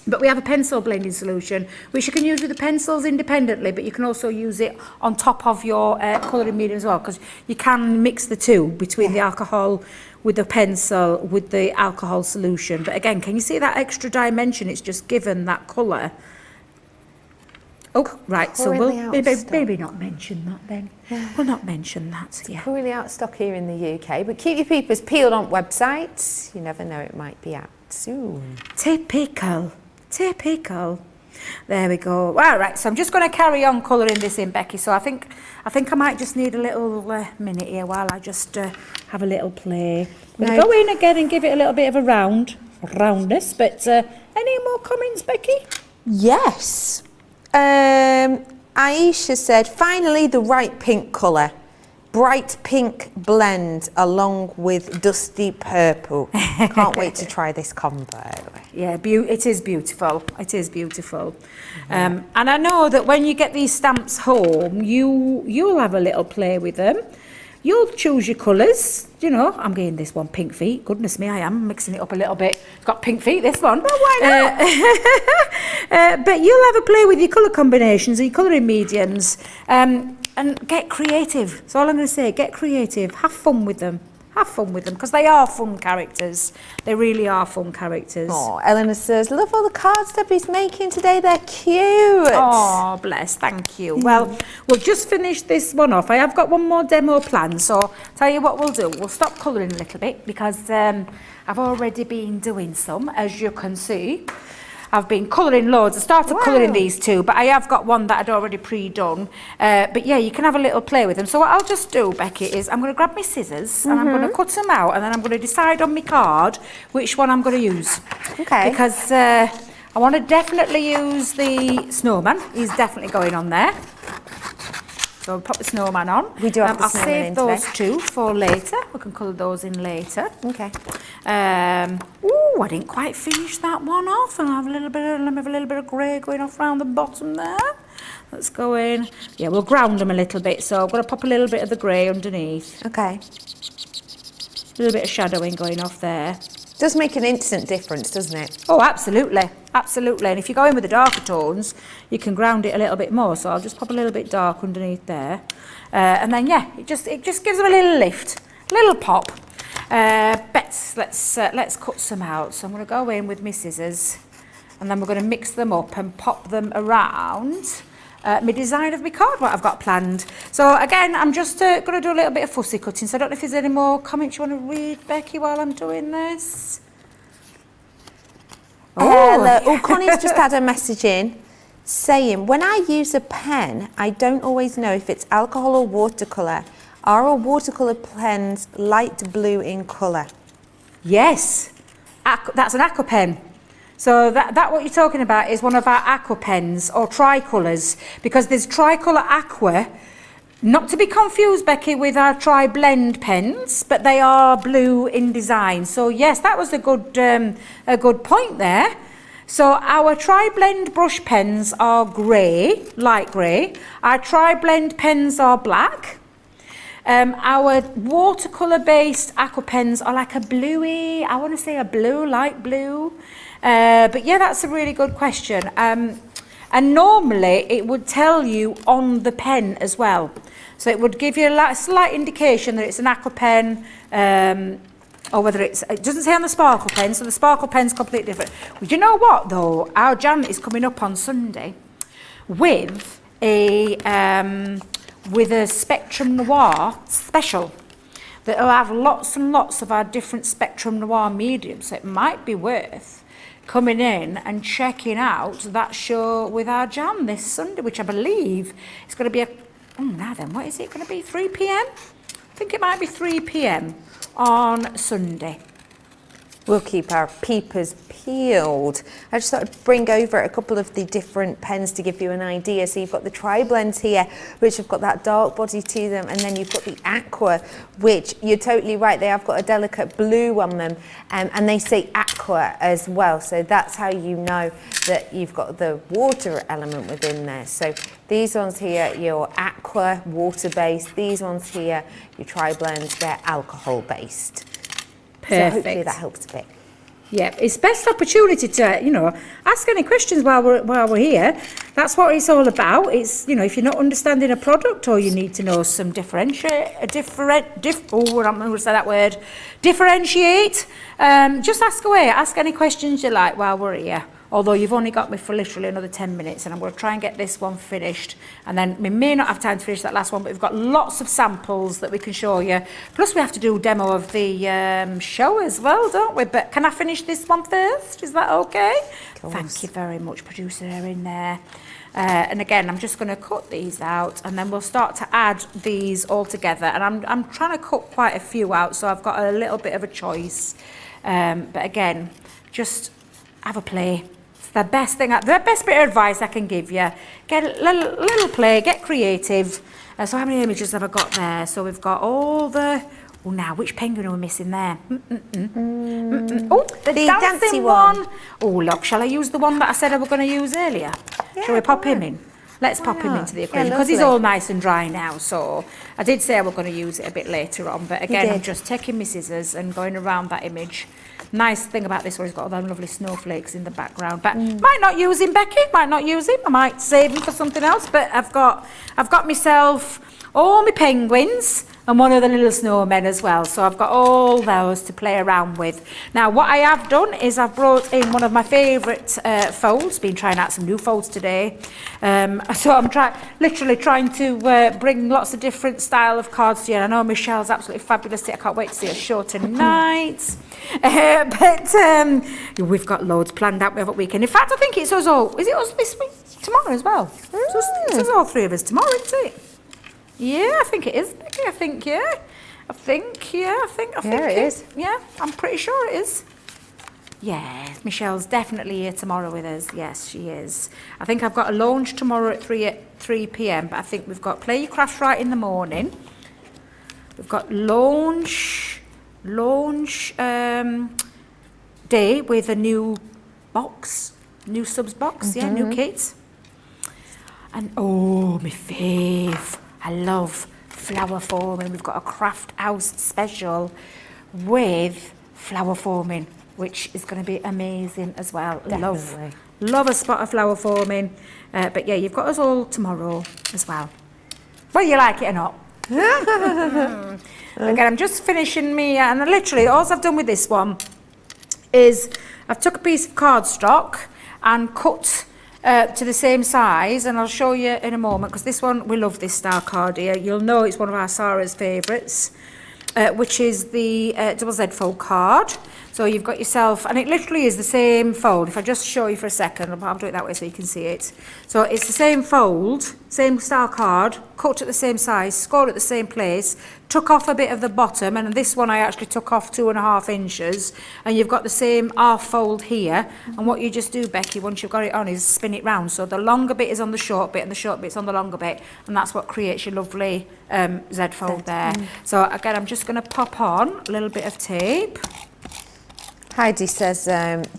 But we have a pencil blending solution, which you can use with the pencils independently, but you can also use it on top of your colouring medium as well, because you can mix the two between the alcohol with the pencil with the alcohol solution. But again, can you see that extra dimension it's just given that colour? Oh, right, so we'll maybe not mention that then. We'll not mention that, yeah. Currently out of stock here in the UK, but keep your peepers peeled on websites. You never know, it might be out soon. Typical. There we go. All right, so I'm just going to carry on colouring this in, Becky. So I think I might just need a little minute here while I just have a little play. I'm going to go in again and give it a little bit of a roundness. But any more comments, Becky? Yes. Aisha said, finally the right pink colour. Bright pink blend along with dusty purple. Can't wait to try this combo. Yeah, it is beautiful. It is beautiful. And I know that when you get these stamps home, you'll have a little play with them. You'll choose your colours. You know, I'm getting this one pink feet. Goodness me, I am mixing it up a little bit. It's got pink feet, this one. Well, why not? But you'll have a play with your colour combinations and your colouring mediums. And get creative. That's all I'm going to say. Get creative. Have fun with them. Have fun with them, because they are fun characters. They really are fun characters. Oh, Eleanor says, love all the cards Debbie's making today. They're cute. Oh, bless. Thank you. Well, we'll just finish this one off. I have got one more demo planned. So tell you what we'll do. We'll stop colouring a little bit, because I've already been doing some, as you can see. I've been colouring loads. I started colouring these two, but I have got one that I'd already pre-done. But yeah, you can have a little play with them. So what I'll just do, Becky, is I'm going to grab my scissors and I'm going to cut them out, and then I'm going to decide on my card which one I'm going to use. Okay. Because I want to definitely use the Snowman. He's definitely going on there. So we'll pop the Snowman on. We do have the I'll Snowman save in those today. two for later. We can colour those in later. Okay. Ooh, I didn't quite finish that one off, and I have a little bit of grey going off around the bottom there. Let's go in. Yeah, we'll ground them a little bit, so I'm going to pop a little bit of the grey underneath. Okay. A little bit of shadowing going off there. Does make an instant difference, doesn't it? Oh, absolutely. Absolutely. And if you go in with the darker tones, you can ground it a little bit more. So I'll just pop a little bit dark underneath there. And then, yeah, it just gives them a little lift, a little pop. Let's cut some out. So I'm going to go in with my scissors, and then we're going to mix them up and pop them around my design of my card, what I've got planned. So again, I'm just going to do a little bit of fussy cutting. So I don't know if there's any more comments you want to read, Becky, while I'm doing this. Connie's just had a message in saying, when I use a pen, I don't always know if it's alcohol or watercolour. Are all watercolour pens light blue in colour? Yes, that's an aqua pen. So that what you're talking about is one of our aqua pens or tricolours, because there's tricolour aqua, not to be confused, Becky, with our tri-blend pens, but they are blue in design. So yes, that was a good point there. So our tri-blend brush pens are grey, light grey. Our tri-blend pens are black. Our watercolour based aqua pens are like a bluey, I want to say a blue, light blue. But yeah, that's a really good question. And normally it would tell you on the pen as well. So it would give you a slight indication that it's an aqua pen, or whether it doesn't say on the sparkle pen, so the sparkle pen's completely different. Well, do you know what though? Our Jan is coming up on Sunday with a Spectrum Noir special that will have lots and lots of our different Spectrum Noir mediums. So it might be worth coming in and checking out that show with our Jan this Sunday, which I believe is going to be now then, what is it going to be, 3 p.m? I think it might be 3 p.m. on Sunday. We'll keep our peepers peeled. I just thought I'd bring over a couple of the different pens to give you an idea. So you've got the tri-blends here, which have got that dark body to them, and then you've got the aqua, which you're totally right, they have got a delicate blue on them, and they say aqua as well. So that's how you know that you've got the water element within there. So these ones here, your aqua, water-based. These ones here, your tri-blends, they're alcohol-based. Perfect. So hopefully that helps a bit. Yeah, it's best opportunity to, you know, ask any questions while we're here. That's what it's all about. It's, you know, if you're not understanding a product or you need to know some I'm going to say that word, differentiate, just ask away. Ask any questions you like while we're here. Although you've only got me for literally another 10 minutes and I'm going to try and get this one finished. And then we may not have time to finish that last one, but we've got lots of samples that we can show you. Plus we have to do a demo of the show as well, don't we? But can I finish this one first? Is that okay? Thank you very much, producer in there. And again, I'm just going to cut these out and then we'll start to add these all together. And I'm trying to cut quite a few out, so I've got a little bit of a choice. But again, just have a play. The best thing, the best bit of advice I can give you. Get a little play, get creative. So how many images have I got there? So we've got all the, oh now, which penguin are we missing there? Oh, the dancing one. Oh look, shall I use the one that I said I was going to use earlier? Yeah, shall we pop him in? Let's pop him into the equation because he's all nice and dry now. So I did say I was going to use it a bit later on, but again, I'm just taking my scissors and going around that image. Nice thing about this one, he's got all them lovely snowflakes in the background. But might not use him, Becky. Might not use him. I might save him for something else. But I've got myself all my penguins and one of the little snowmen as well. So I've got all those to play around with. Now, what I have done is I've brought in one of my favourite folds. Been trying out some new folds today. So I'm literally trying to bring lots of different style of cards to you. And I know Michelle's absolutely fabulous. I can't wait to see her show tonight. But we've got loads planned out over the weekend. In fact, I think it's us all. Is it us this week? Tomorrow as well? It's us all three of us tomorrow, isn't it? Yeah, I think it is, Becky. I think it is. Yeah, I'm pretty sure it is. Yeah, Michelle's definitely here tomorrow with us. Yes, she is. I think I've got a launch tomorrow at 3 p.m, but I think we've got Play Your Crafts Right in the morning. We've got launch day with a new subs box, yeah, new kit. And oh, my fave. I love flower forming. We've got a craft house special with flower forming, which is going to be amazing as well. Definitely. Love a spot of flower forming. But yeah, you've got us all tomorrow as well. Whether you like it or not. Again, I'm just finishing me, and literally all I've done with this one is I've took a piece of cardstock and cut to the same size, and I'll show you in a moment, because this one, we love this style card here. You'll know it's one of our Sarah's favourites, which is the double Z fold card. So you've got yourself, and it literally is the same fold. If I just show you for a second, I'll do it that way so you can see it. So it's the same fold, same style card, cut at the same size, scored at the same place, took off a bit of the bottom, and this one I actually took off 2.5 inches, and you've got the same half fold here. And what you just do, Becky, once you've got it on, is spin it round. So the longer bit is on the short bit and the short bit's on the longer bit, and that's what creates your lovely Z fold there. So again, I'm just going to pop on a little bit of tape. Heidi says,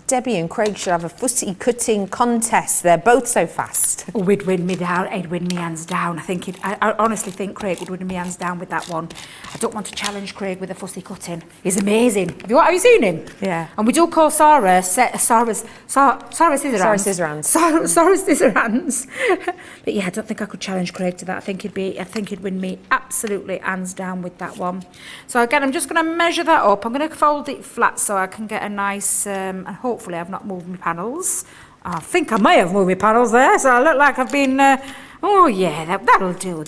Debbie and Craig should have a fussy cutting contest. They're both so fast. Oh, he'd win me down. He'd win me hands down. I honestly think Craig would win me hands down with that one. I don't want to challenge Craig with a fussy cutting. He's amazing. Have you seen him? Yeah. And we do call Sarah Scissorhands. Sarah Scissorhands. But yeah, I don't think I could challenge Craig to that. I think he'd win me absolutely hands down with that one. So again, I'm just going to measure that up. I'm going to fold it flat so I can get a nice, and hopefully I've not moved my panels. I think I may have moved my panels there, so I look like I've been, oh yeah, that'll do.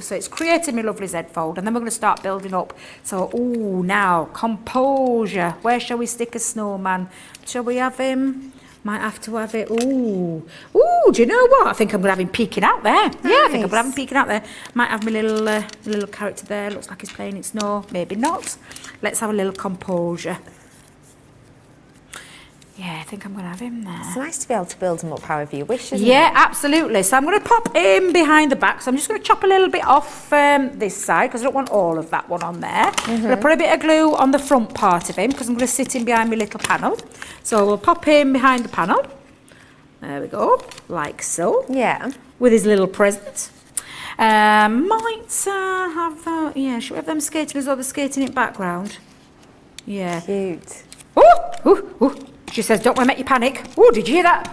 So it's creating my lovely Z fold, and then we're going to start building up. So, now, composure. Where shall we stick a snowman? Shall we have him? Might have to have it, do you know what? I think I'm going to have him peeking out there. Nice. Yeah, I think I'm going to have him peeking out there. Might have my little character there. Looks like he's playing in snow. Maybe not. Let's have a little composure. Yeah, I think I'm going to have him there. It's nice to be able to build them up however you wish, isn't it? Yeah, absolutely. So I'm going to pop him behind the back. So I'm just going to chop a little bit off this side, because I don't want all of that one on there. I'm going to put a bit of glue on the front part of him, because I'm going to sit him behind my little panel. So we'll pop him behind the panel. There we go, like so. Yeah. With his little present. Might have, should we have them skating as well, the skating in background? Yeah. Cute. Oh, She says, don't want to make you panic. Oh, did you hear that?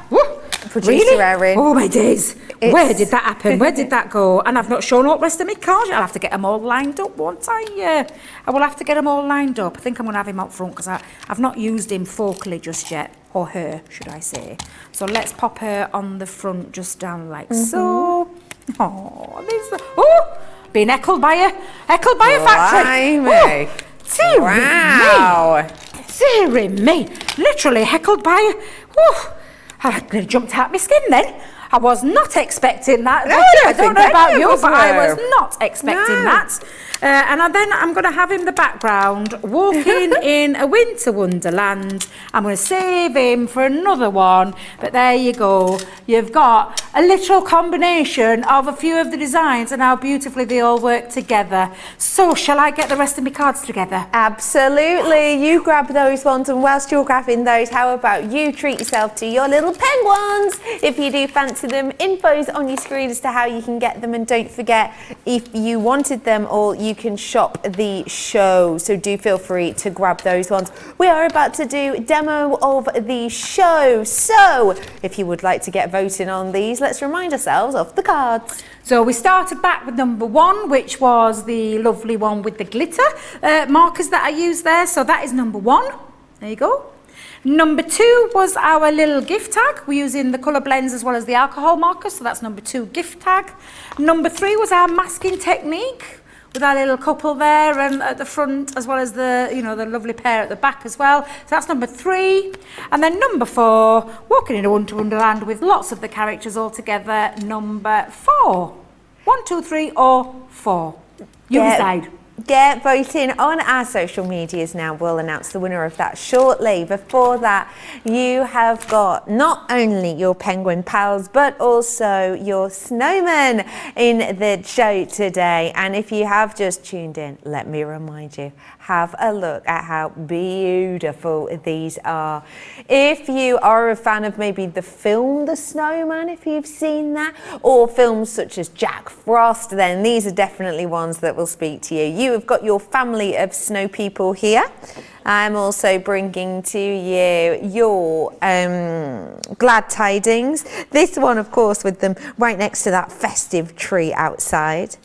Producer Really? Erin. Oh, my days. Where did that happen? Where did that go? And I've not shown up the rest of my cards. I'll have to get them all lined up, won't I? I will have to get them all lined up. I think I'm going to have him up front because I've not used him focally just yet. Or her, should I say. So let's pop her on the front just down like so. Oh, being heckled by a factory. Blimey. Wow. Dearie me. Literally heckled by a... I nearly jumped out my skin then. I was not expecting that. I don't know about you, but I was not expecting that. And then I'm going to have him the background walking in a winter wonderland. I'm going to save him for another one. But there you go. You've got a literal combination of a few of the designs and how beautifully they all work together. So shall I get the rest of my cards together? Absolutely. You grab those ones, and whilst you're grabbing those, how about you treat yourself to your little penguins? If you do fancy them, info's on your screen as to how you can get them, and don't forget, if you wanted them all, you can shop the show, so do feel free to grab those ones. We are about to do a demo of the show, so if you would like to get voting on these, let's remind ourselves of the cards. So we started back with number 1, which was the lovely one with the glitter markers that I used there, so that is number 1. There you go. Number 2 was our little gift tag. We're using the colour blends as well as the alcohol markers, so that's number 2 gift tag. Number 3 was our masking technique with our little couple there and at the front, as well as the, the lovely pair at the back as well. So that's number 3. And then number 4, walking in a winter wonderland with lots of the characters all together. Number 4. 1, 2, 3, or 4. You decide. Get voting on our social medias now. We'll announce the winner of that shortly. Before that, you have got not only your penguin pals, but also your snowman in the show today. And if you have just tuned in, let me remind you, have a look at how beautiful these are. If you are a fan of maybe the film The Snowman, if you've seen that, or films such as Jack Frost, then these are definitely ones that will speak to you. You have got your family of snow people here. I'm also bringing to you your glad tidings. This one, of course, with them right next to that festive tree outside.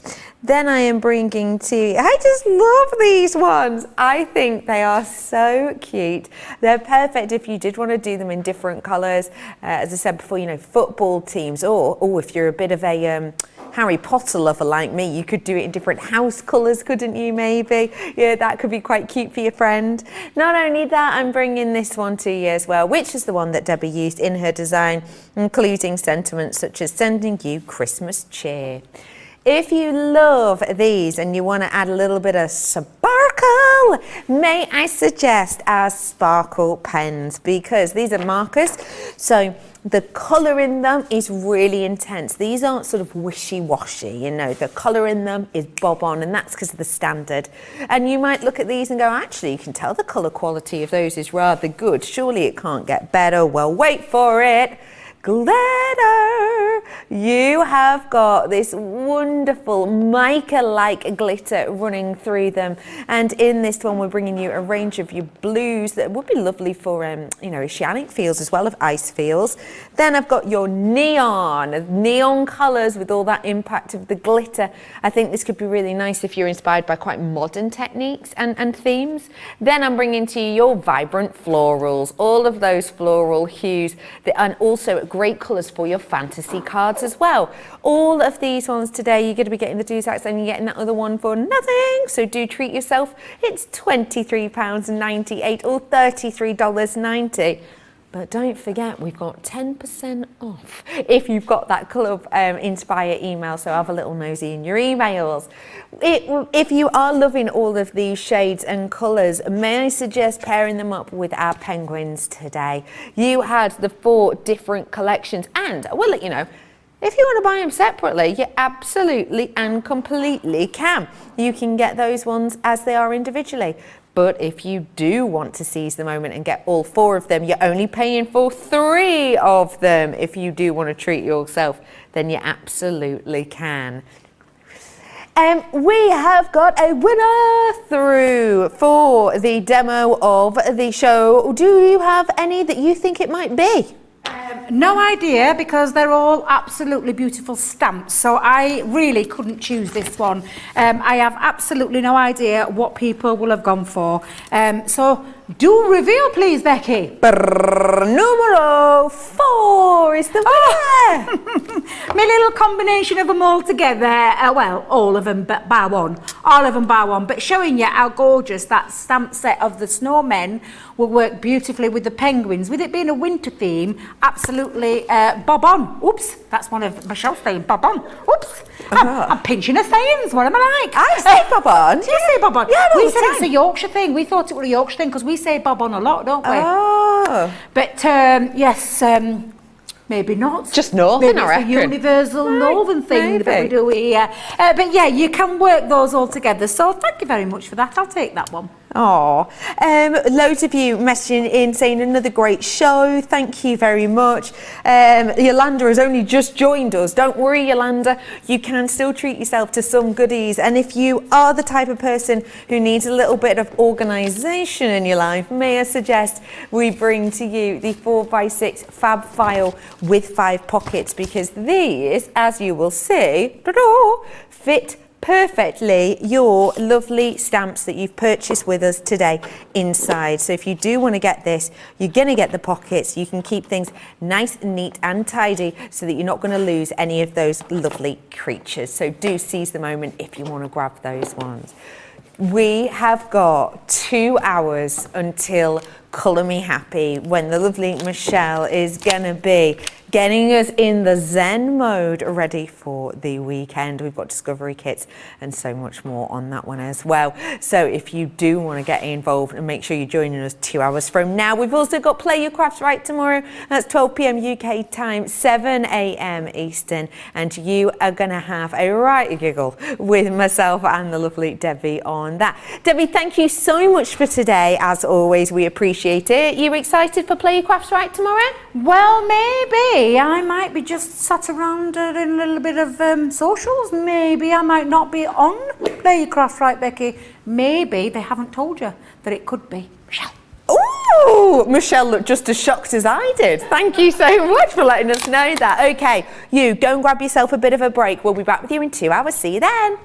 Then I am bringing to you, I just love these ones. I think they are so cute. They're perfect if you did want to do them in different colours. As I said before, football teams, or if you're a bit of a Harry Potter lover like me, you could do it in different house colours, couldn't you, maybe? Yeah, that could be quite cute for your friend. Not only that, I'm bringing this one to you as well, which is the one that Debbie used in her design, including sentiments such as sending you Christmas cheer. If you love these and you want to add a little bit of sparkle, may I suggest our sparkle pens, because these are markers, so the colour in them is really intense. These aren't sort of wishy-washy, the colour in them is bob on, and that's because of the standard. And you might look at these and go, actually, you can tell the colour quality of those is rather good. Surely it can't get better. Well, wait for it. Glitter! You have got this wonderful mica-like glitter running through them, and in this one we're bringing you a range of your blues that would be lovely for oceanic feels as well as ice feels. Then I've got your neon colours with all that impact of the glitter. I think this could be really nice if you're inspired by quite modern techniques and themes. Then I'm bringing to you your vibrant florals, all of those floral hues, and also great colours for your fantasy cards as well. All of these ones today, you're going to be getting the Duzaks and you're getting that other one for nothing, so do treat yourself. It's £23.98 or $33.90. But don't forget, we've got 10% off if you've got that Club Inspire email, so have a little nosy in your emails. If you are loving all of these shades and colours, may I suggest pairing them up with our penguins today. You had the 4 different collections, and I will let you know, if you want to buy them separately, you absolutely and completely can. You can get those ones as they are individually. But if you do want to seize the moment and get all 4 of them, you're only paying for 3 of them. If you do want to treat yourself, then you absolutely can. We have got a winner through for the demo of the show. Do you have any that you think it might be? No idea, because they're all absolutely beautiful stamps, so I really couldn't choose this one. I have absolutely no idea what people will have gone for. So do reveal, please, Becky. Numero 4 is the winner. My little combination of them all together. Well, all of them but bar one. All of them bar one. But showing you how gorgeous that stamp set of the snowmen will work beautifully with the penguins. With it being a winter theme, absolutely bob on. Oops, that's one of Michelle's saying, bob on. Oops, I'm pinching her sayings. What am I like? I say bob on. Do you say bob on? Yeah, we said it's a Yorkshire thing. We thought it was a Yorkshire thing because we say bob on a lot, don't we? Oh. But yes, maybe not. Just northern, maybe I it's reckon. a universal northern thing that we do here. But yeah, you can work those all together. So thank you very much for that. I'll take that one. Oh, loads of you messaging in saying another great show. Thank you very much. Yolanda has only just joined us. Don't worry, Yolanda. You can still treat yourself to some goodies. And if you are the type of person who needs a little bit of organisation in your life, may I suggest we bring to you the 4x6 fab file with 5 pockets, because these, as you will see, fit perfectly your lovely stamps that you've purchased with us today inside. So if you do want to get this, you're going to get the pockets. You can keep things nice and neat and tidy so that you're not going to lose any of those lovely creatures. So do seize the moment if you want to grab those ones. We have got 2 hours until Colour Me Happy, when the lovely Michelle is going to be getting us in the Zen mode, ready for the weekend. We've got discovery kits and so much more on that one as well. So if you do want to get involved, and make sure you're joining us 2 hours from now. We've also got Play Your Crafts Right tomorrow. That's 12 p.m. UK time, 7 a.m. Eastern. And you are going to have a right giggle with myself and the lovely Debbie on that. Debbie, thank you so much for today. As always, we appreciate it. You excited for Play Your Crafts Right tomorrow? Well, maybe. I might be just sat around in a little bit of socials. Maybe I might not be on Play Your Craft Right, Becky. Maybe they haven't told you that it could be Michelle. Ooh, Michelle looked just as shocked as I did. Thank you so much for letting us know that. Okay, you go and grab yourself a bit of a break. We'll be back with you in 2 hours. See you then.